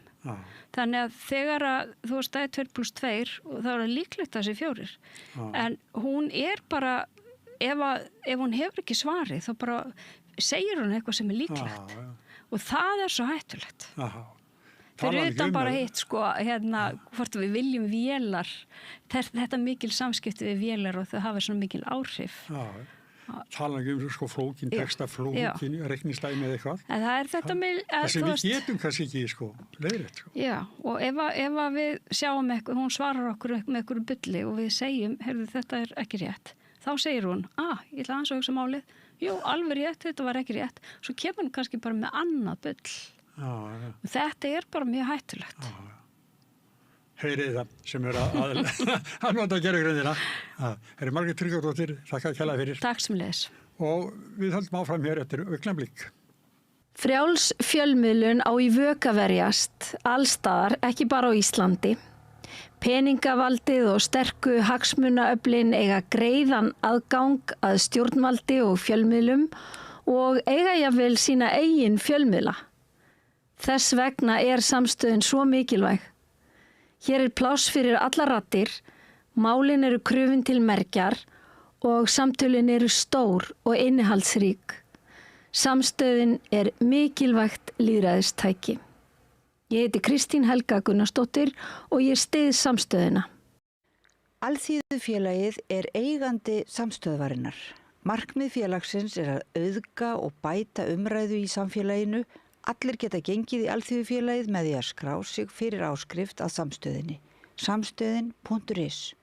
Þannig að þegar að þú veist, það er 2+2 og það er líklegt að það sé 4. En hún er bara ef hún hefur ekki svarið þá bara segir hún eitthvað sem er líklegt og það er svo hættulegt fyrir utan bara hitt sko hvort við viljum vélar þetta mikil samskipti við vélar og það hafa svona mikil áhrif tala ekki sko flókin texta flókin reiknistæmi eða eitthvað en það er þetta með þessi við getum kannski ekki sko leiðrétt sko. Og ef við sjáum eitthvað hún svarar okkur með einhverju bulli og við segjum heyrðu þetta er ekki rétt þá segir hún, ég ætla aðeins að hugsa málið, jú, alveg rétt, þetta var ekki rétt. Svo kemur hún kannski bara með annað bull. Og þetta er bara mjög hættulegt. Heyrið það sem er að nota gerfugrindina. Herri Margrét Tryggvadóttir, þakka kærlega fyrir. Takk sem leis. Og við höldum áfram hér eftir augnablik. Frjáls fjölmiðlun á í vök að verjast, allstaðar, ekki bara á Íslandi. Peningavaldið og sterku hagsmunaöflin eiga greiðan aðgang að stjórnvaldi og fjölmiðlum og eiga jafnvel sína eigin fjölmiðla. Þess vegna er samstöðin svo mikilvæg. Hér er pláss fyrir allar raddir, málin eru krufin til mergjar og samtölin eru stór og innihaldsrík. Samstöðin er mikilvægt lýðræðistæki. Ég heiti Kristín Helga Gunnarsdóttir og ég styð samstöðina. Alþýðufélagið er eigandi samstöðvarinnar. Markmið félagsins er að auðga og bæta umræðu í samfélaginu. Allir geta gengið í Alþýðufélagið með því að skrá sig fyrir áskrift að samstöðinni. Samstöðin.is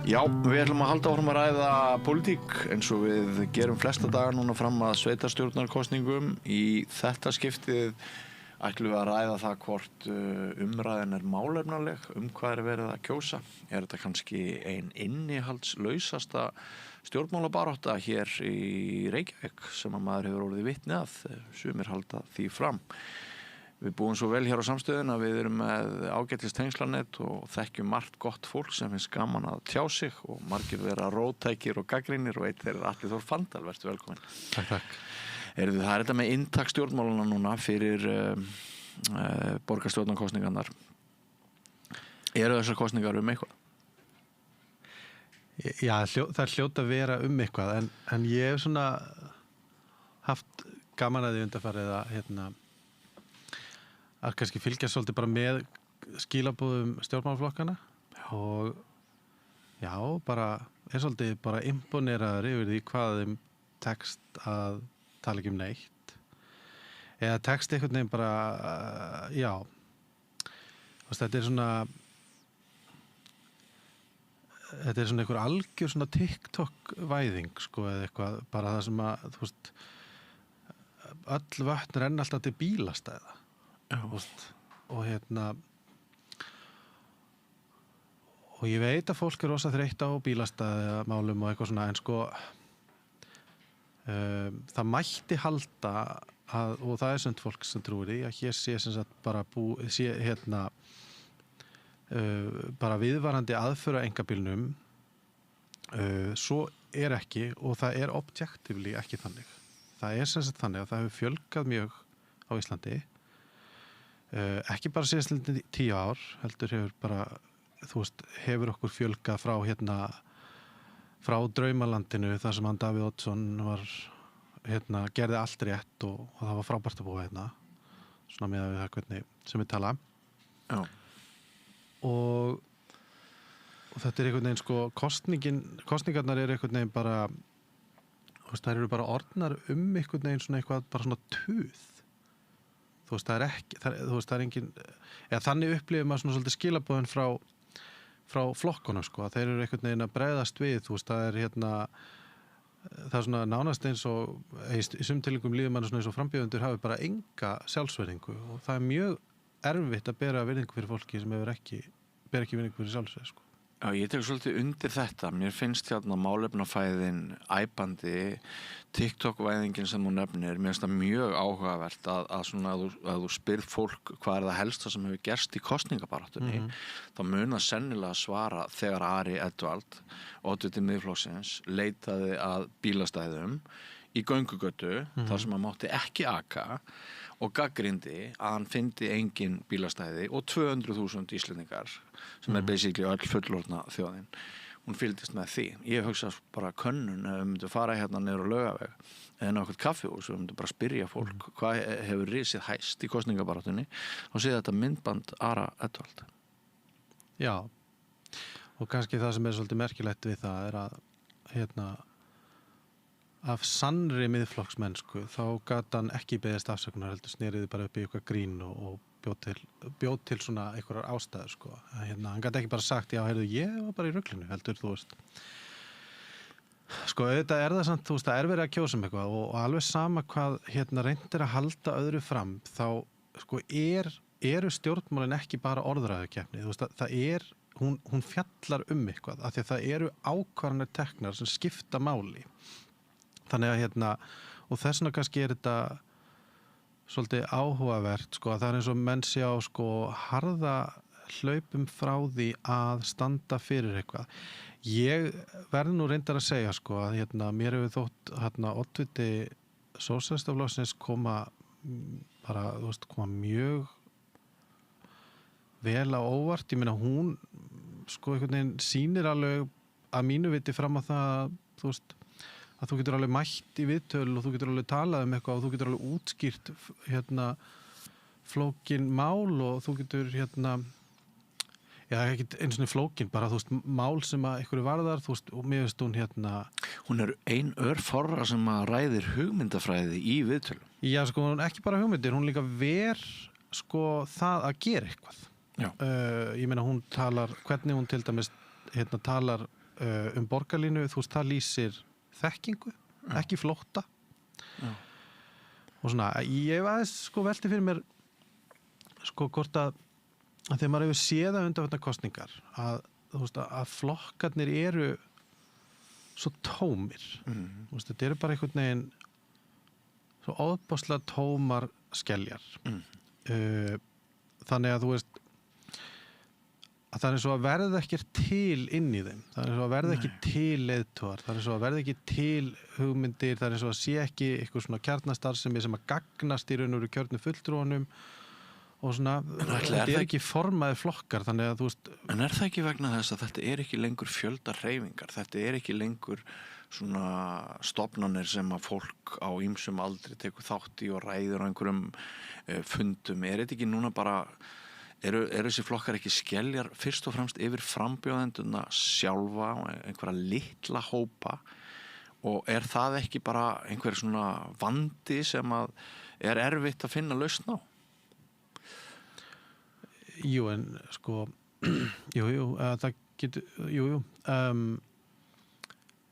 Já, við ætlum að halda áfram að ræða pólitík eins og við gerum flesta daga núna fram að sveitarstjórnarkosningum. Í þetta skiptið ætlum við að ræða það hvort umræðin er málefnaleg, hvað er verið að kjósa. Er þetta kannski ein innihaldslausasta stjórnmálabarátta hér í Reykjavík sem að maður hefur orðið vitni að, sumir halda því fram. Við búum svo vel hér á Samstöðin að við erum með ágætis tengslanett og þekkjum margt gott fólk sem finnst gaman að tjá sig og margir vera róttækir og gagnrýnir og einn þeirra Atli Þór Fandal, verður velkomin. Takk. Það er þetta með inntak stjórnmálana núna fyrir borgarstjórnarkosningarnar. Eru þessar kosningar eitthvað? Já, það hljóta að vera eitthvað en ég hef svona haft gaman að því undanfarið að að kannski fylgja svolítið bara með skilabúðum stjórnmálaflokkana og já, bara svolítið bara imponeraður yfir því hvað þeim tekst að tala ekki neitt eða tekst einhvern veginn bara já þetta svona einhver algjör svona TikTok-væðing sko eða eitthvað bara það sem að þú veist öll vötn renna alltaf til bílastæða og og ég veit að fólk rosa þreytt á bílastæðamálum og eitthvað svona en sko það mætti halda að, og það sumt fólk sem trúir því að hér sé sem sagt bara bara viðvarandi aðföra einkabílnum svo ekki og það objectively ekki þannig það sem sagt þannig að það hefur fjölgað mjög á Íslandi ekki bara síðast 10 ár heldur hefur bara þú veist, hefur okkur fjölgað frá draumalandinu þar sem hann Davíð Oddsson var gerði allt rétt og það var frábært að búa svona með það hvernig sem við tala Já. Og þetta einhvern veginn sko kosningarnar einhvern veginn bara það eru bara orðnar einhvern veginn svona eitthvað bara svona tuð þú veist, það ekki það er engin eða þannig upplifir maður svona svolítið skilabóðin frá flokkunum sko, að þeir eru einhvern veginn að bregðast við, þú veist, það er það er svona nánast eins og í sumtilingum líður mann svona eins og frambjóðendur hafi bara enga sjálfsverðingu og það er mjög erfitt að bera virðingu fyrir fólki sem ber ekki virðingu fyrir sjálfsverð sko. Já, ég tek svolítið undir þetta. Mér finnst málefnafæðin æpandi, TikTok-væðingin sem þú nefnir, mér finnst það mjög áhugavert að þú spyrð fólk hvað það helsta sem hefur gerst í kosningabaráttunni, þá mun það sennilega svara þegar Ari Edwald, oddviti Miðflokksins, leitaði að bílastæðum í göngugötu, þar sem hann mátti ekki aka og gagnrýndi að hann fyndi engin bílastæði og 200.000 Íslendingar sem basically öll fullorðna þjóðin. Hún fylgdist með því. Ég hugsa bara könnun ef við myndum fara niður á Laugaveg eða nákvæmt kaffihús og við myndum bara spyrja fólk hvað hefur risið hæst í kosningabaráttunni og sé þetta myndband Ara Edwald. Já, og kannski það sem svolítið merkilegt við það að af sannri miðflokksmennsku þá gat hann ekki beðist afsökunar heldur sneriði bara upp í eitthvað grín og bjóð til svona einhverjar ástæður sko. Hann gat ekki bara sagt já, heyrðu, ég var bara í ruglinu heldur, þú veist sko, auðvitað það samt, þú veist, það verið að kjósa eitthvað og alveg sama hvað reyndir að halda öðru fram þá sko eru stjórnmálin ekki bara orðræðukeppni, þú veist, það hún fjallar eitthvað af því að það eru ákvarðanir teknar sem skipta máli þannig að og þess vegna kannski þetta svolítið áhugavert sko að það eins og menn sé á sko harða hlaupum frá því að standa fyrir eitthvað. Ég verð nú reyndar að segja sko að mér hefur þótt oddviti Sósíalistaflokksins koma mjög vel á óvart. Ég meina hún sko einhvern veginn sýnir alveg að mínu viti fram á það þú veist að þú getur alveg mætt í viðtöl og þú getur alveg talað eitthvað og þú getur alveg útskýrt flókin mál og þú getur ekki eins og flókin bara þú veist mál sem að einhverju varðar þú veist og mér veist hún ein örforra sem að ræðir hugmyndafræði í viðtölum. Já sko hún ekki bara hugmyndir, hún líka sko það að gera eitthvað. Ég meina hún talar hvernig hún til dæmis talar borgarlínu, þú veist það lýsir þekkingu, ekki flótta og svona ég aðeins sko velti fyrir mér sko hvort að þegar maður hefur séð undanfarnar kosningar að þú veist að flokkarnir eru svo tómir þú veist þetta eru bara einhvern veginn svo óbáslega tómar skeljar þannig að þú veist að það er svo að verða ekki til inn í þeim, það er svo að verða ekki til leiðtogar, það er svo að verða ekki til hugmyndir, það er svo að sé ekki eitthvað svona kjarnastarfsemi sem að gagnast í raun og veru kjörnu fulltrúanum og svona, þetta er ekki formaðir flokkar, þannig að þú veist. En það ekki vegna þess að þetta er ekki lengur fjöldarhreyfingar, þetta er ekki lengur svona stofnanir sem að fólk á ýmsum aldri tekur þátt í og ræður á einhverjum fundum, er þetta ekki núna bara eru þessi flokkar ekki skeljar fyrst og fremst yfir frambjóðenduna sjálfa og einhverja litla hópa og er það ekki bara einhver svona vandi sem að er erfitt að finna lausn á? Jú, en sko það getur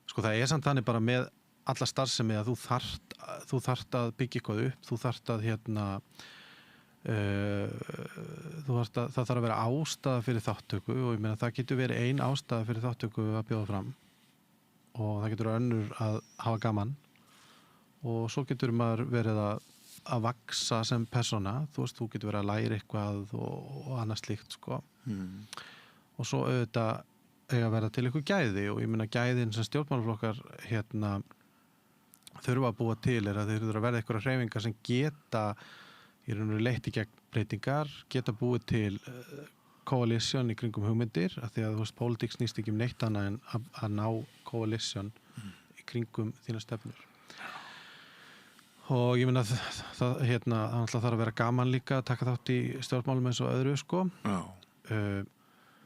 sko það er samt þannig bara með alla starfsemi að þú þarft að byggja eitthvað upp, þú þarft að það þarf að vera ástæða fyrir þáttöku og ég meina það getur verið ein ástæða fyrir þáttöku að bjóða fram og það getur önnur að hafa gaman og svo getur maður verið að vaksa sem persóna, þú getur verið að læra eitthvað og annað slíkt sko og svo auðvitað eiga að vera til eitthvað gæði og ég meina gæðin sem stjórnmálaflokkar þurfa að búa til er að þeir þurfa að verða eitthvað hreyfingar sem geta í raun og veru leitt í gegn breytingar, geta búið til koalísjón í kringum hugmyndir, af því að þú veist, pólitík snýst ekki neitt annað en að ná koalísjón í kringum þína stefnur. Og ég meina það þarf að vera gaman líka að taka þátt í stjórnmálum eins og öðru, sko.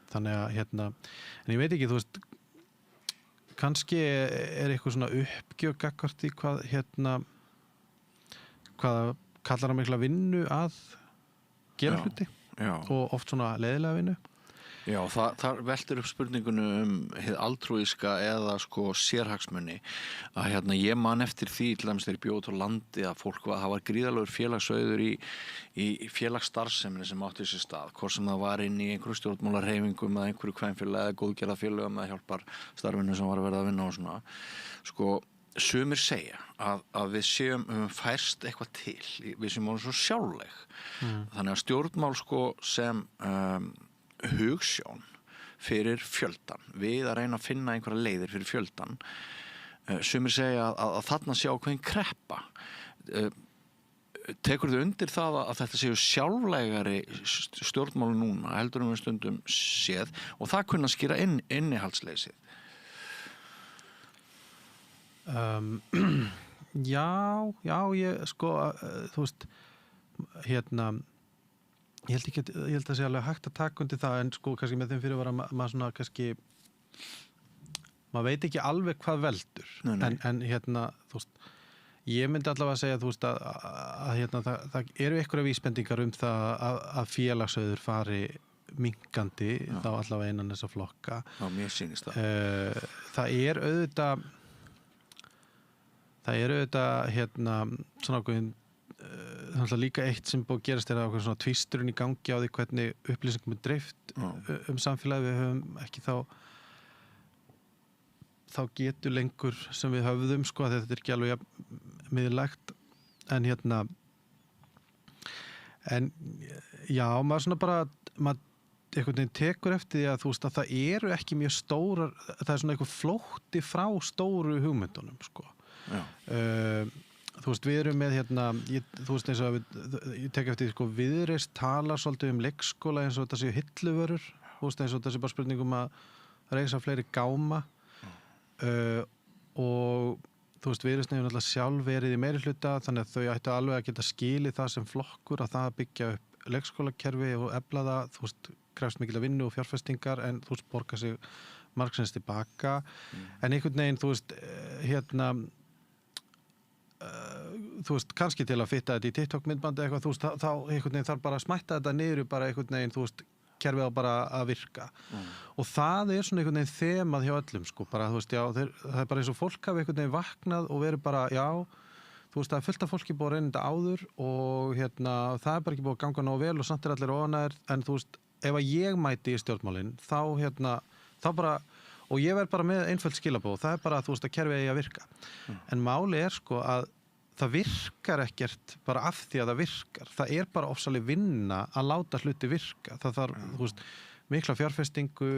Þannig að, en ég veit ekki, þú veist, kannski er eitthvað svona uppgjöf gagnvart í hvað kallar hann mikla vinnu að gera hluti og oft svona leiðilega vinnu. Já, það veltir upp spurningunum hið altruíska eða sko sérhagsmunni að ég man eftir því til dæmis þegar ég bjó út á landi að það var gríðarlegur félagsauður í félagsstarfseminni sem átti sér stað, hvort sem það var inn í einhverju stjórnmálarhreyfingum eða einhverju kvenfélagi eða góðgerðarfélögum eða hjálpar starfinu sem var að verða að vinna og svona. Sko sumir segja að við séum færst eitthvað til, við séum svo sjálfleg. Þannig að stjórnmál sko sem hugsjón fyrir fjöldan, við að reyna að finna einhverja leiðir fyrir fjöldan. Sumir segja að þarna sjá hvernig kreppa. Tekur þau undir það að þetta séu sjálflegari stjórnmálu núna, heldur við stundum séð, og það kunna skýra innihaldsleysið? Ég sko, þú veist ég held að það sé alveg hægt að taka undir það en sko kannski með þeim fyrir að maður svona kannski maður veit ekki alveg hvað veldur. En þú veist ég myndi allavega að segja þú veist að það eru einhverja vísbendingar það að félagsauður fari minkandi þá allavega innan þessa flokka. Já, mér sýnist það. Það er auðvitað svona ákveðin þannig að líka eitt sem búið að gerast ákveðin svona tvisturinn í gangi á því hvernig upplýsingum er dreift samfélagi. Við höfum ekki þá getur lengur sem við höfðum sko að þetta er ekki alveg miðlægt en maður svona bara maður einhvern veginn tekur eftir því að þú veist að það eru ekki mjög stórar, það er svona eitthvað flótti frá stóru hugmyndunum sko. Þú veist við erum með þú veist eins og ég tek eftir sko Viðreisn talar svolítið leikskóla eins og þetta séu hilluvörur, þú veist eins og þetta sé bara spurningum að reisa fleiri gáma og þú veist Viðreisn hefur náttúrulega sjálf verið í meirihluta þannig að þau ættu alveg að geta skilið það sem flokkur að það byggja upp leikskólakerfi og efla það, þú veist krefst mikil að vinnu og fjárfestingar en þú veist borga sig margsins tilbaka en einhvern veginn þú veist þú veist, kannski til að fitta þetta í TikTok myndbandi eitthvað, þú veist, þá einhvern veginn þarf bara að smætta þetta niður bara einhvern veginn, þú veist, kerfið á bara að virka og það er svona einhvern veginn þemað hjá öllum, sko, bara, þú veist, það er bara eins og fólk hafi einhvern veginn vaknað og verið bara, þú veist, það er fullt af fólki búið að reyna þetta áður og það er bara ekki búið að ganga nógu vel og samt er allir óánægðir, en þú veist, ef að ég mæti í stjórnmálin, þá bara og ég verð bara með einföld skilabóð, það er bara þú veist að kerfið eigi að virka. En máli er sko að það virkar ekkert bara af því að það virkar. Það bara ofsaleg vinna að láta hluti virka. Það þarf, þú veist, mikla fjárfestingu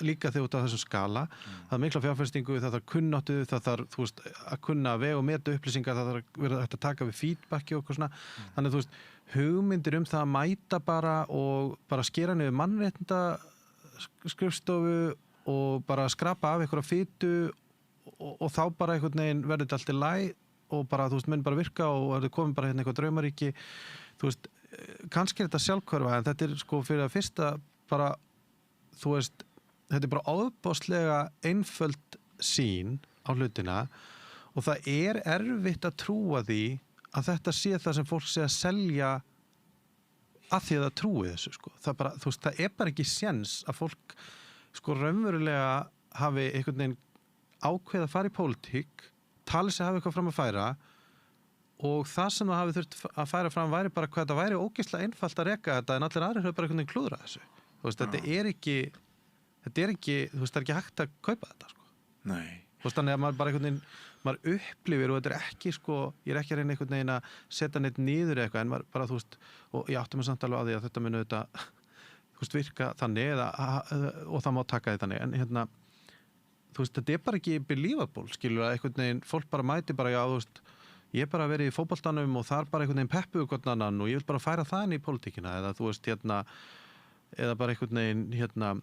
líka þegar út á þessum skala. Það er mikla fjárfestingu, það þarf kunnáttu, það þarf, þú veist, að kunna vega og meta upplýsingar, það þarf verið hægt að taka við feedbacki og eitthvað svona. Þannig, þú veist, hugmyndir það að mæta bara og bara skera niður mannréttinda skrifstofu og bara skrapa af einhverja fitu og þá bara einhvern veginn verður þetta allt í lagi og bara, þú veist, menn bara virka og það komið bara hérna eitthvað draumaríki. Þú veist, kannski þetta sjálfhverfa en þetta sko fyrir að fyrsta bara, þú veist, þetta bara ofboðslega einföld sýn á hlutina og það erfitt að trúa því að þetta sé það sem fólk sé að selja að því að það trúi þessu, sko. Það bara, þú veist, það bara ekki séns að fólk, sko, raunverulega hafi einhvern veginn ákveð að fara í pólitík, tali sig hafi eitthvað fram að færa og það sem það hafi þurft að færa fram væri bara hvað það væri ógeðslega einfalt að reka þetta en allir aðrir höfðu bara einhvern veginn klúðra þessu. Þú veist, þetta ekki, þú veist, það ekki hægt að kaupa þetta, sko. Nei. Þú veist, þannig að maður bara einhvern veginn, maður upplifir og þetta ekki, sko, ég ekki að reyna einhvern veginn að setja neitt niður eitthvað en maður bara, þú veist, og ég átti mig samt alveg á því að þetta muni þetta, þú veist, virka þannig og það má taka því þannig, en hérna, þú veist, þetta bara ekki believable, skilur að einhvern veginn, fólk bara mæti bara, já, þú veist, ég bara verið í fótboltanum og þar bara einhvern veginn peppuðu hvern annan og ég vil bara færa það inn í pólitíkina eða, þú veist, hérna, eða bara einhvern veginn, hérna,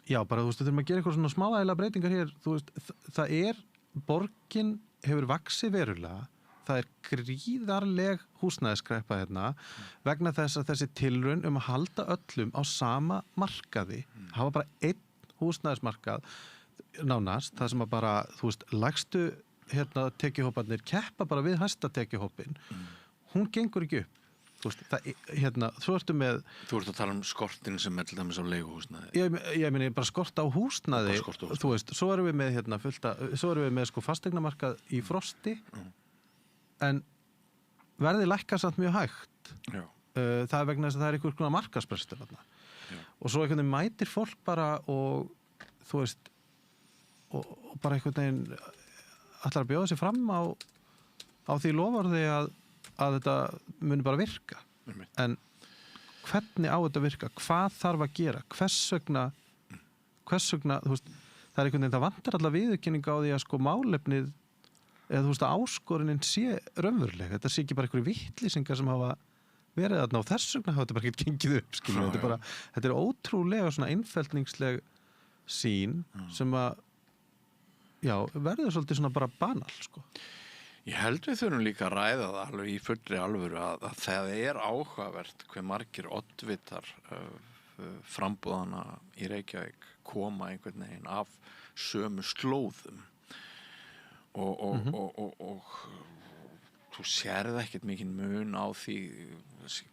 já, bara, þú veist, við þurfum að gera eitthvað svona smáægilega breytingar hér, þú veist, það borgin hefur vaxið verulega, það gríðarleg húsnæðiskreppa hérna vegna þess að þessi tilraun að halda öllum á sama markaði, hafa bara einn húsnæðismarkað nánast, það sem að bara, þú veist, lægstu hérna tekjuhóparnir keppa bara við hæsta tekjuhópin, hún gengur ekki upp. Þú veist, hérna, svo ertu með... Þú ert að tala skortin sem til dæmis á leiguhúsnæði. Ég meni bara skort á húsnæði. Þú veist, svo erum við með hérna svo erum við með sko fastegnamarkað í frosti, en verðið lækkar samt mjög hægt. Já. Það vegna þess að það einhver konar markaðsbrestur þarna. Og svo einhvern veginn mætir fólk bara og, þú veist, og bara einhvern veginn ætlar að bjóða sig fram á því loforði að þetta muni bara virka. En hvernig á þetta virka? Hvað þarf að gera? Hvers vegna, þú veist, það einhvern veginn, það vantar alla viðurkenning á því að sko málefnið, eða þú veist að áskorunin sé raunveruleg. Þetta sé ekki bara einhverju vittlýsingar sem hafa verið þarna og þess vegna hafa þetta bara ekki gengið upp, skiljum. Þetta ótrúlega svona einfeldningsleg sýn sem að, já, verður svolítið svona bara banal, sko. Ég held við þurfum líka að ræða það alveg í fullri alvöru að það áhugavert hve margir oddvitar frambúðana í Reykjavík koma einhvern veginn af sömu slóðum og þú sérð ekkert mikinn mun á því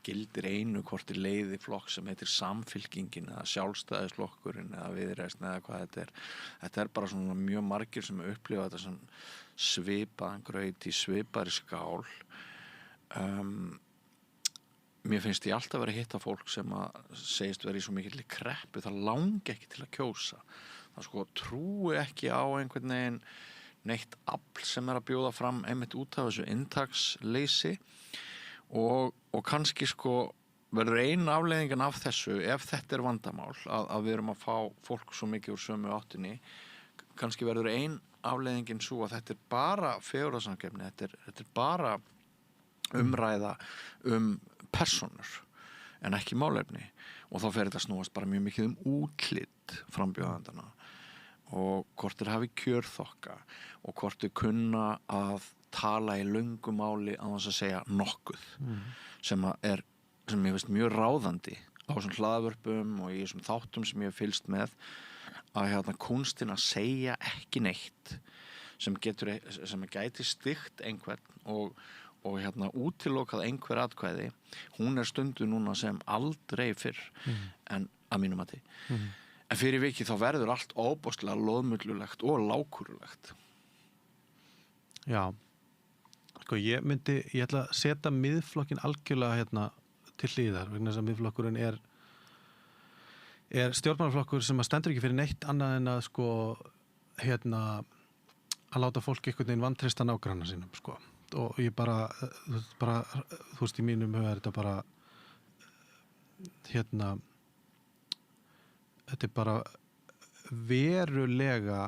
gildir einu hvort leiði flokk sem heitir Samfylkingin eða Sjálfstæðisflokkurinn eða Viðreisn eða hvað þetta bara svona mjög margir sem upplifa þetta sem svipaðan graut í svipaðri skál. Mér finnst ég alltaf verið að hitta fólk sem að segist verið í svo mikilli kreppu, það langi ekki til að kjósa. Það sko trúi ekki á einhvern veginn neitt afl sem að bjóða fram einmitt út af þessu inntaksleysi og kannski sko verður einu afleiðingin af þessu ef þetta vandamál að við erum að fá fólk svo mikið úr sömu áttinni, kannski verður afleiðingin svo að þetta bara fegurðarsamkeppni, þetta bara umræða persónur en ekki málefni og þá fer þetta snúast bara mjög mikið útlit frambjóðandana og hvort þeir hafi kjörþokka og hvort þeir kunna að tala í löngu máli á þess að segja nokkuð sem ég veist mjög ráðandi á þessum hlaðvörpum og í þessum þáttum sem ég hef fylgst með að hérna kunstin að segja ekki neitt sem gæti stygt einhvern og hérna útilokað einhver atkvæði, hún stundu núna sem aldrei fyrr en að mínum mati. En fyrir vikið þá verður allt óbóðslega loðmullulegt og lágkúrulegt. Já, sko ég ætla að setja miðflokkin algjörlega hérna til hlýðar vegna þess að miðflokkurinn er stjórnmálaflokkur sem að stendur ekki fyrir neitt annað en að sko hérna að láta fólk einhvern veginn vantreysta nágranna sínum sko. og ég bara þú veist, í mínum huga þetta bara þetta bara verulega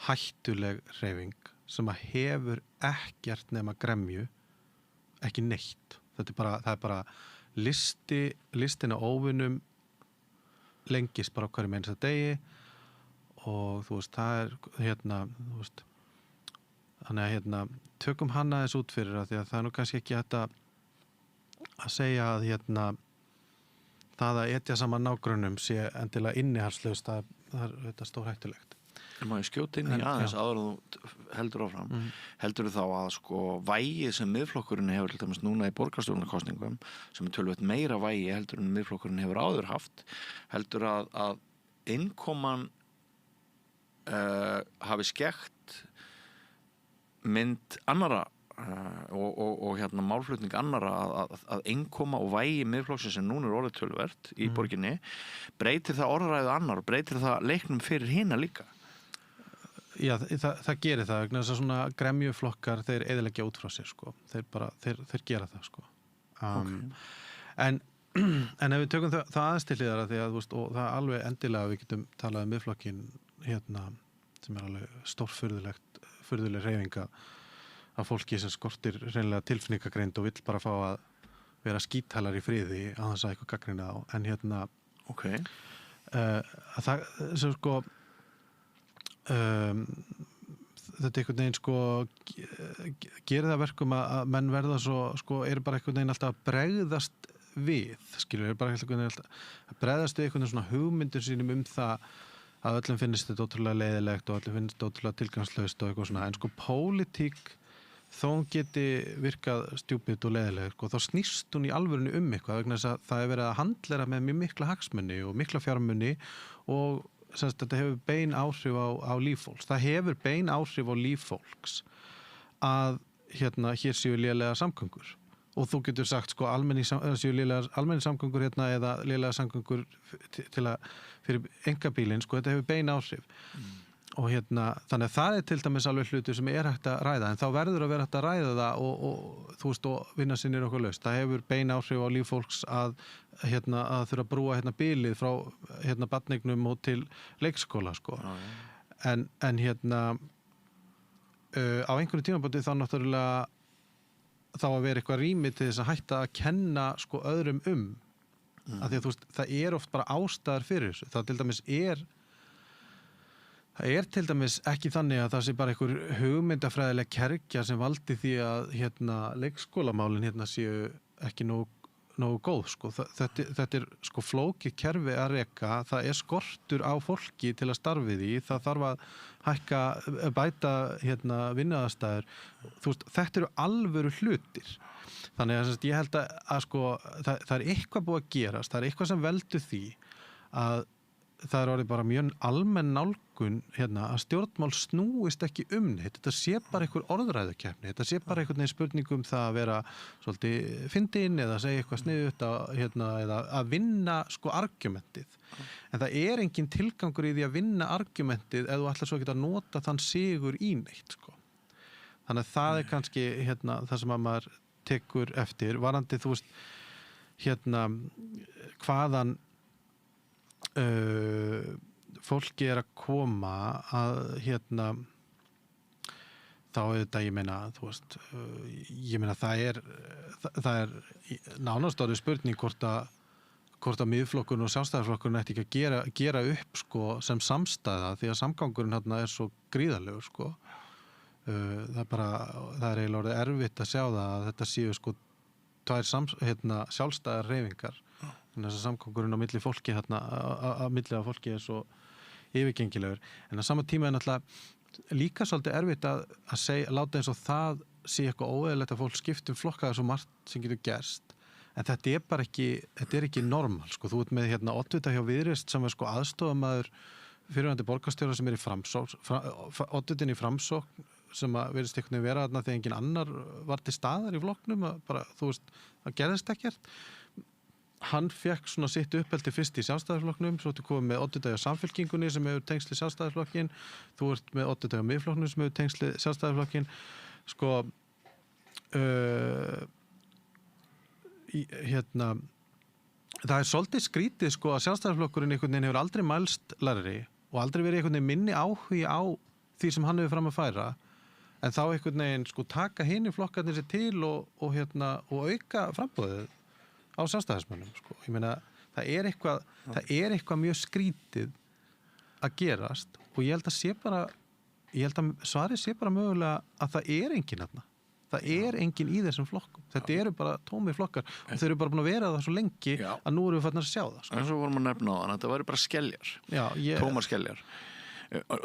hættuleg hreyfing sem að hefur ekkert nema gremju, ekki neitt. Það er bara listin á óvinum lengist bara á hverjum einasta degi og þú veist, það er þú veist, þannig að tökum hann aðeins út fyrir það, því að það er nú kannski ekki hægt að segja að það að etja saman nágrönnum sé endilega innihalslaust, það er þetta stórhættulegt. En maður skjóta inn í aðeins áður en þú heldur áfram. Heldur þú þá að sko vægið sem Miðflokkurinn hefur til dæmis núna í borgarstjórnarkosningum, sem er töluvert meira vægi heldur en Miðflokkurinn hefur áður haft, heldur að innkoman hafi skekkt mynd annara og málflutning annara að innkoma og vægi Miðflokksins sem núna er orðið töluvert í borginni, breytir það orðræðu annar og breytir það leiknum fyrir hina líka? Já, það gerir það, vegna þess að svona gremjuflokkar, þeir eyðileggja út frá sér, sko. Þeir gera það, sko. En ef við tökum það aðeins til hliðar, því að, þú veist, og það er alveg endilega við getum talað um Miðflokkinn, sem er alveg stórfurðuleg hreyfinga af fólki sem skortir hreinlega tilfinningagreind og vill bara fá að vera skítalar í friði á þess að eitthvað gagnrýna á. En að það sem sko þetta einhvern veginn sko gerir það verkum að menn verða svo sko, eru bara einhvern veginn alltaf að bregðast við, skilur, eru bara einhvern veginn að bregðast við einhvern veginn svona hugmyndir sínum það að öllum finnst þetta ótrúlega leiðilegt og öllum finnst þetta ótrúlega tilgangslaust og eitthvað svona, en sko pólitík þó hún geti virkað stjúpid og leiðileg, og þá snýst hún í alvörinu eitthvað, vegna þess að það er verið að handlera með mjög mikla hagsmuni og mikla fjármuni og þetta hefur bein áhrif á líf fólks. Það hefur bein áhrif á líf fólks að hér séu lélega samgöngur og þú getur sagt sko séu almenni samgöngur eða lélega samgöngur fyrir einkabílinn, sko, þetta hefur bein áhrif og þannig að það er til dæmis alveg hlutur sem er hægt að ræða, en þá verður að vera hægt að ræða það og þú veist, og vinna sinnir okkur laust. Það hefur bein áhrif á líf fólks að þurfa að brúa bilið frá barneignum og til leikskóla, sko. En á einhverju tímabóti þá náttúrulega þá að vera eitthvað rými til þess að hætta að kenna sko öðrum af því að þú veist, það er oft bara ástæður fyrir þessu. Það er til dæmis ekki þannig að það sé bara einhver hugmyndafræðileg kergja sem valdi því að leikskólamálin séu ekki nógu góð, sko. Þetta er sko flókið kerfi að reka, það er skortur á fólki til að starfi því, það þarf að bæta vinnuaðstæður. Þú veist, þetta eru alvöru hlutir. Þannig að ég held að sko, það er eitthvað búið að gerast, það er eitthvað sem veldur því að það er orðið bara mjög almenn nálgun að stjórnmál snúist ekki neitt. Þetta sé bara einhver orðræðukeppni, þetta sé bara einhvern veginn spurningum það að vera svolítið fyndin eða segja eitthvað sniðugt eða að vinna sko argumentið. En það er engin tilgangur í því að vinna argumentið ef þú ætlar svo ekki að nota þann sigur í neitt, sko. Þannig að það er kannski það sem að maður tekur eftir, varandi þú veist hvaðan fólki er að koma að þá auðvitað, ég meina það er nánast orðið spurning hvort að Miðflokkurinn og Sjálfstæðisflokkurinn ætti ekki að gera upp sko sem samstæða, því að samgangurinn er svo gríðarlegur, sko. Það er eiginlega orðið erfitt að sjá það að þetta séu sko tvær sjálfstæðar hreyfingar. Þannig að samgangurinn á milli fólki að milli af fólki er svo yfirgengilegur. En á sama tíma er náttúrulega líka svolítið erfitt að láta eins og það sé eitthvað óeðlilegt að fólk skiptum flokkaði svo margt sem getur gerst. En þetta er bara ekki normal, sko. Þú ert með oddvita hjá Viðreisn sem er sko aðstofamaður fyrrverandi borgarstjóra sem er í Framsókn, oddvitin í Framsókn sem að virðist einhvern veginn vera þarna þegar engin annar var til staðar í flokknum, bara, þú veist, það gerðist ekkert. Hann fekk svona sitt uppeldi fyrst í Sjálfstæðisflokknum, svo ertu komið með oddvita hjá Samfylkingunni sem hefur tengsli Sjálfstæðisflokkin, þú ert með oddvita hjá Miðflokknum sem hefur tengsli Sjálfstæðisflokkin. Sko, það svolítið skrítið sko að Sjálfstæðisflokkurinn einhvern veginn hefur aldrei mælst lægri og aldrei verið einhvern veginn minni áhugi á því sem hann hefur fram að færa en þá einhvern veginn sko taka hinni flokkarnir sér til og auka framboðið á sjálfstæðismönnum sko. Ég meina það er eitthvað mjög skrítið að gerast og ég held að svarið sé bara mögulega að það er enginn þarna. Það er enginn í þessum flokkum. Þetta eru bara tómi flokkar og þeir eru bara búin að vera það svo lengi að nú erum við farnir að sjá það. Sko. En svo vorum að nefna á þann, þetta væri bara skeljar. Tómar skeljar.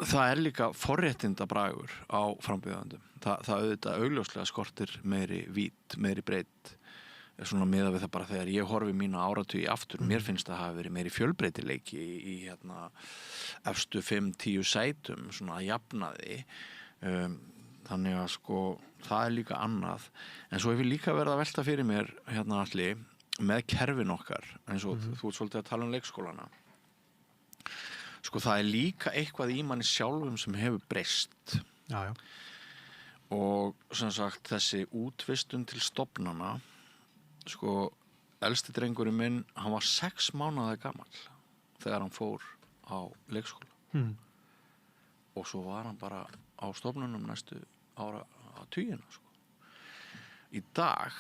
Það er líka forréttindabragur á frambjóðendum. Það auðvitað augljóslega skortir meiri vít, meiri breidd. Svona miðað við það bara þegar ég horfi mína áratugi aftur, mér finnst það hafa verið meiri fjölbreytileiki í efstu 5-10 sætum, svona að jafna því. Þannig að sko, það er líka annað. En svo hef ég líka verið að velta fyrir mér, Atli, með kerfin okkar, eins og þú ert svolítið að tala um leikskólana. Sko, það er líka eitthvað í manni sjálfum sem hefur breyst. Já. Og sem sagt, þessi útvistun til stofnana, sko, elsti drengurinn minn, hann var 6 mánaða gamall þegar hann fór á leikskóla. Og svo var hann bara á stofnunum næstu ára á tugina, sko. Í dag,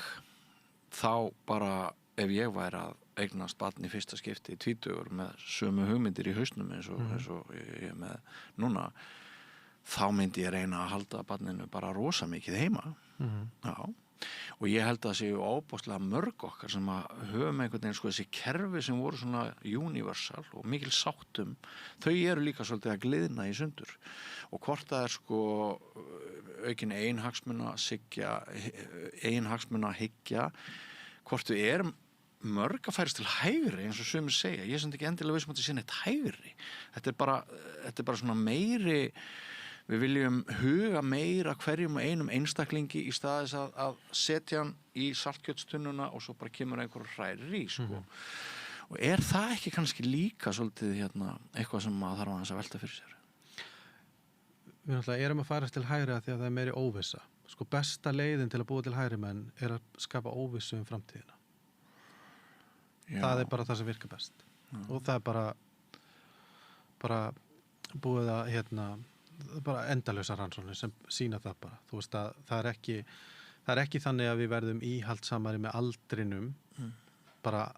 þá bara, ef ég væri að eignast barn í fyrsta skipti í 20 með sömu hugmyndir í hausnum eins og ég með núna, þá myndi ég reyna að halda barninu bara rosa mikið heima. Já. Og ég held að það séu óbáslega mörg okkar sem að höfum einhvern veginn sko þessi kerfi sem voru svona universal og mikil sáttum, þau eru líka svolítið að gliðna í sundur og hvort það er sko aukin eiginhagsmuna hyggja, hvort við erum mörg að færast til hægri eins og sumir segja, ég er samt ekki endilega vissum að þetta sé neitt hægri, þetta er bara svona meiri. Við viljum huga meira hverjum og einum einstaklingi í staðis að setja hann í saltkjötstunnuna og svo bara kemur einhver hrærir í, sko. Og er það ekki kannski líka svolítið eitthvað sem maður þarf að velta fyrir sér? Við náttúrulega erum að færast til hægri að því að það er meiri óvissa. Sko besta leiðin til að búa til hægri menn er að skapa óvissu um framtíðina. Já. Það er bara það sem virkar best. Og það er bara búið að bara endalausa rannsóknir sem sýna það bara. Þú veist að það er ekki þannig að við verðum íhaldsamari með aldrinum bara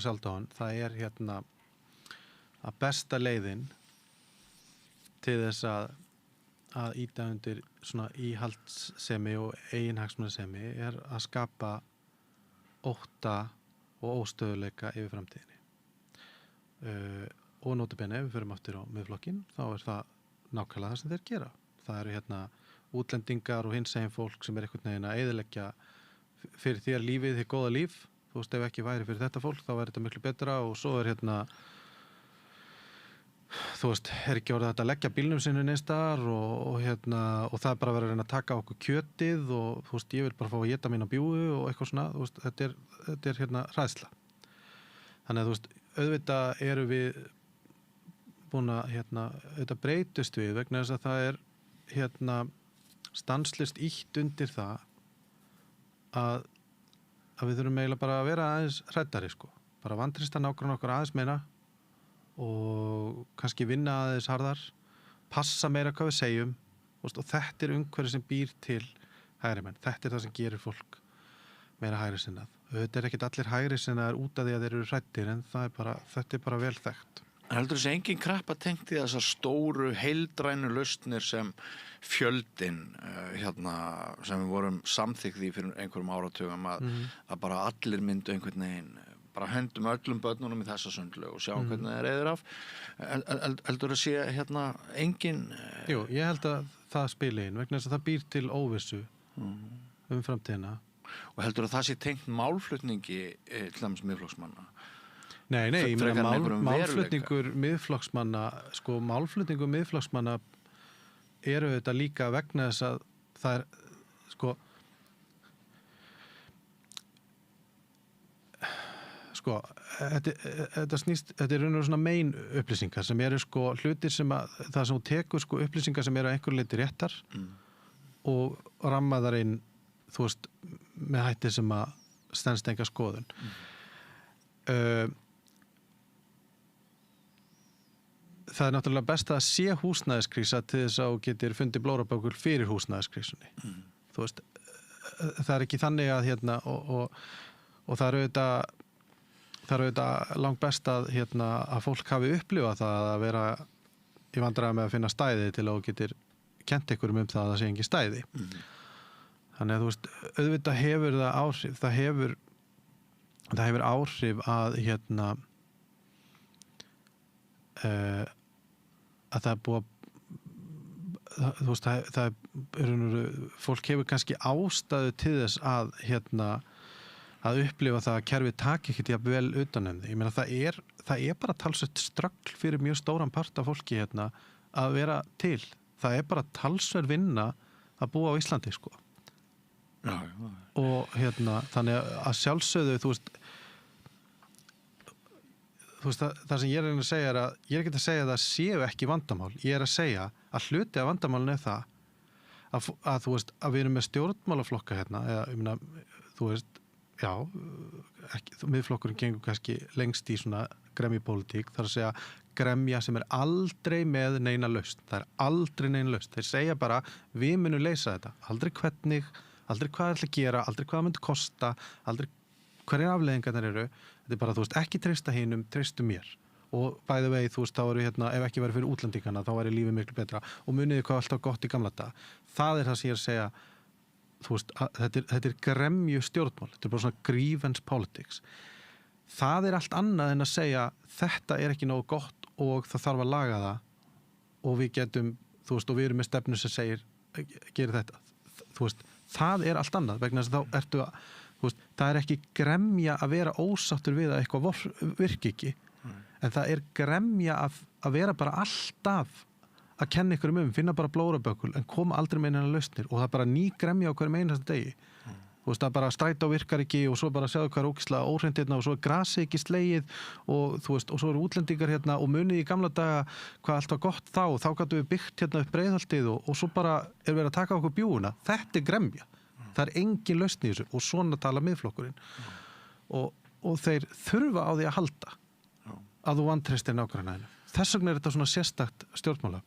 sjálfdáðan. Það er að besta leiðin til þess að ýta undir svona íhaldssemi og eiginhagsmunasemi er að skapa ótta og óstöðuleika yfir framtíðinni. Og notabenni, ef við förum aftur á miðflokkinn, þá er það nákvæmlega það sem þeir gera. Það eru útlendingar og hinsegin fólk sem er einhvern veginn að eyðileggja fyrir þér lífið, þér góða líf. Þú veist, ef ekki væri fyrir þetta fólk, þá væri þetta miklu betra og svo er þú veist, er ekki orðið að leggja bílnum sinu neins staðar og það er bara verið að reyna að taka okkur kjötið og þú veist, ég vil bara fá að éta mín á bjúgu og eitthvað svona, þú veist, þetta er hræðsla. Þannig að þú veist, auðvitað eru við búin að auðvitað breytust við vegna þess að það er stanslist ítt undir það að við þurfum eiginlega bara að vera aðeins hræddari sko, bara vantrista nákvæmlega okkur aðeins meira og kannski vinna aðeins harðar, passa meira hvað við segjum og þetta er umhverfið sem býr til hægri menn, þetta er það sem gerir fólk meira hægri sinnað. Þetta er ekkert allir hægri sinnaðar út af því að þeir eru hræddir en þetta er bara vel þekkt. Heldur þessi engin kreppa tengt í þessar stóru heildrænu lausnir sem fjöldin sem við vorum samþykkt í fyrir einhverjum áratugum að bara allir myndu einhvern veginn bara hendum öllum börnunum í þessa sundlu og sjáum hvernig það reyður af. Heldur að sé engin... Jú, ég held að það spili inn vegna þess að það býr til óvissu framtíðina. Og heldur að það sé tengt málflutningi til dæmis miðflokksmanna? Nei, ég meina málflutningur miðflokksmanna, sko málflutningur miðflokksmanna eru þetta líka vegna þess að það er, þetta er raun og svona megin upplýsingar sem eru sko hlutir sem að, það sem tekur sko upplýsingar sem eru að einhverju leyti réttar og rammaðar inn, þú veist, með hætti sem að stenst enga skoðun. Það er náttúrulega best að sé húsnæðiskrísa til þess að þú getur fundið blórabökul fyrir húsnæðiskrísunni. Þú veist, það er ekki þannig að og það er auðvitað langt best að fólk hafi upplifað það að vera í vandræðum með að finna stæði til að þú getur kent ykkur það að það sé engin stæði. Þannig að þú veist, auðvitað hefur það áhrif, það hefur áhrif að að það er búið þú veist, það er fólk hefur kannski ástæðu til þess að að upplifa það að kerfið taki ekkert jafn vel utan um því. Ég meina það er bara talsvert ströggl fyrir mjög stóran part af fólki að vera til. Það er bara talsverð vinna að búa á Íslandi, sko. Já. Og þannig að sjálfsögðu, þú veist það sem ég er að segja er að ég er ekki að segja að það séu ekki vandamál. Ég er að segja að hluti af vandamálinu er það að þú veist, að við erum með stjórnmálaflokka eða, ég meina, þú veist, já, miðflokkurinn gengur kannski lengst í svona gremjupólitík, þar að segja gremja sem er aldrei með neina lausn. Það er aldrei neina lausn. Þeir segja bara, við munum leysa þetta. Aldrei hvernig, aldrei hvað það ætla að gera, aldrei hvað það myndi kosta, aldrei hverjar afleiðingarnar eru. Þetta er bara, þú veist, ekki treysta hinum, treystu mér. Og bæði vegi, þú veist, þá eru ef ekki verið fyrir útlendingana, þá væri lífið miklu betra. Og muniði hvað alltaf gott í gamla daga. Það er það sem ég er að segja, þú veist, þetta er gremju stjórnmál, þetta er bara svona grievance politics. Það er allt annað en að segja þetta er ekki nógu gott og það þarf að laga það og við getum, þú veist, og við erum með stefnu sem segir, gerir þetta. Þú veist, það er allt annað vegna þess að þá ertu að, þú veist, það er ekki gremja að vera ósáttur við að eitthvað virki ekki, en það er gremja að vera bara alltaf að kenna ykkur finna bara blórabökul en koma aldrei með neina lausnir og það er bara ný gremja á hverjum einasta degi. Þú veist, það bara strætó virkar ekki og svo bara sjáðu hvað er ógeðslega óhreint og svo er grasið ekki slegið og þú veist, og svo eru útlendingar og munið í gamla daga hvað allt var gott þá gátum við byggt upp Breiðholtið og svo bara er verið að taka okkur bjúuna. Þetta er gremja. Það er engin lausn í þessu og svona tala miðflokkurinn. Og þeir þurfa á því að halda að þú vantreystir nágranninu. Þess vegna er þetta svona sérstakt stjórnmála.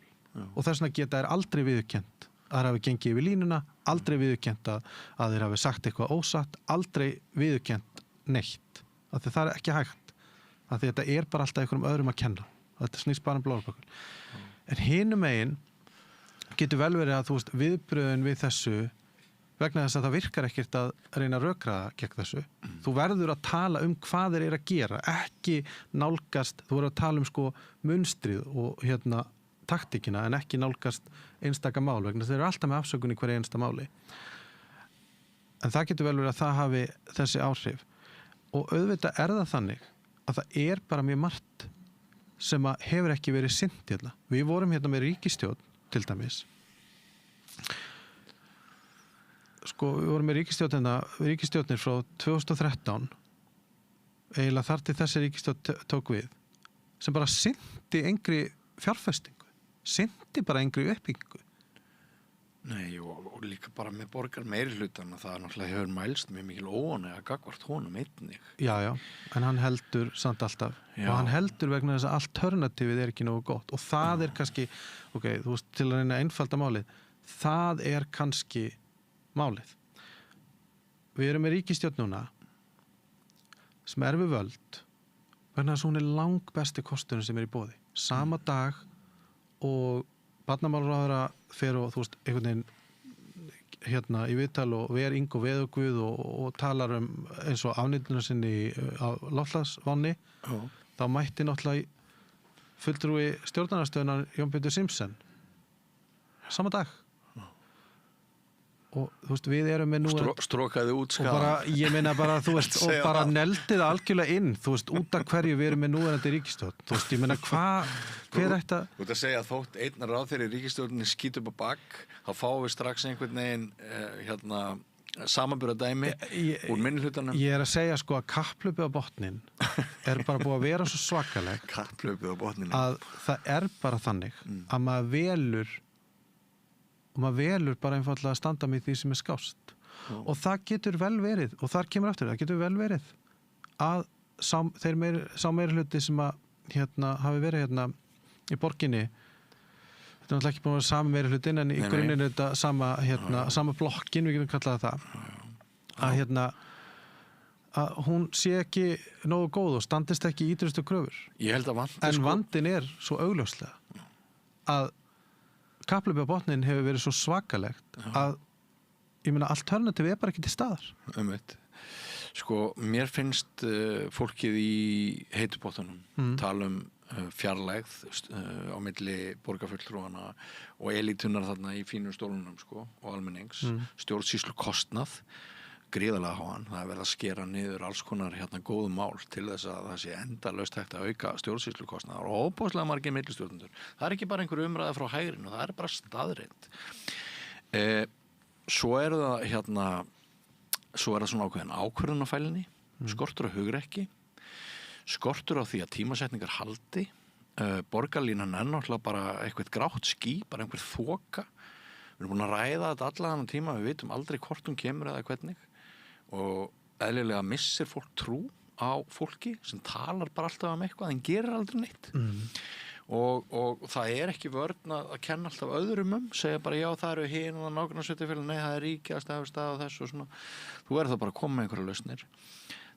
Og þess vegna geta þær aldrei viðurkennt að þær hafi gengið yfir línuna, aldrei viðurkennt að þær hafi sagt eitthvað ósatt, aldrei viðurkennt neitt. Það er ekki hægt. Því þetta er bara alltaf einhverjum öðrum að kenna. Þetta snýst bara blórabökul. En hinum megin getur vel verið að þú veist, viðbröðin við þessu vegna þess að það virkar ekkert að reyna að rökraða gegn þessu. Þú verður að tala hvað þeir eru að gera, ekki nálgast, þú verður að tala sko munstrið og taktíkina en ekki nálgast einstaka mál vegna þeir eru alltaf með afsökun í hverju einsta máli. En það getur vel verið að það hafi þessi áhrif og auðvitað er það þannig að það er bara mjög margt sem að hefur ekki verið sinnt hérna. Við vorum hérna með ríkisstjórn til dæmis. Sko, við vorum með ríkisstjórnir frá 2013 eiginlega þar til þessi ríkisstjórn tók við sem bara sinnti engri fjárfestingu, sinnti bara engri uppbyggingu. Nei, og líka bara með borgar meiri hlutan að það náttúrulega hefur mælst með mikil óánægja gagnvart honum einnig. Já, en hann heldur samt alltaf og hann heldur vegna þess að alternatífið er ekki nógu gott og það er kannski, ok, þú veist, til að reyna að einfalda málið, það er kannski málið. Við erum með ríkisstjórn núna sem er við völd vegna þess að hún er langbesti kosturinn sem er í boði. Sama dag og barnamálaráðherra fer og þú veist, einhvern veginn í viðtal og ver Ingo Veðurguð og talar eins og afnýtuna sinni á loftslagsvánni, þá mætti náttúrulega fulltrúi stjórnarandstöðunar Jón Pétur Simsen sama dag. Og þú veist, við erum með nú strókaði út og bara, ég meina bara, þú veist og bara neldið algjörlega inn, þú veist, út af hverju við erum með núverandi ríkisstjórn, þú veist, ég meina hver ætti að... Þú ert að segja að þótt einn ráð fyrir ríkisstjórninni skýt upp á bak, þá fáum við strax einhvern veginn samanburðardæmi úr minnihlutanum. Ég er að segja sko að kapphlaupið á botnin er bara búið að vera svo svakaleg kapphlaupið á botnin að það er bara þannig að maður velur og maður velur bara einfallega að standa með því sem skást. Og það getur vel verið, og þar kemur aftur, það getur vel verið að sá meiri hluti sem að hafi verið í borginni, þetta er náttúrulega ekki búin að vera sami meiri hlutin, en í grunninn er þetta sama blokkin, við getum kallað það, að hún sé ekki nógu góð og standist ekki í ýtrustu kröfur. Ég held að en vandinn er svo augljóslega að kapphlaup á botnin hefur verið svo svakalegt að ég meina alternativ er bara ekki til staðar. Sko, mér finnst fólkið í heitubóttunum tala fjarlægð á milli borgarfulltrúana og elítunar þarna í fínum stólunum sko, og almennings, stjórnsýslu kostnað gríðarlega háan, það er verið að skera niður alls konar góðum mál til þess að það sé endalaust hægt að auka stjórnsýslu kostnaðar og óbúslega margir millistjórnendur. Það er ekki bara einhver umræða frá hægrinu, það er bara staðreind. Svo er það svona ákveðin ákvörðunarfælinni, skortur á hugrekki, skortur á því að tímasetningar haldi, borgarlínan er náttúrulega bara eitthvað grátt ský, bara einhver þoka. Við erum búin að ræða þetta allan tíma, við vitum aldrei hvort hún kemur eða hvernig og eðlilega missir fólk trú á fólki sem talar bara alltaf eitthvað en gerir aldrei neitt. Og það er ekki vörn að kenna alltaf öðrum segja bara já það eru hin og nágrannasveitarfélög, nei það er ríkið að stað og þessu og svona. Þú verður þá bara að koma með einhverja lausnir.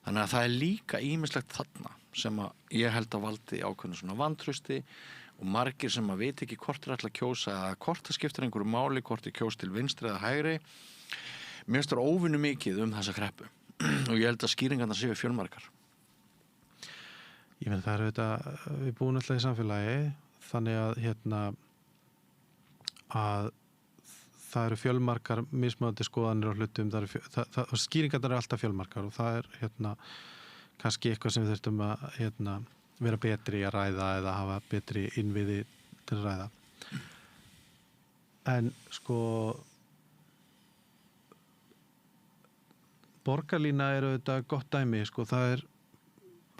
Þannig að það er líka ýmislegt þarna sem að ég held að valdi ákveðnu svona vantrausti og margir sem að veit ekki hvort ætla að kjósa eða hvort það skiptir einhverju máli, hvort kjós til vinstri eða hægri. Mér finnst það óvinnu mikið þessa kreppu og ég held að skýringarnar séu fjölmargar. Ég meina það við búum alltaf í samfélagi þannig að að það eru fjölmargar mismunandi skoðanir á hlutum, skýringarnar eru alltaf fjölmargar og það er kannski eitthvað sem við þurftum að vera betri að ræða eða hafa betri innviði til að ræða. En sko borgarlína eru þetta gott dæmi, sko,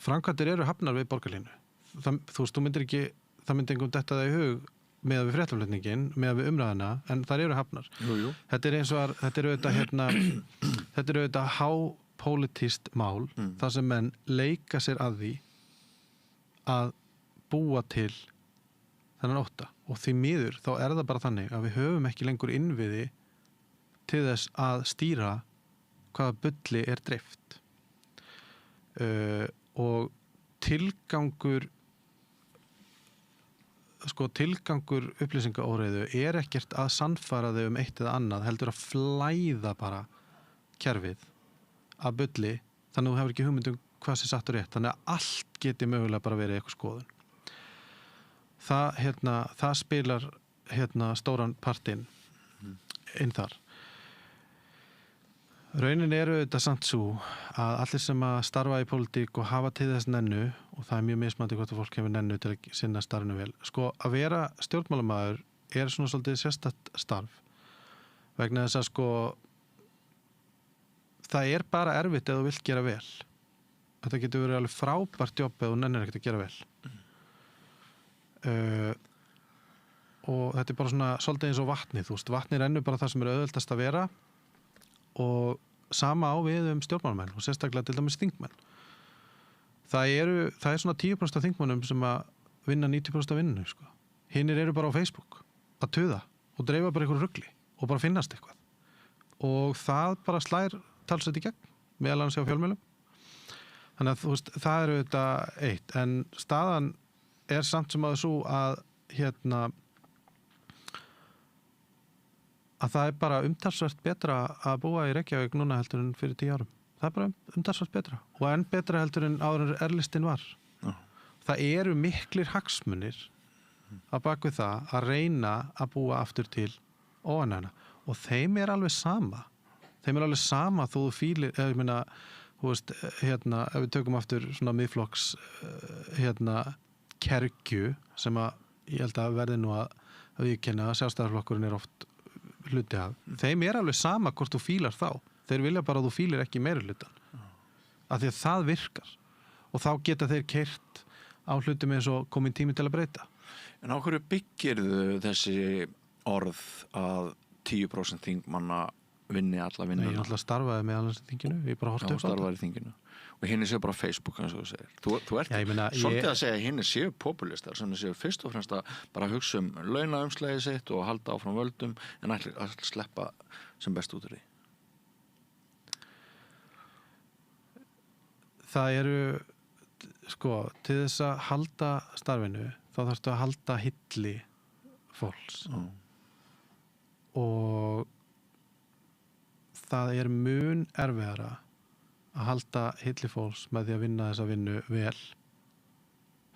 framkvæmdir eru hafnar við borgarlínu. Þú myndir ekki, það myndi einhvern detta það í hug með við fréttaflutningin, með við umræðina, en þar eru hafnar. Jú. Þetta er auðvitað hápólitískt mál, þar sem menn leika sér að því að búa til þennan ótta og því miður þá er það bara þannig að við höfum ekki lengur innviði til þess að stýra hvaða bulli er dreift og tilgangur upplýsingaóreiðu er ekkert að sannfara þau eitt eða annað, heldur að flæða bara kerfið að bulli, þannig að þú hefur ekki hugmynd hvað sé satt og rétt, þannig að allt geti mögulega bara verið eitthvað skoðun. Það spilar stóran partinn inn þar. Raunin eru þetta samt svo að allir sem að starfa í pólitík og hafa til þess nennu, og það er mjög mismandi hvort fólk hefur nennu til að sinna starfinu vel, sko að vera stjórnmálamaður er svona svolítið sérstakt starf vegna þess að sko það er bara erfitt ef þú vilt gera vel. Þetta getur verið alveg frábært jobb ef þú nennir ekkert að gera vel. Og þetta er bara svona svolítið eins og vatnið, vatnið rennur bara það sem er auðveldast að vera og sama á við stjórnmálamenn og sérstaklega til dæmis þingmenn. Það er svona 10% af þingmennum sem að vinna 90% af vinnunni, sko. Hinnir eru bara á Facebook að tuða og dreifa bara einhverju rugli og bara finnast eitthvað. Og það bara slær talsett í gegn, meðal annars hjá fjölmiðlum. Þannig að það eru þetta eitt, en staðan er samt sem að svo að að það er bara umtalsvert betra að búa í Reykjavík núna heldur en fyrir 10 árum. Það er bara umtalsvert betra og enn betra heldur en áður en R-listinn var. Það eru miklir hagsmunir að bak við það að reyna að búa aftur til óánægjuna og þeim er alveg sama. Þeim er alveg sama þó þú fílir, ég meina, þú veist, ef við tökum aftur svona miðflokks kergju sem að ég held að verði nú að viðurkenna að Sjálfstæðisflokkurinn er oft hluti af. Þeim er alveg sama hvort þú fílar þá. Þeir vilja bara að þú fílir ekki meirihlutann. Af því að það virkar. Og þá geta þeir keyrt á hlutum eins og komin tími til að breyta. En á hverju byggirðu þessi orð að 10% þingmanna vinni alla vinnuna. Nei, ég alltaf starfaði með alveg þinginu, ég bara horfði upp á þetta. Starfaði í þinginu. Og hinn séu bara Facebook, eins og þú segir. Þú ert svolítið að segja að hinn séu populistar, sem séu fyrst og fremst að bara hugsa launaumslagið sitt og halda áfram völdum, en að sleppa sem best út úr því. Það eru, til þess að halda starfinu, þá þarfstu að halda hilli fólks. Og það er mun erfiðara að halda hilli fólks með því að vinna þessa vinnu vel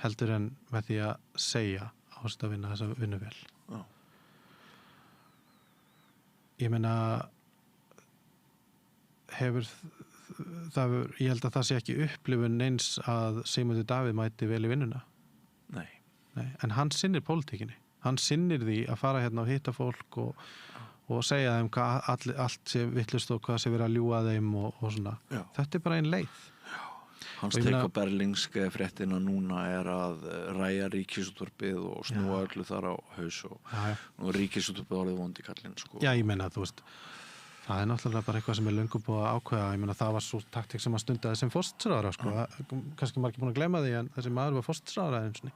heldur en með því að segja ást að vinna þessa vinnu vel. Ég meina ég held að það sé ekki upplifun eins að Sigmundur Davíð mæti vel í vinnuna. Nei. En hann sinnir pólitíkinni. Hann sinnir því að fara hérna og hitta fólk og segja þeim hvað allt sé vitlaust og hvað sé verið að ljúga þeim og svona. Já. Þetta er bara ein leið. Hans teik á berlingske fréttina núna er að ræja Ríkisútvarpið og snúa öllu þar á haus og Ríkisútvarpið orðið vondi kallinn. Já, ég meina, þú veist, það er náttúrulega bara eitthvað sem er löngu búið að ákveða. Ég meina, það var svo taktík sem að stundaði sem forsætisráðherra, kannski margir búin að gleyma því, en þessi maður var forsætisráðherra einu sinni.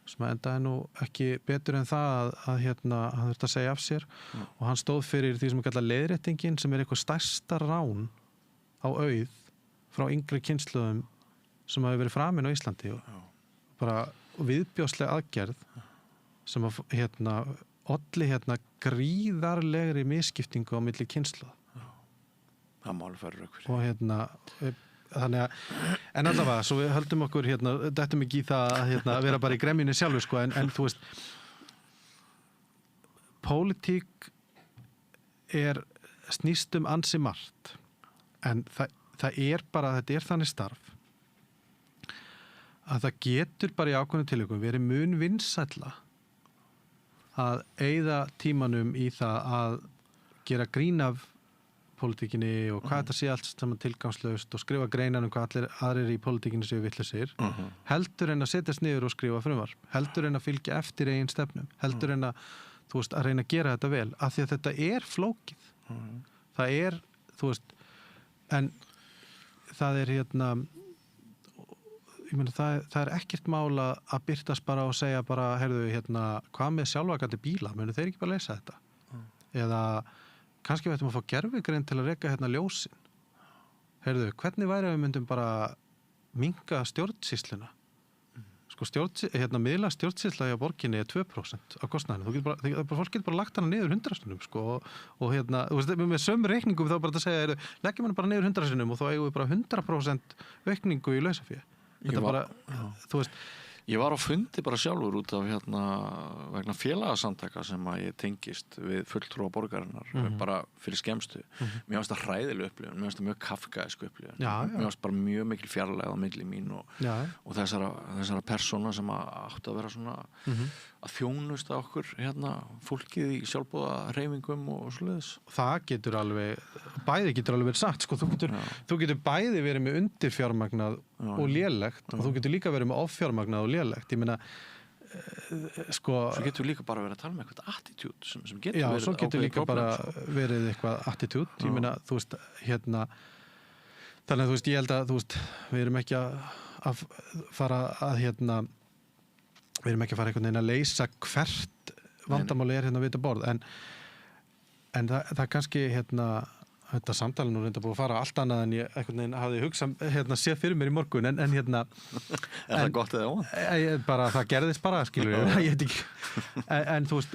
Sem endaði nú ekki betur en það að hann þurfti að segja af sér og hann stóð fyrir því sem er kallað leiðréttingin, sem er eitthvað stærsta rán á auð frá yngri kynslóðum sem hafi verið framin á Íslandi og bara viðbjóðsleg aðgerð sem að olli gríðarlegri misskiptingu á milli kynslóða. Það má alveg fara rökkur. Og þannig að, en allavega, svo við höldum okkur dettum ekki í það að vera bara í gremjunni sjálfur, en þú veist, pólitík snýst ansi margt, en það er bara, þetta er þannig starf að það getur bara í ákveðnum tilvikum verið mun vinsælla að eyða tímanum í það að gera grín af pólitíkinni og hvað þetta sé allt saman tilgangslaust og skrifa greinar hvað allir aðrir í pólitíkinni séu vitlausir, heldur en að setjast niður og skrifa frumvarp, heldur en að fylgja eftir eigin stefnum, heldur en að þú veist, að reyna að gera þetta vel, af því að þetta er flókið. Það er, þú veist, en það er ég meina, það er ekkert mál að birtast bara og segja bara, heyrðu, hvað með sjálfakandi bíla, munu þeir ekki bara leysa þetta? Eða kannski við ættum að fá gervigreind til að reka ljósin. Heyrðu, hvernig væri að við myndum bara minnka stjórnsýsluna? Miðla stjórnsýsla hjá borginni er 2% af kostnaðinu. Fólk getur bara lagt hana niður 100 sinnum, og þú veist, með sömu reikningum þá bara að segja, heyrðu, leggjum hana bara niður 100 sinnum og þá eigum við bara 100% aukningu í lausafé. Þú veist, Ég var á fundi bara sjálfur út af vegna félagasamtaka sem að ég tengist við fulltrúa borgarinnar bara fyrir skemmstu. Mér fannst það hræðileg upplifun, mér fannst það mjög kafkaísk upplifun. Mér fannst bara mjög mikil fjarlægð á milli mín og þessara persóna sem áttu að vera svona að þjónusta okkur fólkið í sjálfboðahreyfingum og svoleiðis. Það getur alveg, bæði getur alveg verið sagt, þú getur bæði verið með undirfjármagnað og lélegt og þú getur líka verið með offjármagnað og lélegt. Ég meina, Svo getur líka bara verið að tala með eitthvað attitút sem getur verið ákveðið svo getur líka bara verið eitthvað attitút. Ég meina, þú veist, þannig að þú veist, ég held að, þú veist, við erum ekki að fara að við erum ekki að fara einhvern veginn að leysa hvert vandamáli er við þetta borð, en það kannski þetta samtali nú reynda búið að fara allt annað en ég einhvern veginn hafði hugsað séð fyrir mér í morgun, en Er það gott eða óvænt? Bara það gerðist bara, skilur ég veit ekki, en þú veist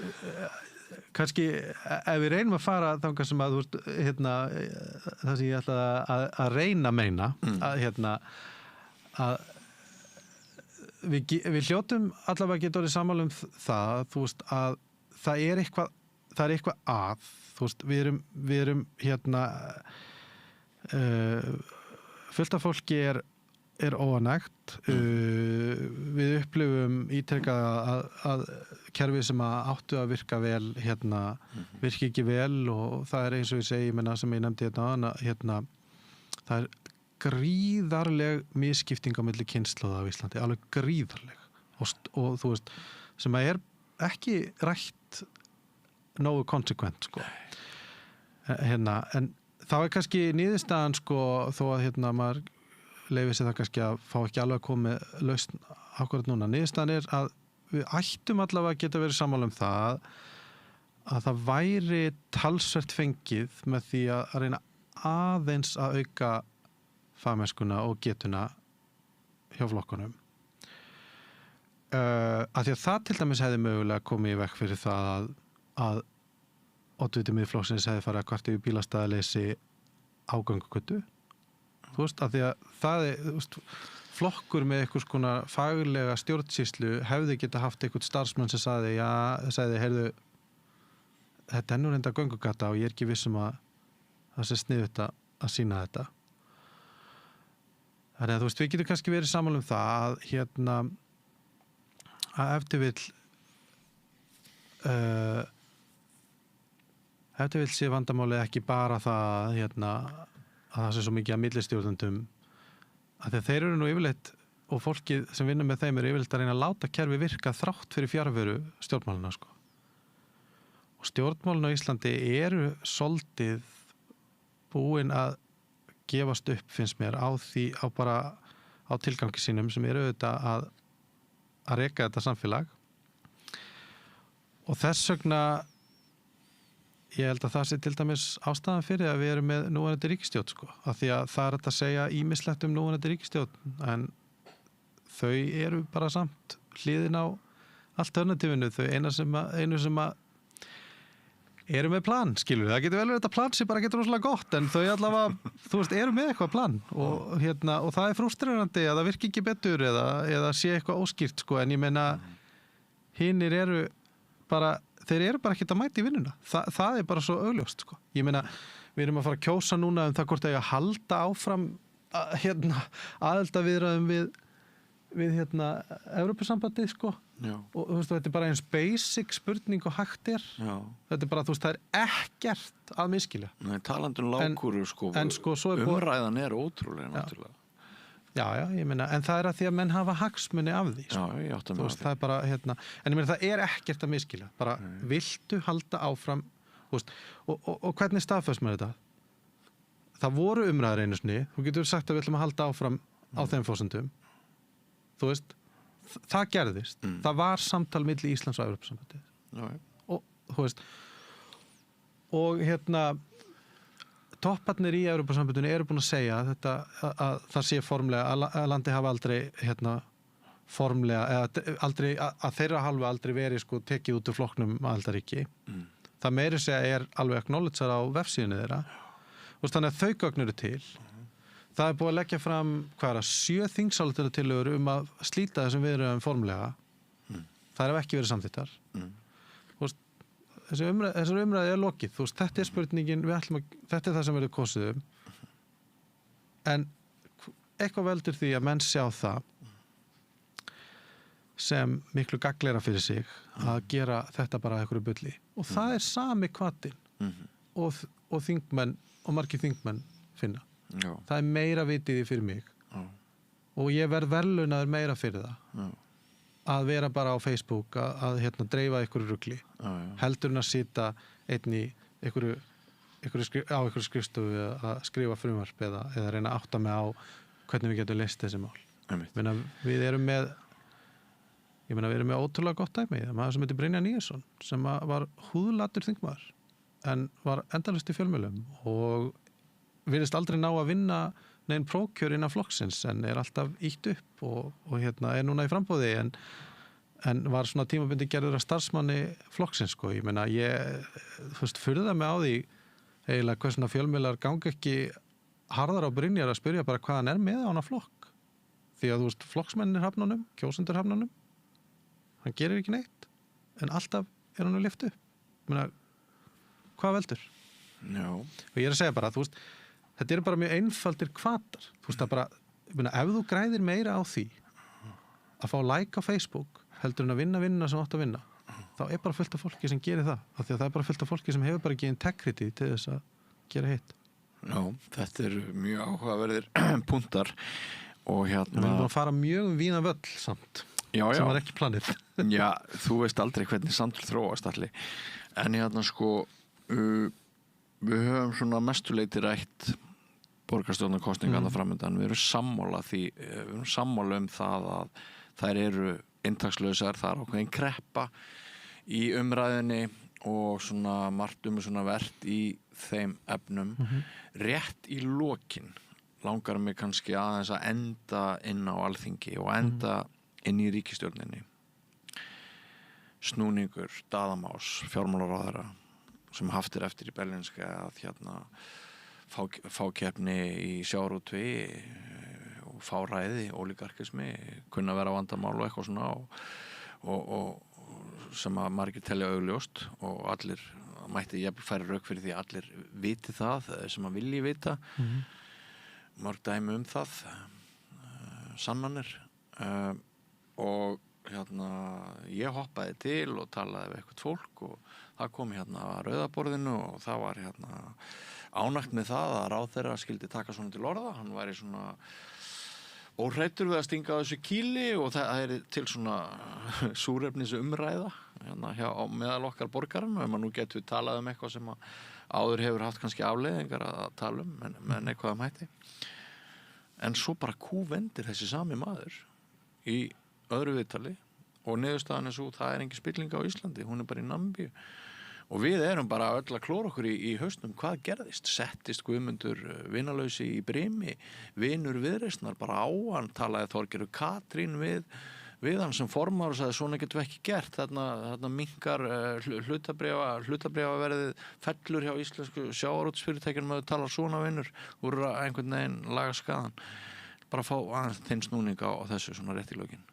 kannski ef við reynum að fara þangað sem að þú veist það sem ég ætla að reyna að meina að við hljótum allavega getur orðið sammála það, þú veist, að það er eitthvað að, þú veist, við erum fullt af fólki er óanægt, við upplifum ítrekað að kerfið sem áttu að virka vel virki ekki vel, og það er eins og ég segi, sem ég nefndi það er gríðarleg misskipting á milli kynslóða á Íslandi, alveg gríðarleg og þú veist, sem er ekki rætt nógu konsekvent sko. En þá kannski niðurstaðan sko, þó að maður leyfi sér það kannski að fá ekki alveg að koma með lausn akkurat núna. Niðurstaðan að við ættum allavega að geta verið sammála það að það væri talsvert fengið með því að reyna aðeins að auka fagmennskuna og getuna hjá flokkunum. Af því að það til dæmis hefði mögulega komið í veg fyrir það að oddviti Miðflokksins hefði farið að kvart yfir bílastæðaleysi á göngugötu. Þú veist, af því að það flokkur með einhvers konar faglega stjórnsýslu hefði geta haft einhvern starfsmann sem sagði, heyrðu, þetta nú reynda göngugata og ég ekki vissum að það sé sniðugt að sýna þetta. Þannig að við getum kannski verið sammála það að eftir vill sé vandamálið ekki bara það að það sé svo mikið að millistjórnendum að þeir eru nú yfirleitt og fólkið sem vinnur með þeim eru yfirleitt að reyna að láta kerfi virka þrátt fyrir fjarveru stjórnmálana sko. Og stjórnmálana á Íslandi eru soldið búin að gefast upp finnst mér á tilgangi sínum sem eru auðvitað að reka þetta samfélag og þess vegna ég held að það sé til dæmis ástæðan fyrir að við erum með núverandi ríkisstjórn sko, af því að það er hægt að segja ýmislegt núverandi ríkisstjórn en þau eru bara samt hliðin á alternatífinu, þau einu sem að eru með plan, skilur það getur vel verið þetta plan sem bara getur rosalega gott en þau allavega, eru með eitthvað plan og það er frústrerandi að það virki ekki betur eða sé eitthvað óskýrt sko, en ég meina hinnir eru bara þeir eru bara ekkert að mæta í vinnuna. Það er bara svo augljóst, sko. Ég meina, við erum að fara að kjósa núna það hvort það er að halda áfram aðildarviðræðum við Evrópusambandið, sko. Já. Og þetta er bara eins basic spurning og hægt er. Já. Þetta er bara, það er ekkert að miskilja. Nei, talandi lágkúru, sko. En sko, umræðan er ótrúlega, náttúrulega. Já, ég meina, en það er að því að menn hafa hagsmuni af því. Já, ég átti með það er bara, en ég meina, það er ekkert að miskilja. Bara, viltu halda áfram, og hvernig staðfæst maður þetta? Það voru umræður einu sinni, þú getur sagt að við ætlum að halda áfram á þeim forsendum. Þú veist, það gerðist. Það var samtal milli Íslands og Evrópusambandið. Já. Og, þú veist, og topparnir í Evrópusambandinu eru búin að segja að það sé formlega að landi hafa aldrei formlega að þeirra halvu aldrei verið sko tekið út úr flokknum aðildarríki. Það meiri segja alveg acknowledgear á vefsíðunni þeirra. Þannig að þau gögn eru til. Það er búið að leggja fram 7 þingsályktunartillögur að slíta þessum viðræðum formlega. Það hef ekki verið samþykktar. Þessar umræði er lokið, þetta er spurningin, þetta er það sem verður kosið en eitthvað veldur því að menn sjá það sem miklu gagnlegra fyrir sig að gera þetta bara einhverju bulli og það er sami hvatinn og þingmenn og margir þingmenn finna. Já. Það er meira vitið í fyrir mig og ég verð verðlaunaður meira fyrir það. Að vera bara á Facebook að dreifa einhverju rugli heldur en að sita einn í einhverju skrifstofu að skrifa frumvarp eða reyna að átta mig á hvernig við getum leyst þessi mál. Við erum með ótrúlega gott dæmi. Maður sem heitir Brynjar Níelsson sem var húðlatur þingmaður en var endalaust í fjölmiðlum og virðist aldrei ná að vinna neinn prókjör innan flokksins en er alltaf ítt upp og er núna í framboði en var svona tímabundi gerður að starfsmanni flokksins sko. Ég meina, furða mig á því eiginlega hvað svona fjölmiðlar ganga ekki harðar á Brynjar að spyrja bara hvað hann er með á hana flokk. Því að flokksmennir hafnunum, kjósendur hafnunum, hann gerir ekki neitt en alltaf er hann að lyfta upp. Ég meina, hvað veldur? Já. Og ég er að segja bara, þetta eru bara mjög einfaldir hvatar. Það bara, ef þú græðir meira á því að fá like á Facebook heldur en að vinna vinnuna sem átt að vinna, þá er bara fullt af fólki sem gerir það. Af því að það er bara fullt af fólki sem hefur bara ekki integrity til þess að gera hitt. Já, þetta er mjög áhugaverðir punktar og Við erum búin að fara mjög víða völl samt. sem var ekki planið. Já, þú veist aldrei hvernig samtal þróast allir. En sko, við höfum svona mestuleiti rætt borgarstjórnarkosningarnar framöndan. Við erum sammála það að þær eru inntakslausar, það er ákveðin kreppa í umræðinni og svona margt svona vert í þeim efnum. Rétt í lokin langar mig kannski aðeins að enda inn á Alþingi og enda inn í ríkisstjórninni. Snúningur Daðamás, fjármálaráðherra, sem haft eftir í Berlínska að fákeppni í sjávarútvegi og fáræði, ólígarkismi, kunna vera vandamál og eitthvað svona og sem að margir telja augljóst og allir mætti jafnvel færa rök fyrir því að allir viti það sem að vilji vita. Mörg dæmi það, sannanir og ég hoppaði til og talaði við eitthvað fólk og það kom að rauðaborðinu og það var ánægt með það að ráðherra skildi taka svona til orða. Hann væri svona óhræddur við að stinga á þessu kýli og það er til svona súrefnis umræða á meðal okkar borgarann og nú getum við talað eitthvað sem áður hefur haft kannski afleiðingar að tala en eitthvað hætti. En svo bara kúvendir þessi sami maður í öðru viðtali og niðurstaðan svo það er engin spilling á Íslandi, hún er bara í Namibíu og við erum bara öll að klóra okkur í hausnum hvað gerðist, settist Guðmundur vinalausi í brimi, vinur Viðreisnar bara á hann, talaði Þorgerður Katrín við hann sem formar og sagði svona getum við ekki gert, þarna minkar hlutabréfaverðið fellur hjá íslensku sjávarútvegsfyrirtækjunum að tala svona vinur úr einhvern veginn laga skaðan, bara fá aðeins þinn snúning á þessu svona rétt í lokin.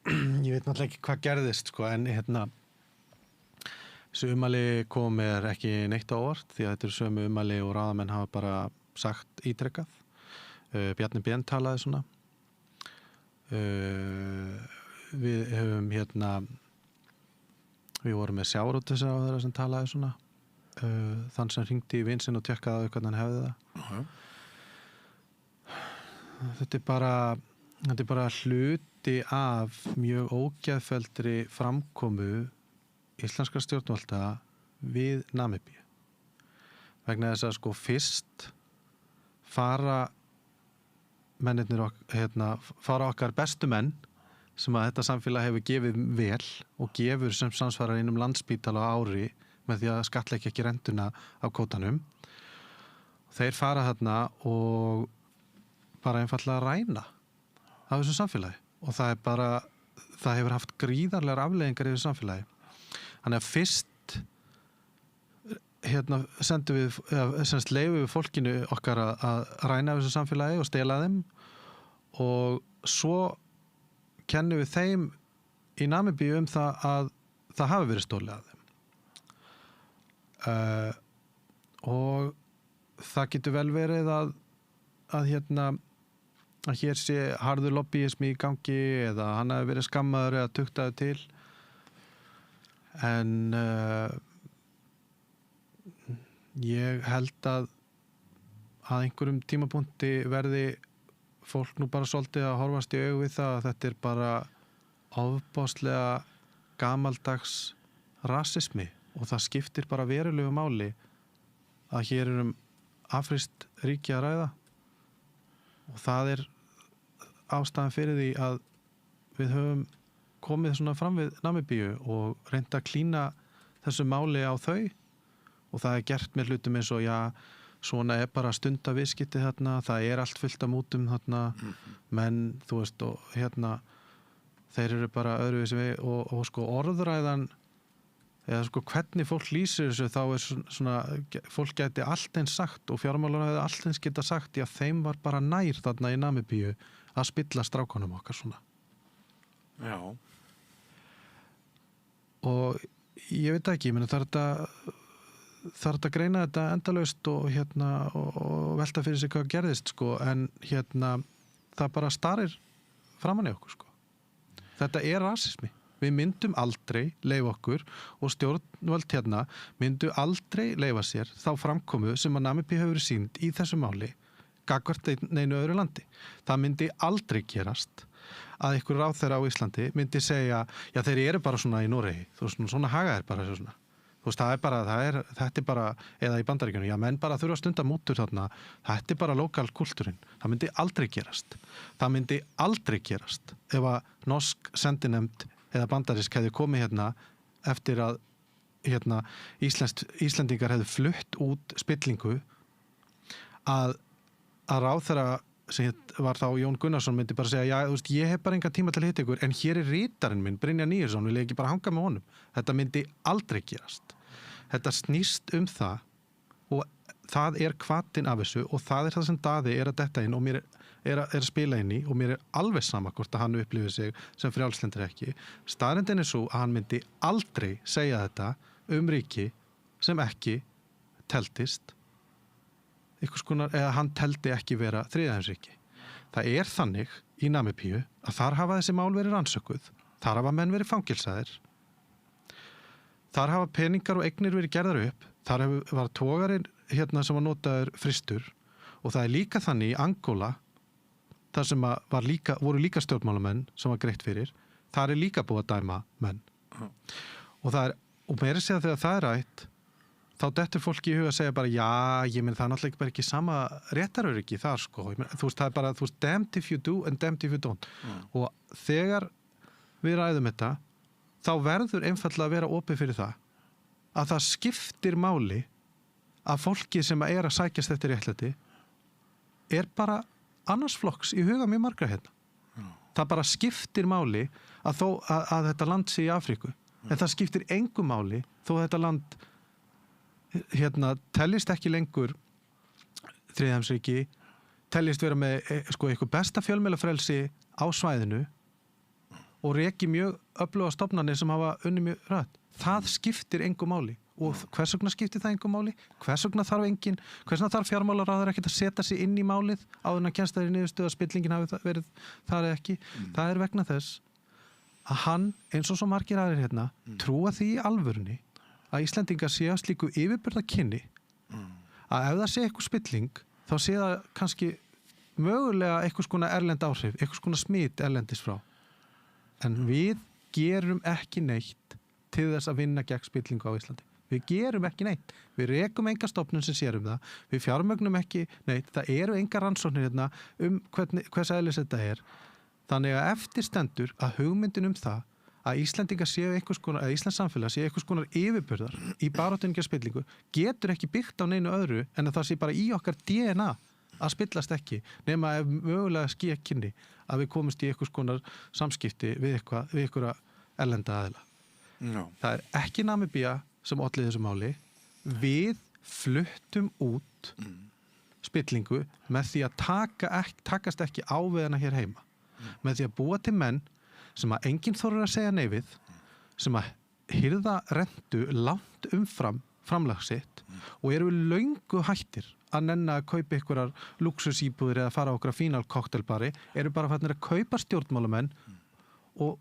Ég veit náttúrulega ekki hvað gerðist sko, en þessu ummæli kom ekki neitt á óvart því að þetta sömu ummæli og ráðamenn hafa bara sagt ítrekkað. Bjarni Ben talaði svona. Við höfum við vorum með sjávarútvegsráðherra sem talaði svona. Þann sem hringdi í vin sinn og tékkaði hvernig hann hefði það. Þetta er bara hluti af mjög ógeðfelldri framkomu íslenskra stjórnvalda við Namibíu. Vegna þess að sko fyrst fara mennirnir fara okkar bestu menn sem að þetta samfélag hefur gefið vel og gefur sem samsvarar einum landspítala á ári með því að skattleggja ekki rentuna af kvótanum. Þeir fara þarna og bara einfaldlega ræna af þessu samfélagi og það hefur haft gríðarlegar afleiðingar yfir samfélagi. Þannig að fyrst leyfum við fólkinu okkar að ræna af þessu samfélagi og stela þeim og svo kennum við þeim í Namibíu það að það hafi verið stólið af þeim. Og það getur vel verið að hér sé harður lobbyismi í gangi eða hann hafi verið skammaður eða tuktaður til. En ég held að einhverjum tímapunkti verði fólk nú bara svolítið að horfast í augu við það að þetta er bara ofboðslega gamaldags rasismi og það skiptir bara verulegu máli að hér afrískt ríki að ræða og það er ástæðan fyrir því að við höfum komið svona fram við Namibíu og reynt að klína þessu máli á þau og það er gert með hlutum eins og svona er bara stundaviðskipti þarna, það er allt fullt af mútum þarna, menn þú veist og þeir eru bara öðruvísi við og sko orðræðan eða sko hvernig fólk lýsir þessu þá er svona, fólk geti allt eins sagt og fjármálaráðið allt eins geta sagt því að þeim var bara nær þarna í Namibíu að spilla strákunum okkar svona. Já. Og ég veit ekki, það er að greina þetta endalaust og velta fyrir sig hvað gerðist sko, en það bara starir framan í okkur sko. Þetta er rasismi. Við myndum aldrei leyfa okkur og stjórnvöld myndu aldrei leyfa sér þá framkomu sem að Namibíu hefur sýnd í þessu máli gagnvart neinu öðru landi. Það myndi aldrei gerast að ykkur ráðherra á Íslandi myndi segja, já þeir eru bara svona í Noregi, þú veist, svona haga er bara svona. Þú veist, þetta er bara, eða í Bandaríkjunum, já menn bara þurfa að stunda mútur þarna, þetta er bara lokal kultúrin. Það myndi aldrei gerast. Það myndi aldrei gerast ef að norsk sendinefnd eða bandarísk hefði komið hérna eftir að Íslendingar hefði flutt út spillingu að ráðherra sem var þá Jón Gunnarsson myndi bara segja, já, þú veist, ég hef bara engan tíma til að hitta ykkur, en hér er rítarinn minn, Brynjar Níelsson, vil ég ekki bara hanga með honum. Þetta myndi aldrei gerast. Þetta snýst það og það er hvatinn af þessu og það er það sem Daði er að detta inn og mér er að spila inn í og mér er alveg sama hvort að hann upplifir sig sem frjálslindur ekki. Staðreyndin er svo að hann myndi aldrei segja þetta ríki sem ekki teltist konar, eða hann teldi ekki vera þriðjaheimsríki. Það er þannig í Namibíu að þar hafa þessi mál verið rannsökuð, þar hafa menn verið fangilsaðir, þar hafa peningar og eignir verið gerðar upp, þar var togarinn sem var notaður fristur og það er líka þannig í Angola, þar sem voru líka stjórnmálamenn sem var greitt fyrir, þar er líka búið að dæma menn. Og meira segja þegar það er rætt, þá dettur fólki í huga að segja bara, já, ég menn það er náttúrulega bara ekki sama réttaröryggi þar, sko. Þú veist, það er bara, þú veist, damned if you do and damned if you don't. Og þegar við ræðum þetta, þá verður einfallega að vera opið fyrir það, að það skiptir máli að fólki sem er að sækjast eftir réttlæti er bara annars flokks í huga mjög margra hérna. Það bara skiptir máli að þetta land sé í Afríku. En það skiptir engu máli þó að þetta land tellist ekki lengur þriðjaheimsríki, tellist vera með eitthvað besta fjölmiðlafrelsi á svæðinu og reki mjög öfluga stofnanir sem hafa unnið mjög rætt. Það skiptir engu máli. Og hvers vegna skiptir það engu máli? Hvers vegna þarf fjármálaráðherra ekkert að setja sig inn í málið áður en að kemst þær í niðurstöðu að spillingin hafi verið þar eða ekki? Það er vegna þess að hann, eins og svo margir aðrir hérna, trúa því í alvörunni að Íslendingar sé að slíku yfirburða kynni að ef það sé eitthvað spilling þá sé það kannski mögulega eitthvað skona erlend áhrif, eitthvað skona smit erlendis frá. En við gerum ekki neitt til þess að vinna gegn spillingu á Íslandi. Við gerum ekki neitt. Við rekum enga stofnun sem sér það. Við fjármögnum ekki neitt. Það eru enga rannsóknir hérna hvers eðlis þetta er. Þannig að eftir stendur að hugmyndin það að Íslendingar séu einhvers konar, að Íslands samfélag séu einhvers konar yfirburðar í baráttunni gegn spillingu getur ekki byggt á neinu öðru en að það sé bara í okkar DNA að spillast ekki nema ef mögulega skekkinni að við komumst í einhvers konar samskipti við einhverja erlenda aðila. No. Það er ekki Namibía sem olli þessu máli. Við fluttum út spillingu með því að takast ekki á við hana hér heima. Með því að búa til menn sem að enginn þorir að segja nei við, sem að hirða rentu langt umfram framlag sitt og eru löngu hættir að nenna að kaupa einhverjar luxusíbúðir eða fara á okkar fínal koktelbari, eru bara fannir að kaupa stjórnmálamenn og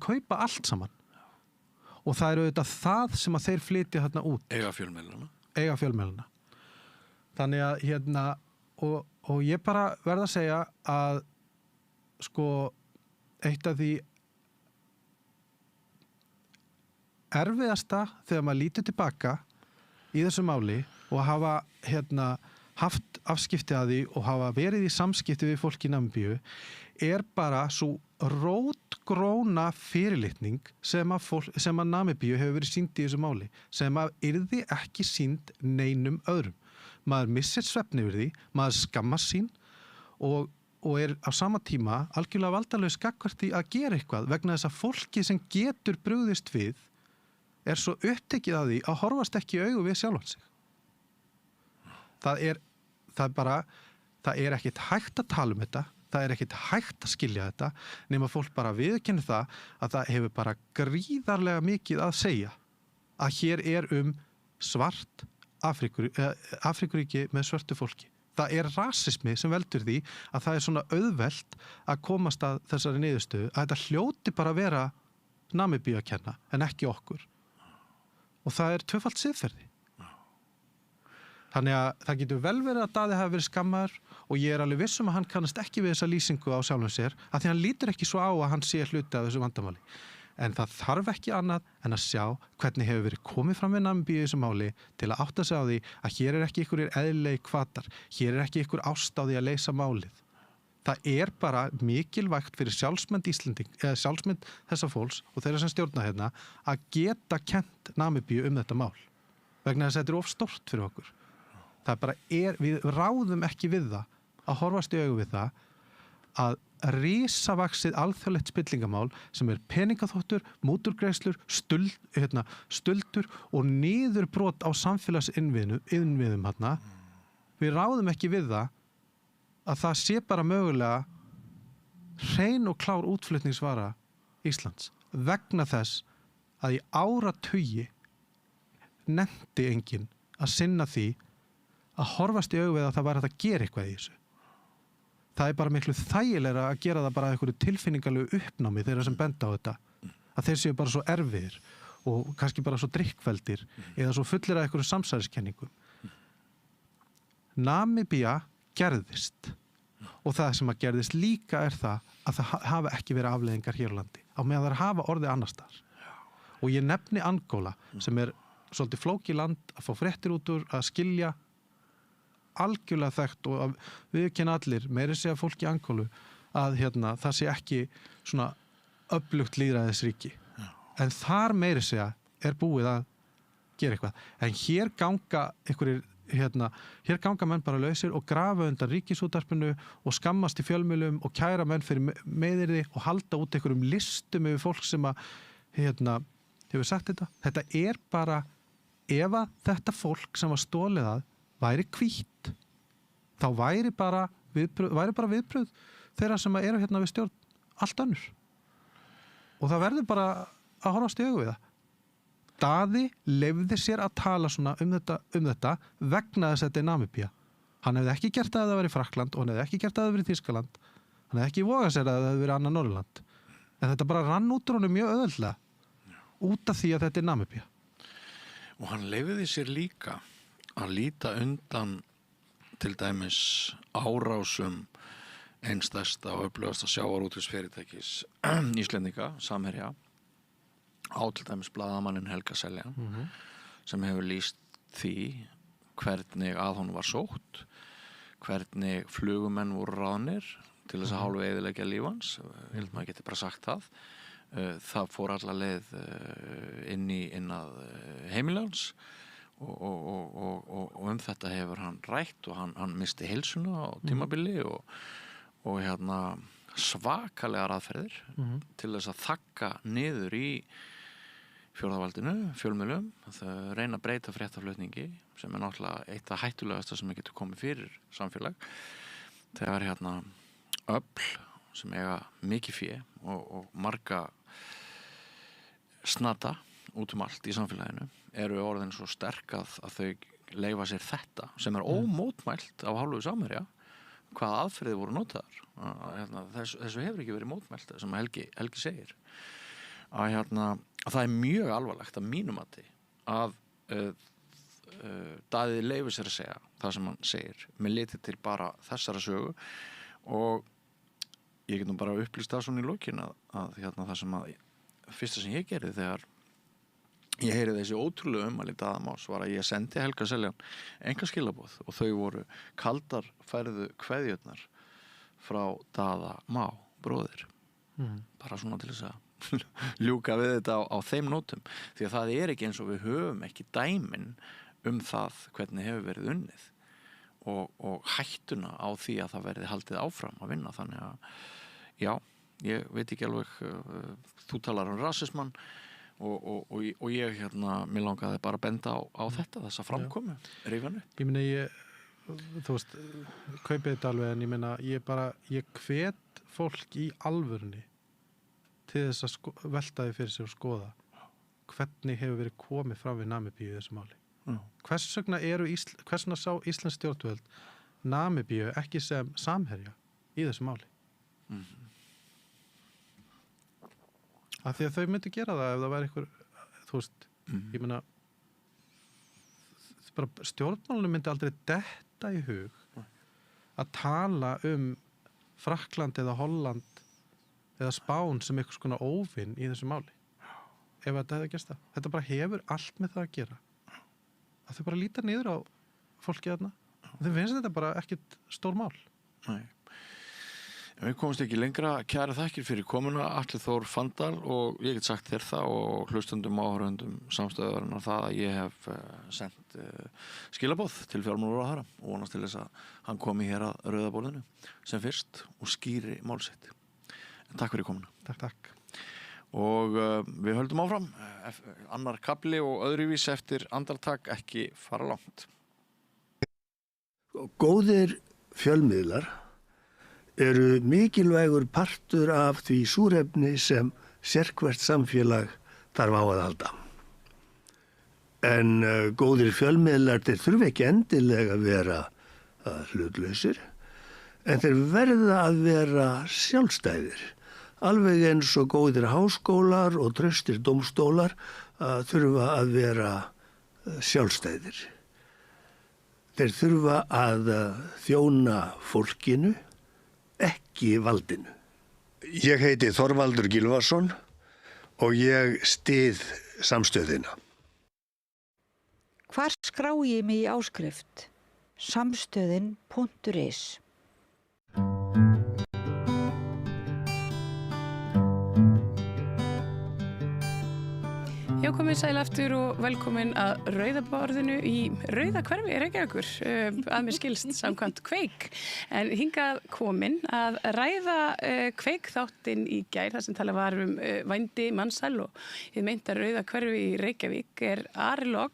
kaupa allt saman. Og það eru auðvitað það sem að þeir flytja þarna út. Eiga fjölmiðlana. Þannig að og ég bara verð að segja að eitt af því erfiðasta þegar maður lítur tilbaka í þessu máli og hafa haft afskipti að því og hafa verið í samskipti við fólk í Namibíu er bara svo rótgróna fyrirlitning sem að Namibíu hefur verið sýnd í þessu máli, sem að yrði ekki sýnd neinum öðrum. Maður missir svefn yfir því, maður skammast sín og er á sama tíma algjörlega valdalaus gagnvart því að gera eitthvað vegna þess að fólki sem getur brugðist við er svo upptekið að því að horfast ekki í augu við sjálfan sig. Það er ekkit hægt að tala um þetta, það er ekkit hægt að skilja þetta nema fólk bara viðurkenni það að það hefur bara gríðarlega mikið að segja að hér er svart Afríkuríki með svörtu fólki. Það er rasismi sem veldur því að það er svona auðvelt að komast að þessari niðurstöðu að þetta hljóti bara að vera Namibíu að kenna en ekki okkur. Og það er tvöfalt siðferði. Þannig að það getur vel verið að Daði hafi verið skammaður og ég alveg viss að hann kannast ekki við þessa lýsingu á sjálfum sér af því hann lítur ekki svo á að hann sé hluti af þessu vandamáli. En það þarf ekki annað en að sjá hvernig hefur verið komið fram við Namibíu í þessu máli til að átta sig á því að hér ekki einhverjir eðlilegi hvatar, hér ekki einhver ást á því að leysa málið. Það bara mikilvægt fyrir sjálfsmynd sjálfsmynd þessa fólks og þeirra sem stjórna hérna að geta kennt Namibíu þetta mál. Vegna þess að þetta of stórt fyrir okkur. Það bara við ráðum ekki við það að horfast í augu við það að risavaxið alþjóðlegt spillingamál sem peningaþvottur, múturgreiðslur, stuldur og niðurbrot á samfélagsinnviðum hérna. Við ráðum ekki við það að það sé bara mögulega hrein og klár útflutningsvara Íslands vegna þess að í áratugi nefndi enginn að sinna því að horfast í augu við að það var hægt að gera eitthvað í þessu. Það bara miklu þægilegra að gera það bara einhverju tilfinningalegu uppnámi þeirra sem benda á þetta. Að þeir séu bara svo erfiðir og kannski bara svo drikkveldir eða svo fullir af einhverju samsæriskenningum. Namibía gerðist og það sem að gerðist líka það að það hafa ekki verið afleiðingar hér á landi á meðan þær hafa orðið annars staðar. Og ég nefni Angóla sem svolítið flókið land að fá fréttir út úr, að skilja algjörlega þekkt og við kenna allir, meiri segja fólk í Angólu að það sé ekki svona öflugt lýðræðisríki. En þar meiri segja búið að gera eitthvað. En hér ganga hér ganga menn bara lausir og grafa undan ríkisútvarpinu og skammast í fjölmiðlum og kæra menn fyrir meiðyrði og halda út einhverjum listum yfir fólk sem að hefur sagt þetta. Þetta bara ef að þetta fólk sem var stolið að væri hvítt, þá væri bara viðbrögð þeirra sem eru hérna við stjórn allt önnur. Og það verður bara að horfast í augu við það. Daði leyfði sér að tala svona um þetta vegna þess að þetta Namibía. Hann hefði ekki gert það að það væri Frakkland og hann hefði ekki gert það að það væri Þýskaland. Hann hefði ekki vogað sér að það hefði verið annað Norðurland. En þetta bara rann út úr honum mjög auðveldlega út af því að þetta Namibía. Og hann leyfði sér líka að líta undan til dæmis árásum einstærsta og öflugasta sjávarútvegsfyrirtækis Íslendinga, Samherja, á til dæmis blaðamanninn Helga Seljan sem hefur lýst því hvernig að hún var sótt, hvernig flugumenn voru ráðnir til þess að hálfu eyðileggja líf hans, ég held maður geti bara sagt það. Það fór alla leið inn að heimilans og þetta hefur hann rætt og hann misti heilsuna á tímabili og svakalegar aðferðir til þess að þagga niður í fjórðavaldinu, fjölmiðlum, það reyna að breyta fréttaflutningi sem náttúrulega eitt af hættulegasta sem getur komið fyrir samfélag. Þegar öfl sem eiga mikið fé og marga snata út allt í samfélaginu eru orðin svo sterk að þau leyfa sér þetta sem ómótmælt af hálfu Samherja hvaða aðferðir voru notaðar. Þessu hefur ekki verið mótmælt sem Helgi segir. Að það mjög alvarlegt að mínum að Daði leyfir sér að segja það sem hann segir með liti til bara þessara sögu og ég get nú bara upplýst það svona í lokin að það sem fyrsta sem ég gerði þegar ég heyri þessi ótrúlega ummæli Daða Más var að ég sendi Helga Seljan enga skilaboð og þau voru kaldar færðu kveðjurnar frá Daða Má bróðir bara svona til þess að ljúka við þetta á þeim nótum því að það ekki eins og við höfum ekki dæmin það hvernig hefur verið unnið og hættuna á því að það verði haldið áfram að vinna þannig að já, ég veit ekki alveg þú talar rasismann og ég mér langaði bara að benda á þetta þessa framkomu, rífanu. Ég meina þú veist kaupið þetta alveg en ég meina ég hvet fólk í alvörunni til þess að velta því fyrir sig og skoða hvernig hefur verið komið fram við Namibíu í þessu máli. Hvers vegna sá Íslands stjórnvöld Namibíu ekki sem Samherja í þessu máli? Af því að þau myndu gera það ef það væri einhver, þú veist, ég meina bara stjórnmálunum myndi aldrei detta í hug að tala Frakkland eða Holland eða Spán sem einhvers konar óvinn í þessu máli. Ef þetta hefði gerst það. Þetta bara hefur allt með það að gera. Að þau bara líta niður á fólki þarna. Þau finnst þetta bara ekkert stór mál. Nei. Við komumst ekki lengra. Kæra þakkir fyrir komuna, Atli Þór Fandal, og ég get sagt þér það og hlustundum áhörundum samstöðurinnar það að ég hef sendt skilaboð til fjármálaráðherra og vonast til þess að hann komi hér að rauða borðinu sem fyrst og skýri málsitt. Takk fyrir komuna. Takk. Og við höldum áfram. Annar kafli og öðruvís eftir andartak, ekki fara langt. Góðir fjölmiðlar eru mikilvægur partur af því súrefni sem sérhvert samfélag þarf á að halda. En góðir fjölmiðlar, þeir þurfa ekki endilega að vera hlutlausir, en þeir verða að vera sjálfstæðir. Alveg eins og góðir háskólar og traustir dómstólar þurfa að vera sjálfstæðir. Þeir þurfa að þjóna fólkinu, ekki valdinu. Ég heiti Þorvaldur Gylfason og ég styð samstöðina. Hvar skrái ég mig í áskrift? Samstöðin.is. Já, komið sæl aftur og velkomin að rauðaborðinu í Rauðahverfi í Reykjavíkur, að mér skilst samkvæmt Kveik. En hingað komin að ræða Kveik þáttinn í gær, þar sem talað var vændi, mansal og hið meinta Rauðahverfi í Reykjavík er Ari Logn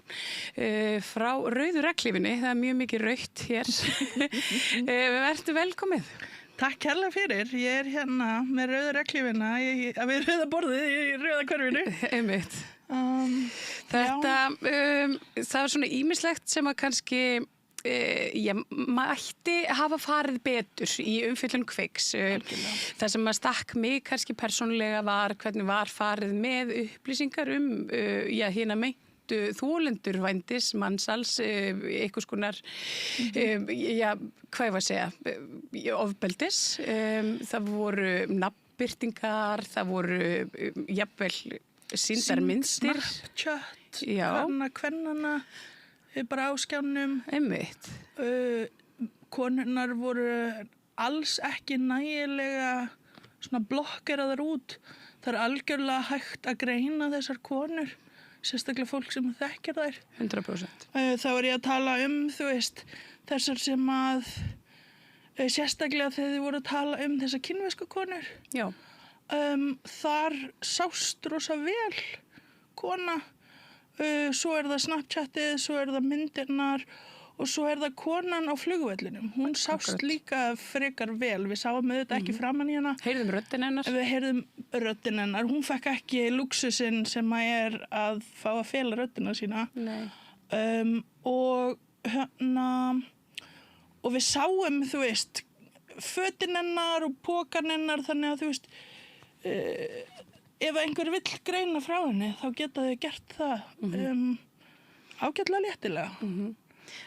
frá Rauðu regnhlífinni. Það er mjög mikið rautt hér. Vertu velkomið. Takk kærlega fyrir. Ég er hérna með Rauðu regnhlífina við Rauðaborðið í Rauðahverfinu. Einmitt. Þetta, það var svona ýmislegt sem að kannski mætti hafa farið betur í umfjöllun Kveiks. Það sem að stakk mig kannski persónulega var hvernig var farið með upplýsingar hina meintu þolendur vændis, mansals, einhvers konar, hvað ég var að segja, ofbeldis. Það voru nafnbirtingar, það voru jafnvel sýndar myndstir. Snapchat, kvennana, bara á skjánum. Einmitt. Konurnar voru alls ekki nægilega svona blokkeraðar út. Það er algjörlega hægt að greina þessar konur, sérstaklega fólk sem þekkir þær. 100%. Þá er ég að tala þessar sem að, sérstaklega þegar þið voru að tala þessar kínversku konur. Já. Þar sást rosa vel kona, svo er það Snapchatið, svo er það myndirnar og svo er það konan á flugvellinum. Hún sást líka frekar vel, við sáum auðvitað ekki framan í hana. Heyrðum röddin hennar? Við heyrðum röddin hennar, hún fekk ekki lúxusinn sem að að fá að fela röddina sína. Nei. Og við sáum, fötin hennar og pókan hennar, þannig að ef einhver vill greina frá henni þá geta þau gert það ágætlega léttilega.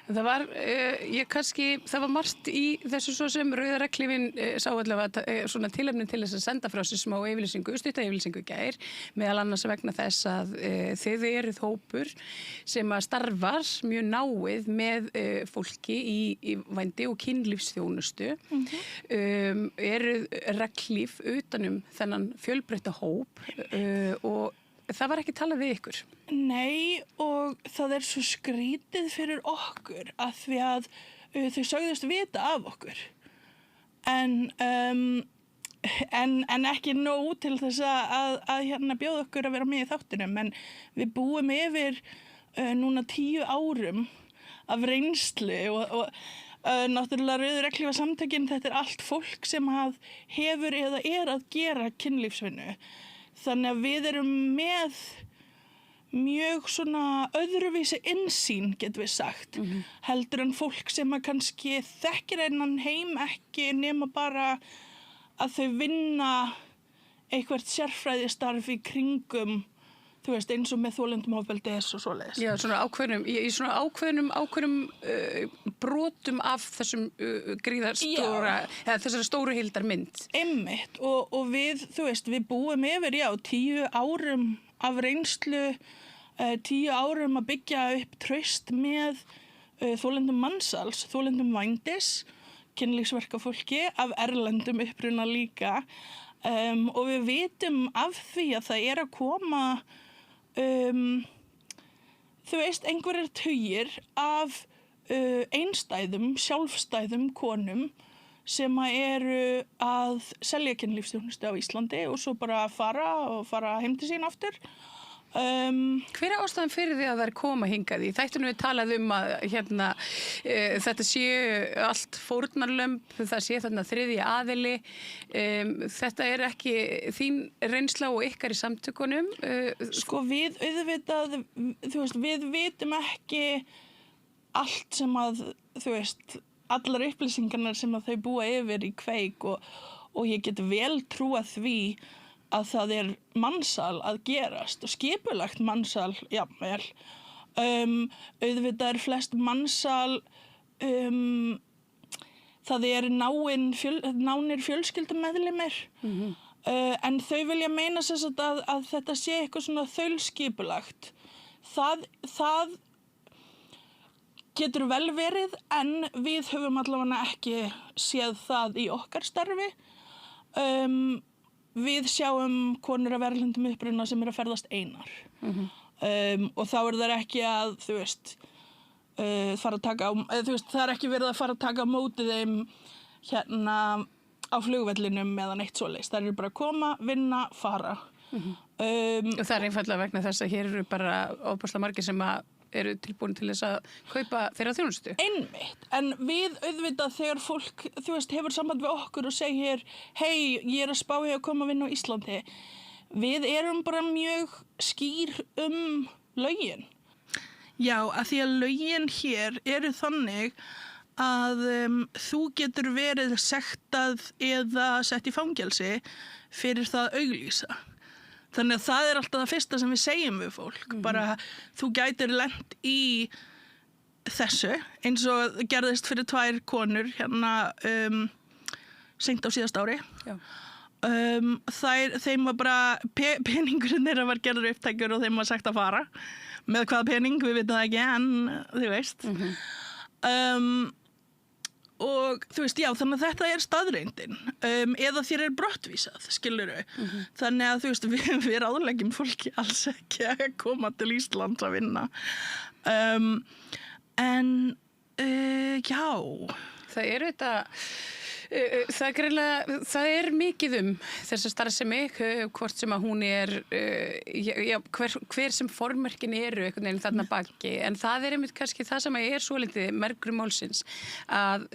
Það var, það var margt í þessu svo sem Rauða regnhlífin sá allavega svona tilefni til þess að senda frá sér smá yfirlýsingu, stutta yfirlýsingu í gær, meðal annars vegna þess að þið eruð hópur sem að starfar mjög náið með fólki í vændi og kynlífsþjónustu. Eruð regnhlíf utanum þennan fjölbreytta hóp og það var ekki talað við ykkur? Nei, og það er svo skrítið fyrir okkur að því að þau sögðust vita af okkur. En ekki nóg til þess að bjóða okkur að vera með í þáttunum. En við búum yfir núna 10 árum af reynslu og náttúrulega Rauðu regnhlífa samtökin, þetta er allt fólk sem hefur eða er að gera kynlífsvinnu. Þannig að við erum með mjög svona öðruvísi innsýn, getum við sagt, heldur en fólk sem að kannski þekkir innan heim ekki nema bara að þau vinna eitthvert sérfræðistarf í kringum þú veist, eins og með þolendum ofbeldis og svoleiðis. Já, svona ákveðnum brotum af þessum gríðarstóra, eða þessari stóru heildarmynd. Einmitt, og við, þú veist, við búum yfir, 10 árum af reynslu, 10 árum að byggja upp traust með þolendum mansals, þolendum vændis, kynlífsverkafólki, af erlendum uppruna líka, og við vitum af því að það að koma, þú veist, einhverjir tugir af einstæðum, sjálfstæðum konum sem eru að selja kynlífsþjónustu á Íslandi og svo bara fara heim til sín aftur. Hver ástæðan fyrir því að það koma hingað í? Þættunum við talaðum að þetta séu allt fórnarlömb, það sé þarna þriðji aðili. Þetta ekki þín reynsla og ykkar í samtökunum? Sko við auðvitað, þú veist, við vitum ekki allt sem að, þú veist, allar upplýsingarnar sem að þau búa yfir í Kveik og ég get vel trúað því að það mansal að gerast og skipulagt mansal, jafnvel. Auðvitað flest mansal, það nánir fjölskyldumeðlimir, en þau vilja meina sem sagt að þetta sé eitthvað svona þaulskipulagt. Það getur vel verið, en við höfum allavega ekki séð það í okkar starfi. Við sjáum konur af erlendum uppruna sem að ferðast einar. Og þá þær ekki að, þú veist, fara að taka þú veist, það ekki verið að fara að taka á móti þeim hérna á flugvellinum eða neitt svoleiðis. Þær bara að koma, vinna, fara. Og það einfaldlega vegna þess að hér eru bara ofboðslega margir sem eru tilbúin til þess að kaupa þeirra þjónustu. Einmitt, en við auðvitað þegar fólk, þú veist, hefur samband við okkur og segir, hei, ég að spá að koma að vinna á Íslandi. Við erum bara mjög skýr lögin. Já, að því að lögin hér eru þannig að þú getur verið sektað eða sett í fangelsi fyrir það að auglýsa. Þannig að það alltaf það fyrsta sem við segjum við fólk. Bara þú gætir lent í þessu, eins og gerðist fyrir 2 konur hérna seint á síðasta ári. Já. Þeim var bara, peningurinn þeirra var gerður upptækur og þeim var sagt að fara. Með hvaða pening, við vitum það ekki, en þú veist. Og þú veist, já, þannig að þetta staðreyndin, eða þér brottvísað, skilurðu. Þannig að þú veist, við ráðleggjum fólki alls ekki að koma til Íslands að vinna. En já. Það þetta, það mikið þessa starfsemi, hvort sem að hún hver sem formerkin eru einhvern veginn þarna baki, en það einmitt kannski það sem svolítið mergrum málsins, að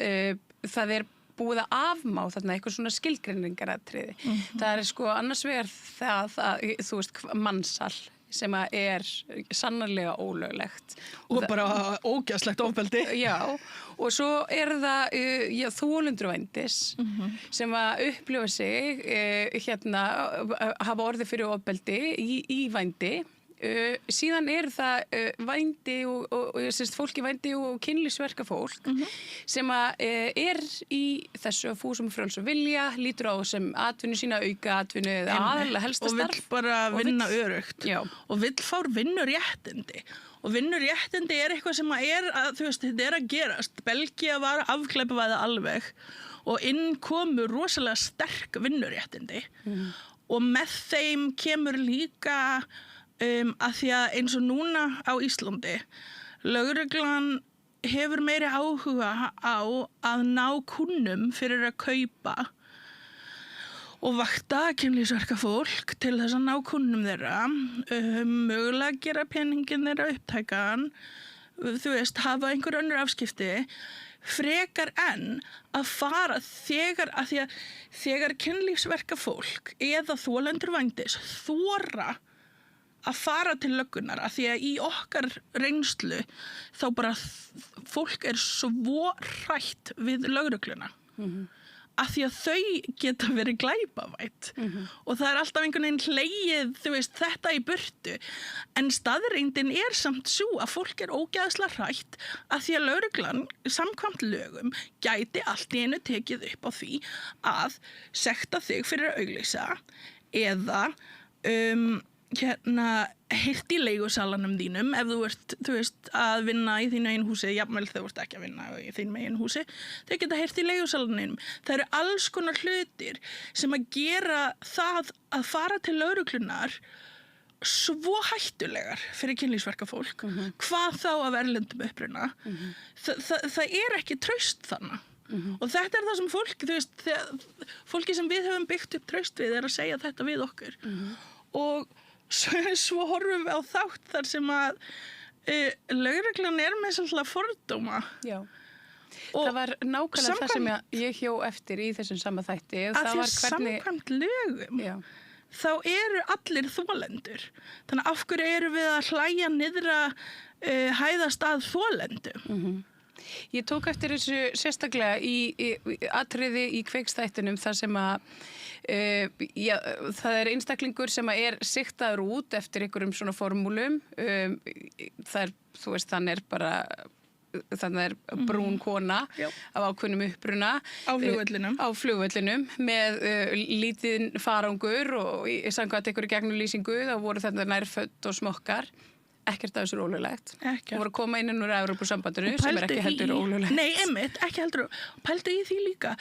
það búið að afmá þarna eitthvað svona skilgreiningaratriði. Það sko annars vegar það að, þú veist, mansal, sem sannarlega ólöglegt. Og bara ógeðslegt ofbeldi. Já, og svo það þolendur vændis sem að upplifa sig hafa orðið fyrir ofbeldi í vændi. Síðan það vændi og fólk í vændi og kynlífsverkafólk sem í þessu fúsum og frjálsum vilja, lítur á sem atvinnu sína, auka atvinnu eða aðalega helsta starf. Og vill bara vinna örugt. Já. Og vill fá vinnuréttindi. Og vinnuréttindi eitthvað sem þú veist, þetta að gerast. Belgía var afglæpavæða alveg og inn komu rosalega sterk vinnuréttindi. Og með þeim kemur líka að því að eins og núna á Íslandi, lögreglan hefur meiri áhuga á að ná kunnum fyrir að kaupa og vakta kynlífsverkafólk til þess að ná kunnum þeirra, mögulega gera peningin þeirra upptækan, þú veist, hafa einhver önnur afskipti, frekar en að fara þegar kynlífsverkafólk eða þolendur vændis þora að fara til löggunnar, af því að í okkar reynslu þá bara fólk svo hrætt við lögregluna af því að þau geta verið glæpavætt og það alltaf einhvern veginn hlegið, þú veist, þetta í burtu en staðreyndin samt svo að fólk ógeðslega hrætt að því að lögreglan samkvæmt lögum gæti allt í einu tekið upp á því að sekta þig fyrir að auglýsa eða heyrt í leigusalanum þínum ef þú veist að vinna í þínu eigin húsi, jafnvel þegar þú ert ekki að vinna í þínu eigin húsi, þau geta heyrt í leigusalanum. Það eru alls konar hlutir sem að gera það að fara til lögreglunar svo hættulegar fyrir kynlífsverkafólk, hvað þá af erlendum uppruna. Það ekki traust þannig. Og þetta það sem fólk, þú veist, fólki sem við höfum byggt upp traust við að segja þetta við okkur. Og svo horfum við á þátt þar sem að lögreglan með svolítið fordóma. Já. Það var nákvæmlega það sem ég hjó eftir í þessum sama þætti. Að því samkvæmt lögum þá eru allir þolendur. Þannig af hverju við að hlæja niðra hæðast að þolendum? Ég tók eftir þessu sérstaklega í atriði í Kveiksþættinum þar sem að það einstaklingur sem sigtaður út eftir einhverjum svona formúlum. Þú veist, þannig brún kona af ákveðnum uppruna á flugvellinum með lítinn farangur og samkvæmt einhverju gegnumlýsingu þá voru þetta nærfödd og smokkar. Ekkert af þessu ólöglegt. Hún var að koma inn úr Evrópusambandinu sem ekki heldur ólöglegt. Nei, einmitt, ekki heldur. Pældu í því líka,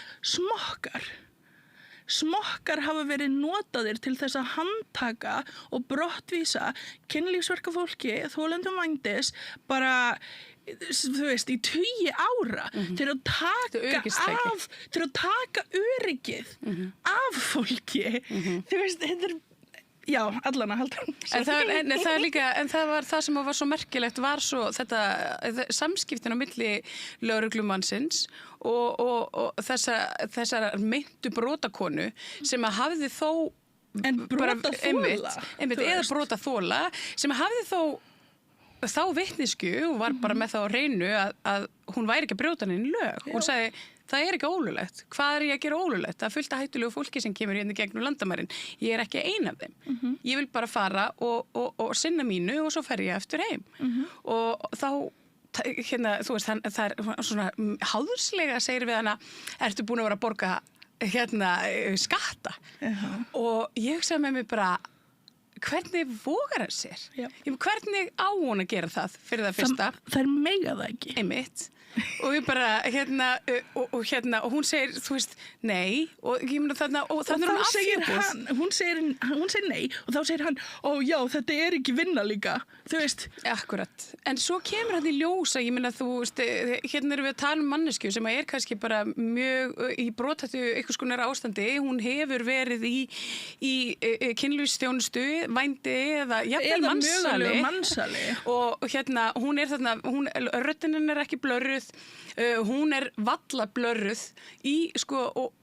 smokkar hafa verið notaðir til þess að handtaka og brottvísa kynlífsverkafólki, þolendum vændis, bara, þú veist, í 20 ára til að taka öryggið af fólki. Þú veist, þetta já, allan að halda. En það var það sem var svo merkilegt var svo þetta samskiptin á milli lögreglumannsins og þessar meintu brotakonu sem að hafði þó eða brotaþola sem hafði þá vitnisku og var bara með það á hreinu að hún væri ekki að brjóta henni lög. Hún sagði það ekki ólöglegt. Hvað ég að gera ólöglegt? Það fullt af hættulegu fólki sem kemur hérna gegnum landamærin. Ég ekki ein af þeim. Ég vil bara fara og sinna mínu og svo fer ég eftir heim. Og þá, þú veist, það svona háðslega segir við hana, ertu búin að vera að borga skatta? Og ég hugsaði með mig bara, hvernig vogar hann sér? Hvernig á hún að gera það fyrir það fyrsta? Það mega það ekki. Einmitt. Og ég bara, og hún segir, þú veist, nei, og ég meina þarna, og þannig hún afhjúpust. Hún segir nei, og þá segir hann, já, þetta ekki vinna líka, þú veist. Akkurat, en svo kemur hann í ljósa, ég meina, þú veist, hérna erum við að tala mannesku sem kannski bara mjög í brothættu einhvers konar ástandi, hún hefur verið í kynlífsþjónustu, vændi eða jafnvel mansali. Og hérna, hún þarna, röddin ekki blörruð, hún valla blörruð í, og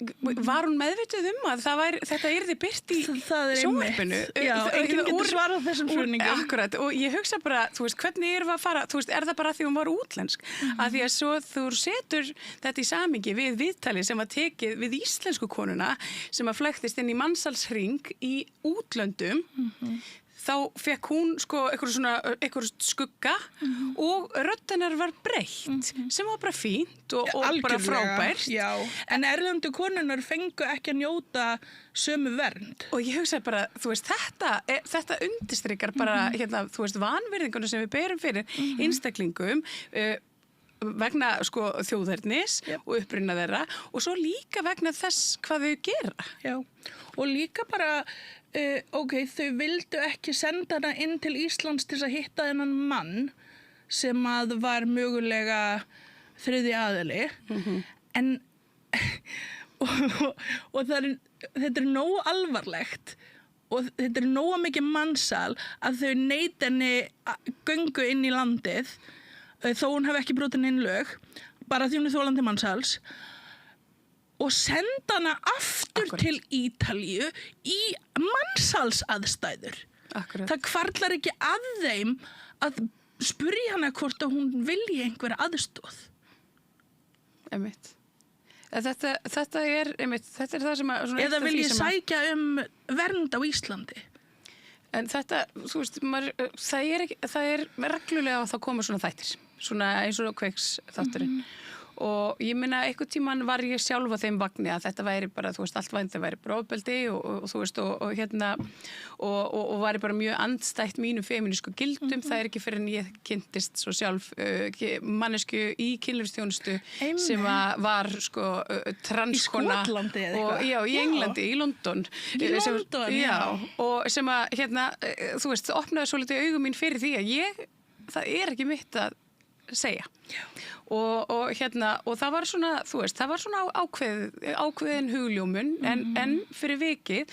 var hún meðvituð að þetta yrði birt í sjónvarpinu? Já, enginn getur svarað þessum spurningum. Akkurat, og ég hugsa bara, þú veist, hvernig erum við að fara, þú veist, það bara því hún var útlensk? Að því að svo þú setur þetta í samhengi við viðtalið sem var tekið við íslensku konuna sem að flæktist inn í mansalshring í útlöndum, þá fekk hún einhver skugga og rödd hennar var breytt sem var bara fínt og bara frábært. Já, en erlendu konunnar fengu ekki að njóta sömu vernd. Og ég hugsaði bara, þú veist, þetta undirstrykar bara, þú veist, vanvirðinguna sem við berum fyrir einstaklingum vegna þjóðernis og uppruna þeirra og svo líka vegna þess hvað þau gera. Já, og líka bara þau vildu ekki senda hana inn til Íslands til að hitta þennan mann sem að var mögulega þriðji aðili en og þetta nógu alvarlegt og þetta nógu mikið mansal að þau neita henni göngu inn í landið þó hún hafi ekki brotin inn lög bara því hún þolandi mansals og senda hana aftur til Ítalíu í mansalsaðstæður. Akkurat. Það hvarflar ekki að þeim að spyrja hana hvort að hún vilji einhverja aðstoð. Einmitt. Þetta er það sem að... Eða vil ég sækja vernd á Íslandi? En þetta, þú veist, það er reglulega að það koma svona þættir, svona eins og Kveiks þátturinn. Og ég meina, einhvern tímann var ég sjálf á þeim vagni að þetta væri bara, þú veist, allt vændi væri bara ofbeldi og þú veist, og væri bara mjög andstætt mínum femínísku gildum. Það er ekki fyrir en ég kynntist svo sjálf mannesku í kynlífsþjónustu sem var sko transkona. Í Skotlandi eða eitthvað? Já, í Englandi, í London. Í London, já. Og sem að, þú veist, það opnaði svolítið augum mín fyrir því að það er ekki mitt að segja. Já. Og það var svona, þú veist, það var svona ákveðin hugljómun en fyrir vikið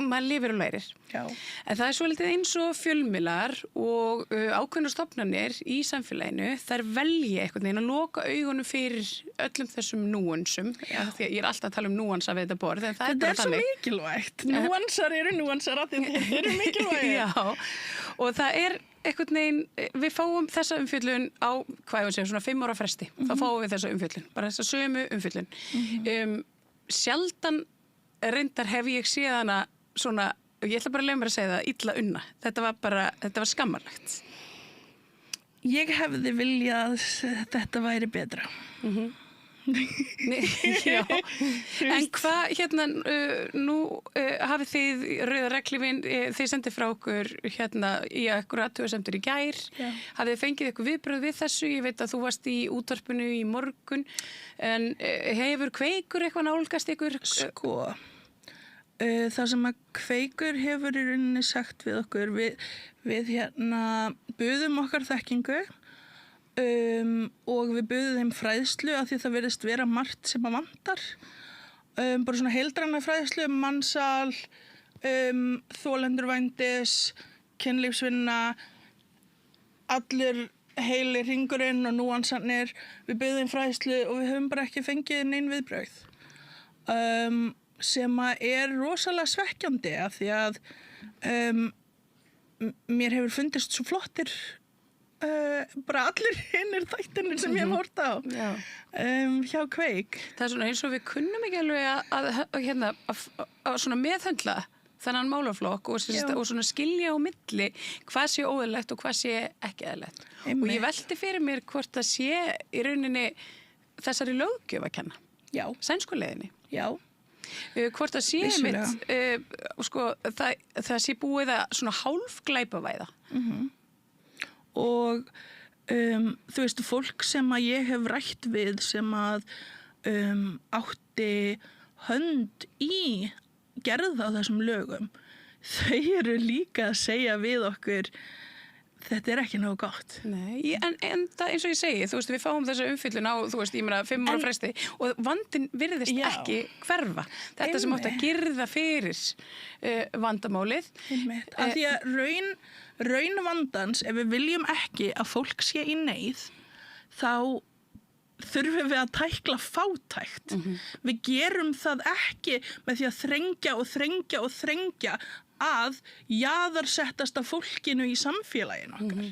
maður lifir og lærir. Já. En það er svolítið eins og fjölmiðlar og ákveðnar stofnanir í samfélaginu, þær velja einhvern veginn að loka augunum fyrir öllum þessum núansum, því að ég er alltaf að tala um núansa við þetta borð, en þetta er svo mikilvægt. Núansar eru núansar að þeir eru mikilvægir. Já, og það er einhvern veginn, við fáum þessa umfjöllun á, hvað ég segja, svona 5 ára fresti, þá fáum við þessa umfjöllun, bara þessa sömu umfjöllun. Sjaldan reyndar hef ég séð hana svona, ég ætla bara að leyfa mér að segja það, illa unna. Þetta var skammarlegt. Ég hefði viljað að þetta væri betra. Já, en hvað nú hafið þið Rauða regnhlífin, þið sendið frá okkur í ekkur athugasemdir í gær. Hafið þið fengið eitthvað viðbrögð við þessu? Ég veit að þú varst í útvarpinu í morgun, en hefur Kveikur eitthvað nálgast ykkur? Sko, það sem að Kveikur hefur í rauninni sagt við okkur, við buðum okkar þekkingu og við buðum þeim fræðslu af því það virðist vera margt sem að vantar, bara svona heildræna fræðslu mansal, þolendurvændis, kynlífsvinna, allur heilir hringurinn og núansarnir. Við buðum þeim fræðslu og við höfum bara ekki fengið nein viðbrögð, sem að er rosalega svekkjandi af því að mér hefur fundist svo flottir bara allir hinnir þættinir sem ég hef hort á hjá Kveik. Það er svona eins og við kunnum ekki alveg að svona meðhöndla þennan málaflokk og svona skilja á milli hvað sé óeðlilegt og hvað sé ekki eðlilegt. Og ég velti fyrir mér hvort það sé í rauninni þessari löggjöf að kenna. Já. Sænsku leiðinni. Já. Hvort það sé það sé búið að svona hálfglæpavæða. Og þú veist, fólk sem að ég hef rætt við sem að átti hönd í gerð á þessum lögum, þau eru líka að segja við okkur þetta er ekki nógu gott. Nei, en það eins og ég segi, þú veist, við fáum þessa umfyllun á, þú veist, ég meina 5 ára fresti og vandinn virðist ekki hverfa. Þetta sem átt að girða fyrir vandamálið. Af því að raun vandans, ef við viljum ekki að fólk sé í neyð, þá þurfum við að tækla fátækt. Við gerum það ekki með því að þrengja að jaðarsettasta fólkinu í samfélaginu okkar.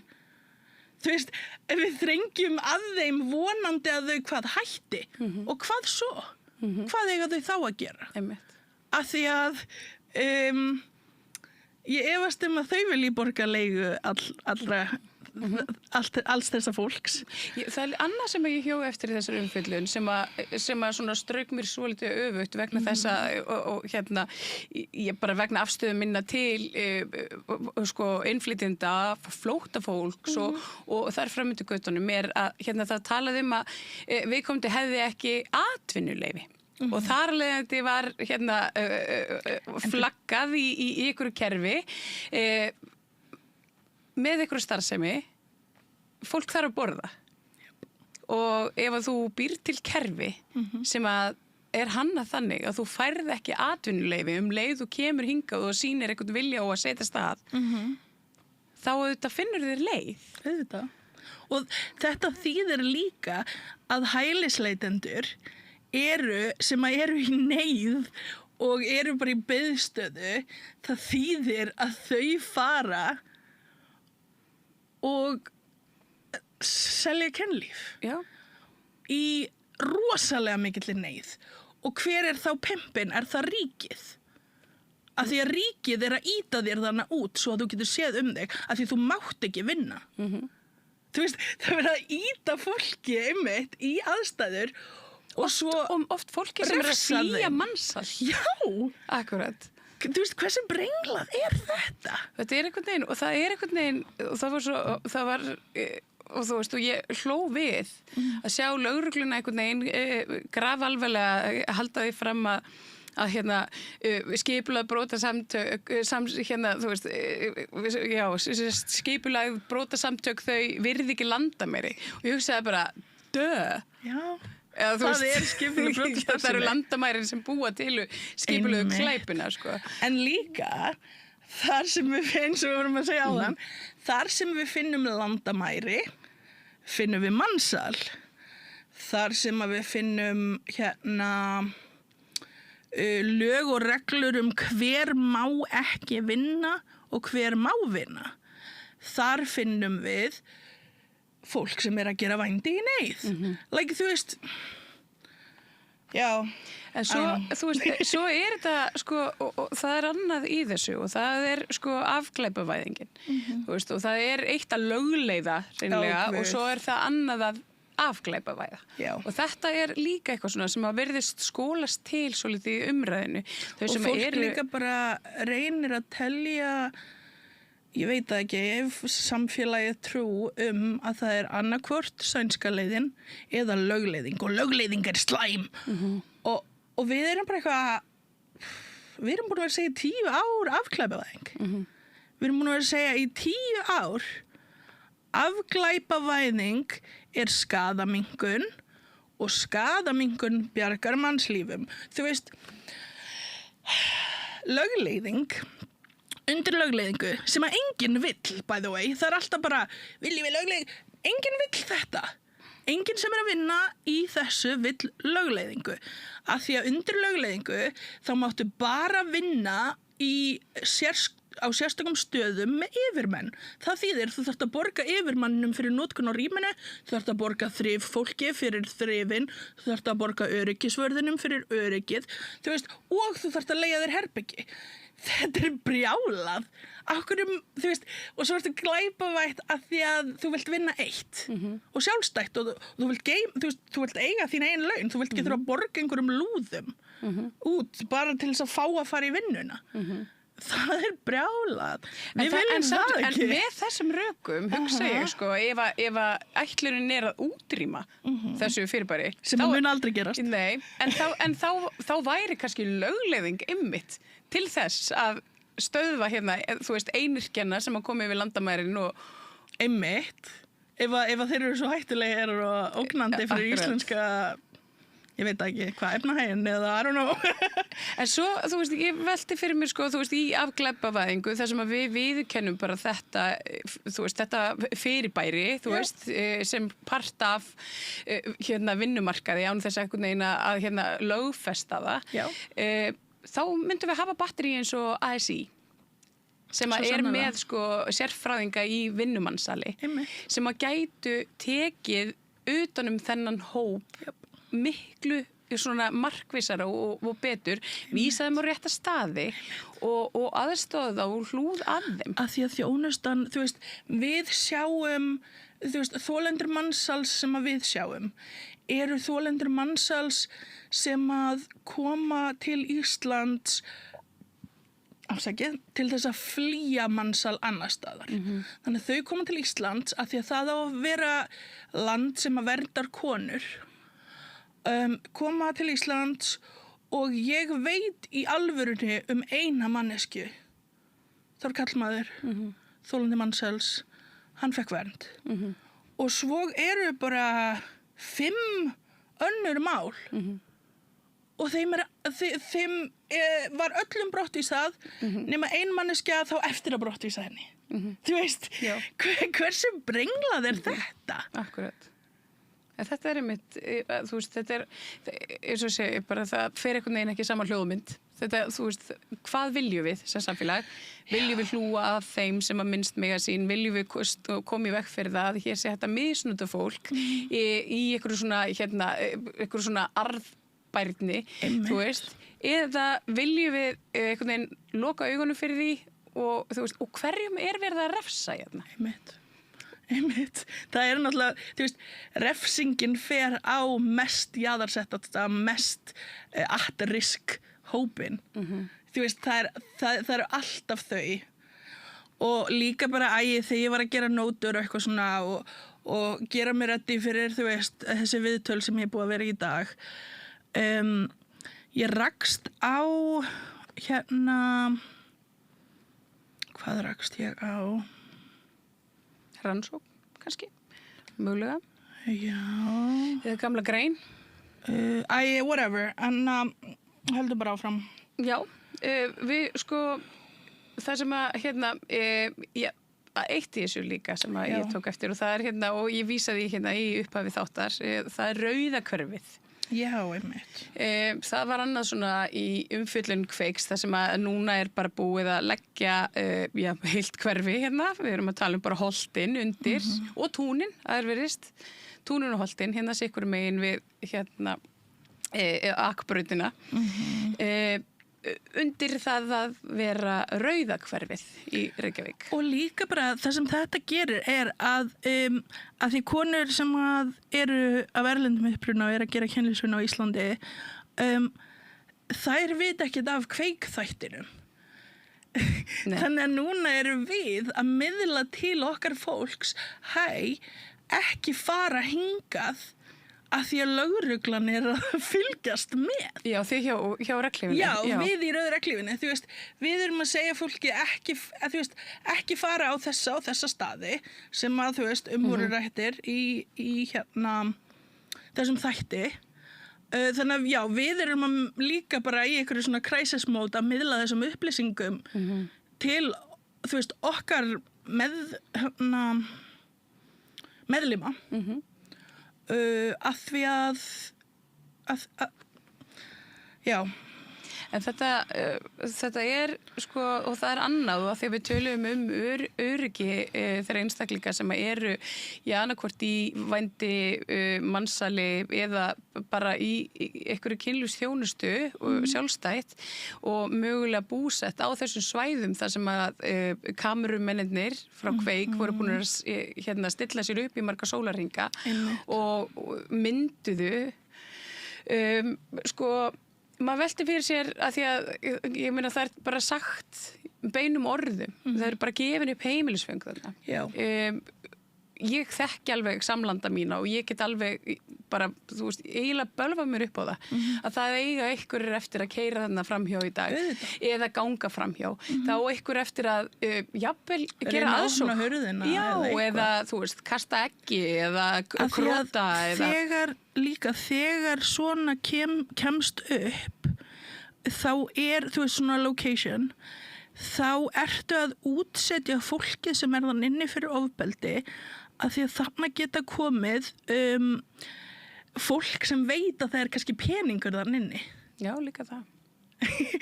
Þú veist, ef við þrengjum að þeim vonandi að þau hvað hætti og hvað svo? Hvað eiga þau þá að gera? Af því að ég efast að þau vilji borga leigu alls þessa fólks. Það er annað sem ég hjó eftir í þessari umfyllun sem að svona strauk mér svolítið öfugt vegna þessa og ég bara vegna afstöðu minna til innflytjenda, flóttafólks og þar framöndu göttunum er að það talaði að viðkomandi hefði ekki atvinnuleyfi. Og þar leiðandi var flaggað í ykkur kerfi með ykkur starfsemi, fólk þarf að borða. Og ef að þú býr til kerfi sem að er hannað þannig að þú færð ekki atvinnuleyfi leið þú kemur hingað og sýnir einhvern vilja og að setja stað, þá auðvitað finnur þér leið. Auðvitað. Og þetta þýðir líka að hælisleitendur sem eru í neyð og eru bara í biðstöðu, það þýðir að þau fara og selja kynlíf. Já. Í rosalega mikill neyð. Og hver þá pimpin? Það ríkið? Af því að ríkið að ýta þér þarna út svo að þú getur séð þig, af því þú mátt ekki vinna. Þú veist, það verið að ýta fólki einmitt í aðstæður og svo oft fólki sem að flýja mansal. Já, akkurat. Þú veist, hversu brenglað þetta? Þetta einhvern veginn og það einhvern veginn og það var og þú veist, og ég hló við að sjá lögregluna einhvern veginn grafalvarlega halda því fram að skipulagð brotasamtök þú veist, skipulagð brotasamtök þau virði ekki landamæri og ég hugsaði bara, Já, það skipulagð brotasamtök. Það eru landamærin sem búa til skipulagðu glæpina, sko. En líka þar sem við finnum, sem við vorum að segja áðan, þar sem við finnum landamæri, finnum við mansal. Þar sem við finnum lög og reglur hver má ekki vinna og hver má vinna. Þar finnum við fólk sem að gera vændi í neyð. Þú veist, já. En svo, þú veist, svo þetta, sko, og það annað í þessu og það sko afglæpavæðingin. Þú veist, og það eitt að lögleiða reynilega og svo það annað að afglæpavæða. Og þetta líka eitthvað svona sem að verðist skólast til svolítið í umræðinu. Og fólk líka bara reynir að telja, ég veit það ekki, ef samfélagið trú að það annarkvort sænska leiðin eða lögleiðing og lögleiðing slæm. Og við erum bara eitthvað, við erum búin að vera að segja 10 ár afglæpavæðing. Við erum búin að vera að segja í 10 ár afglæpavæðing skaðaminnkun og skaðaminnkun bjargar mannslífum. Þú veist, lögleiðing, undir lögleiðingu, sem að enginn vill, by the way, það alltaf bara, viljum við lögleiðing, enginn vill þetta. Enginn sem að vinna í þessu vill lögleiðingu. Af því að undir lögleiðingu þá máttu bara vinna á sérstökum stöðum með yfirmenn. Það þýðir þú þarft að borga yfirmannum fyrir notkun á rýminu, þú þarft að borga þrif fólki fyrir þrifin, þú þarft að borga öryggisvörðunum fyrir öryggið, þú veist, og þú þarft að leigja þér herbergi. Þetta brjálað. Þú veist, og svo ertu glæpavætt að því að þú vilt vinna eitt og sjálfstætt og þú vilt eiga þín eigin laun, þú vilt ekki þurfa að borga einhverjum lúðum út bara til þess að fá að fara í vinnuna. Það brjálað. Við viljum það ekki. En með þessum rökum hugsa ég, sko, ef að ætlunin að útrýma þessu fyrirbæri sem það mun aldrei gerast. Nei, en þá væri kannski lögleiðing einmitt til þess að stöðva þú veist, einyrkjana sem að koma yfir landamærin og einmitt ef að þeir eru svo hættulegir og ógnandi fyrir íslenska, ég veit ekki hvað, efnahægin eða I don't know. En svo, þú veist, ég velti fyrir mér, sko, þú veist, í afglæpavæðingu þar sem að við viðurkennum bara þetta, þú veist, þetta fyrirbæri, þú veist, sem part af vinnumarkaði án þess einhvern veginn að lögfesta það. Þá myndum við hafa batteri eins og ASI sem að með, sko, sérfræðinga í vinnumannsali sem að gætu tekið utanum þennan hóp miklu svona markvissara og betur, vísa þeim á rétta staði og aðstoða þá og hlúð að þeim. Að því að þjónustan, þú veist, við sjáum, þú veist, þolendur mansals sem að við sjáum eru þolendur mansals sem að koma til Íslands til þess að flýja mansal annar staðar. Þannig að þau koma til Íslands að því að það á að vera land sem að verndar konur. Koma til Íslands og ég veit í alvörunni eina mannesku. Það var kallmaður, þolandi mansals, hann fekk vernd. Og svo eru bara 5 önnur mál og þeim var öllum brottvísað nema ein manneskja þá eftir að brottvísa henni. Þú veist, hversu brenglað þetta? Akkurat. En þetta einmitt, þú veist, þetta eins og segi, bara það fer einhvern veginn ekki saman hljóðmynd. Þetta, þú veist, hvað viljum við sem samfélag? Viljum við hlúa að þeim sem að minnst mega sín? Viljum við koma í veg fyrir það? Hér sé þetta misnota fólk í einhverju svona, einhverju svona arðbærni, þú veist. Eða viljum við einhvern veginn loka augunum fyrir því og, þú veist, og hverjum verið að refsa hérna? Einmitt. Það náttúrulega, þú veist, refsingin fer á mest jaðarsetta, mest at-risk hópin. Þú veist, það eru alltaf þau. Og líka bara þegar ég var að gera nótur og eitthvað svona og gera mér reddi fyrir, þú veist, þessi viðtöl sem ég búið að vera í dag. Ég rakst á, hvað rakst ég á? Rannsókn, kannski, mögulega. Já. Eða gamla grein. Whatever, en heldur bara áfram. Já, við það sem að, eitt í þessu líka sem að ég tók eftir og það og ég vísaði í upphafi þáttar, það Rauðahverfið. Já, einmitt. Það var annað svona í umfjöllun Kveiks þar sem að núna bara búið að leggja heilt hverfi við erum að tala bara holtin undir og túnin, það verið túnin og holtin, sikkur megin við akbrautina undir það að vera Rauðahverfið í Reykjavík. Og líka bara það sem þetta gerir að því konur sem eru af erlendum uppruna og eru að gera kynlífsvinnu á Íslandi þær vita ekkert af Kveikþættinum. Þannig að núna erum við að miðla til okkar fólks ekki fara hingað að því að lögreglan að fylgjast með. Já, því hjá reglífinni. Já, við í rauðu reglífinni. Þú veist, við erum að segja fólki ekki fara á þessa og þessa staði sem að, þú veist, voru rættir í þessum þætti. Þannig að, já, við erum líka bara í einhverju svona crisis mode að miðla þessum upplýsingum til, þú veist, okkar meðlima. Að því að já. En þetta og það annað og að því að við tölum öryggi þeirra einstaklinga sem eru annarkvort í vændi, mansali eða bara í einhverju kynlífsþjónustu og sjálfstætt og mögulega búsett á þessum svæðum þar sem að kamerumennirnir frá Kveik voru búin að stilla sér upp í marga sólarhringa og mynduðu maður velti fyrir sér að því að ég meina það bara sagt beinum orðum, það bara gefin upp heimilisföng þarna. Ég þekki alveg samlanda mína og ég get alveg bara, þú veist, eiginlega bölva mér upp á að það eiga einhverjir eftir að keyra þarna framhjá í dag eða ganga framhjá. Þá einhver eftir að jafnvel gera aðsókn. Já, eða þú veist, kasta eggi eða króta þegar svona kemst upp þá þú veist svona location þá ertu að útsetja fólkið sem þann inni fyrir ofbeldi að því að þarna geta komið fólk sem veit að það kannski peningur þann inni. Já, líka það.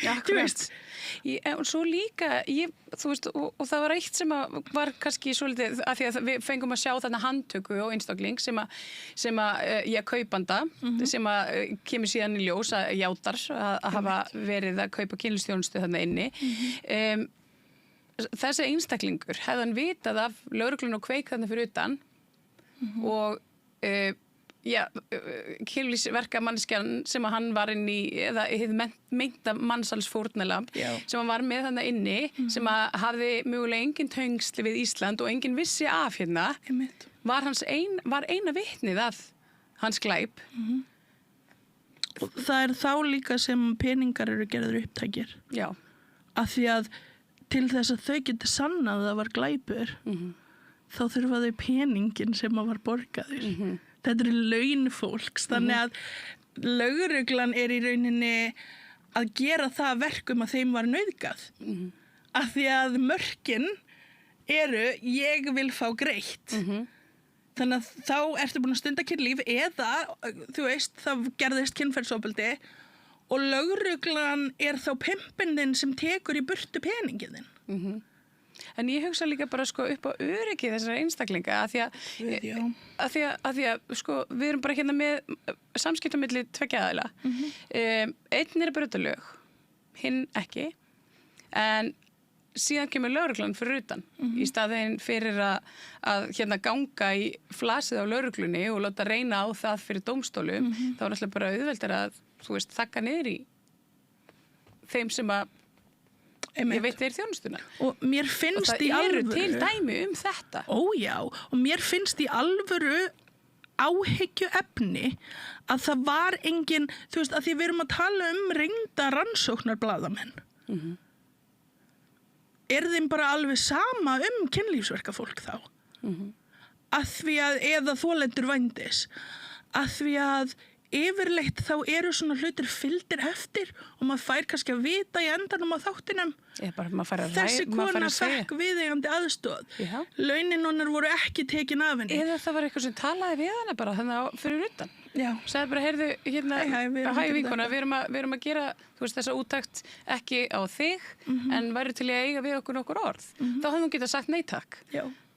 Já, þú veist. Og svo líka, þú veist, og það var eitt sem var kannski svolítið, að því að við fengum að sjá þarna handtöku og einstakling sem kaupanda, sem kemur síðan í ljós að játar að hafa verið að kaupa kynlífsþjónustu þarna inni. Þessi einstaklingur hefði hann vitað af lögreglun og Kveik þarna fyrir utan og kynlífsverkamannskjan sem að hann var inn í eða meinta mansalsfórnarlamb sem hann var með þarna inni sem að hafði mögulega engin tengsl við Ísland og engin vissi af hérna var eina vitnið að hans glæp. Og það þá líka sem peningar eru gerður upptækir. Já. Af því að til þess að þau geti sannað að það var glæpur þá þurfa þau peningin sem að var borgaður. Þetta laun fólks, þannig að lögreglan í rauninni að gera það verkum að þeim var nauðgað. Af því að mörkin ég vil fá greitt. Þannig að þá ertu búin að stunda kynlíf eða, þú veist, það gerðist kynferðsofbeldi og lögreglan þá pimpinn þinn sem tekur í burtu peningin þinn. En ég hugsa líka bara sko upp á öryggi þessara einstaklinga að því að sko við erum bara hérna með samskiptum milli tveggja aðila. Einn að brjóta lög, hinn ekki, en síðan kemur lögreglan fyrir utan í staðinn fyrir að hérna ganga í flasið á lögreglunni og láta reyna á það fyrir dómstólum. Þá er alltaf bara auðveldar að, þú veist, þakka niður í þeim sem að ég veit þeir þjónustuna. Og mér finnst í alvöru... Og það eru til dæmi þetta. Ójá, og mér finnst í alvöru áhyggjuefni að það var engin, þú veist, að því við erum að tala reynda rannsóknarblaðamenn. Þeim bara alveg sama kynlífsverkafólk þá? Að því að, eða þolendur vændis, að því að yfirleitt þá eru svona hlutir fylgdir eftir og maður fær kannski að vita í endanum á þáttinum. Þessi kona fekk viðeigandi aðstoð. Launin hennar voru ekki tekin af henni. Eða það var eitthvað sem talaði við hana bara þannig fyrir utan. Sagði bara, heyrðu, hérna, hæ vinkona, við erum að gera, þú veist, þessa úttekt ekki á þig, en væri til að eiga við okkur nokkur orð. Þá hefðum við getað sagt nei takk.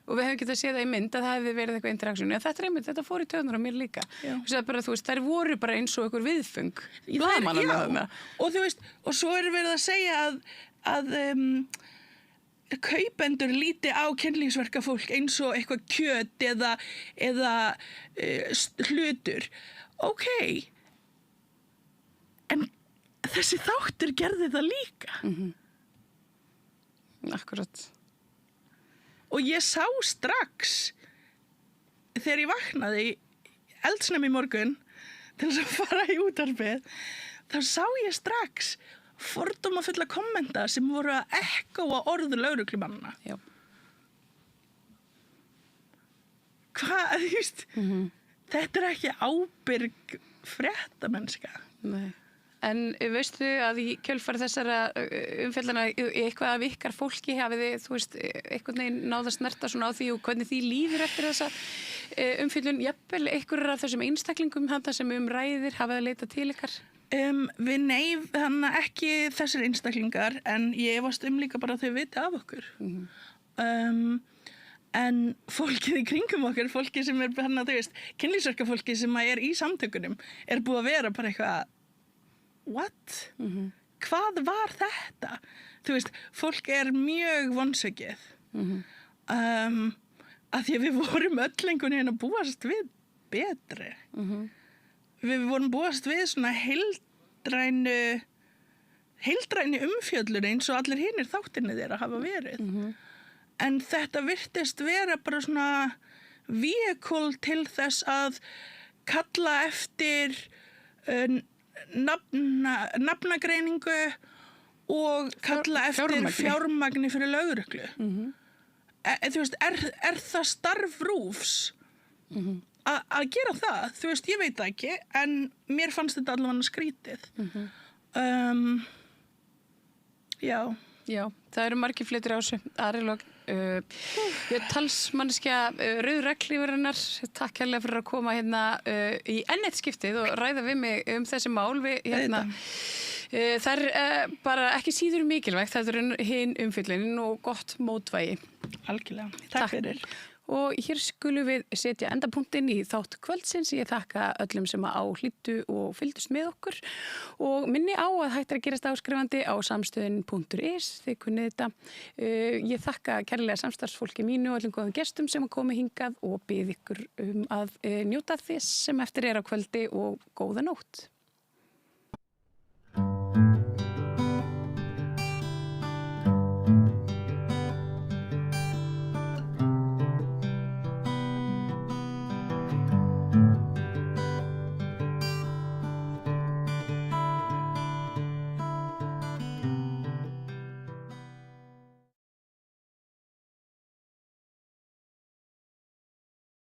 Og við hefum getað séð það í mynd að það hefði verið eitthvað interaktsjón. Þetta fór í töðunar á mér líka. Bara, þú veist, þær voru bara eins og einhver viðföng. Og þú veist, og svo verið að segja að kaupendur líti á kynlífsverkafólk eins og eitthvað kjöt eða hlutur. Ok, en þessi þáttur gerði það líka. Akkurat. Og ég sá strax þegar ég vaknaði eldsnemmi í morgun til þess að fara í útvarpið, þá sá ég strax fordómafulla kommenta sem voru að ekkóa orð lögreglumannanna. Hvað, þú veist, þetta ekki ábyrg fréttamennska. Nei. En veistu að í kjölfar þessara umfjallana eitthvað af ykkar fólki hafið þið, þú veist, einhvern veginn náð að snerta svona á því og hvernig því líður eftir þessa umfjöllun, jafnvel einhverjar af þessum einstaklingum þarna sem ræðir hafið að leita til ykkar? Við þannig ekki þessir einstaklingar, en ég efast líka bara að þau viti af okkur. En fólkið í kringum okkur, fólkið sem þarna, þú veist, kynlífsverkafólkið sem í samtökunum, búið að vera bara eitthvað what? Hvað var þetta? Þú veist, fólk mjög vonsvikið. Að því að við vorum öll einhvern veginn að búast við betri. Við vorum búast við svona heildrænu umfjöllun eins og allir hinir þáttirnir þeirra hafa verið. En þetta virtist vera bara svona vehicle til þess að kalla eftir nafnagreiningu og kalla eftir fjármagni fyrir lögreglu. Þú veist, það starf RÚVs að gera það? Þú veist, ég veit það ekki, en mér fannst þetta allavega skrítið. Já, það eru margir fletir á þessu. Arilog, talsmanneskja Rauðu regnhlífarinnar, takk hérlega fyrir að koma hérna í eitt skiptið og ræða við mig þessi mál. Það bara ekki síður mikilvægt, það hinn umfyllunin og gott mótvægi. Algjörlega, takk fyrir. Og hér skulum við setja endapunktinn í þátt kvöldsins. Ég þakka öllum sem hlýddu og fylgdust með okkur og minni á að hægt að gerast áskrifandi á samstöðin.is. Þið kunnið þetta. Ég þakka kærlega samstarfsfólki mínu og öllum góðum gestum sem komu hingað og bið ykkur að njóta þess sem eftir á kvöldi og góða nótt.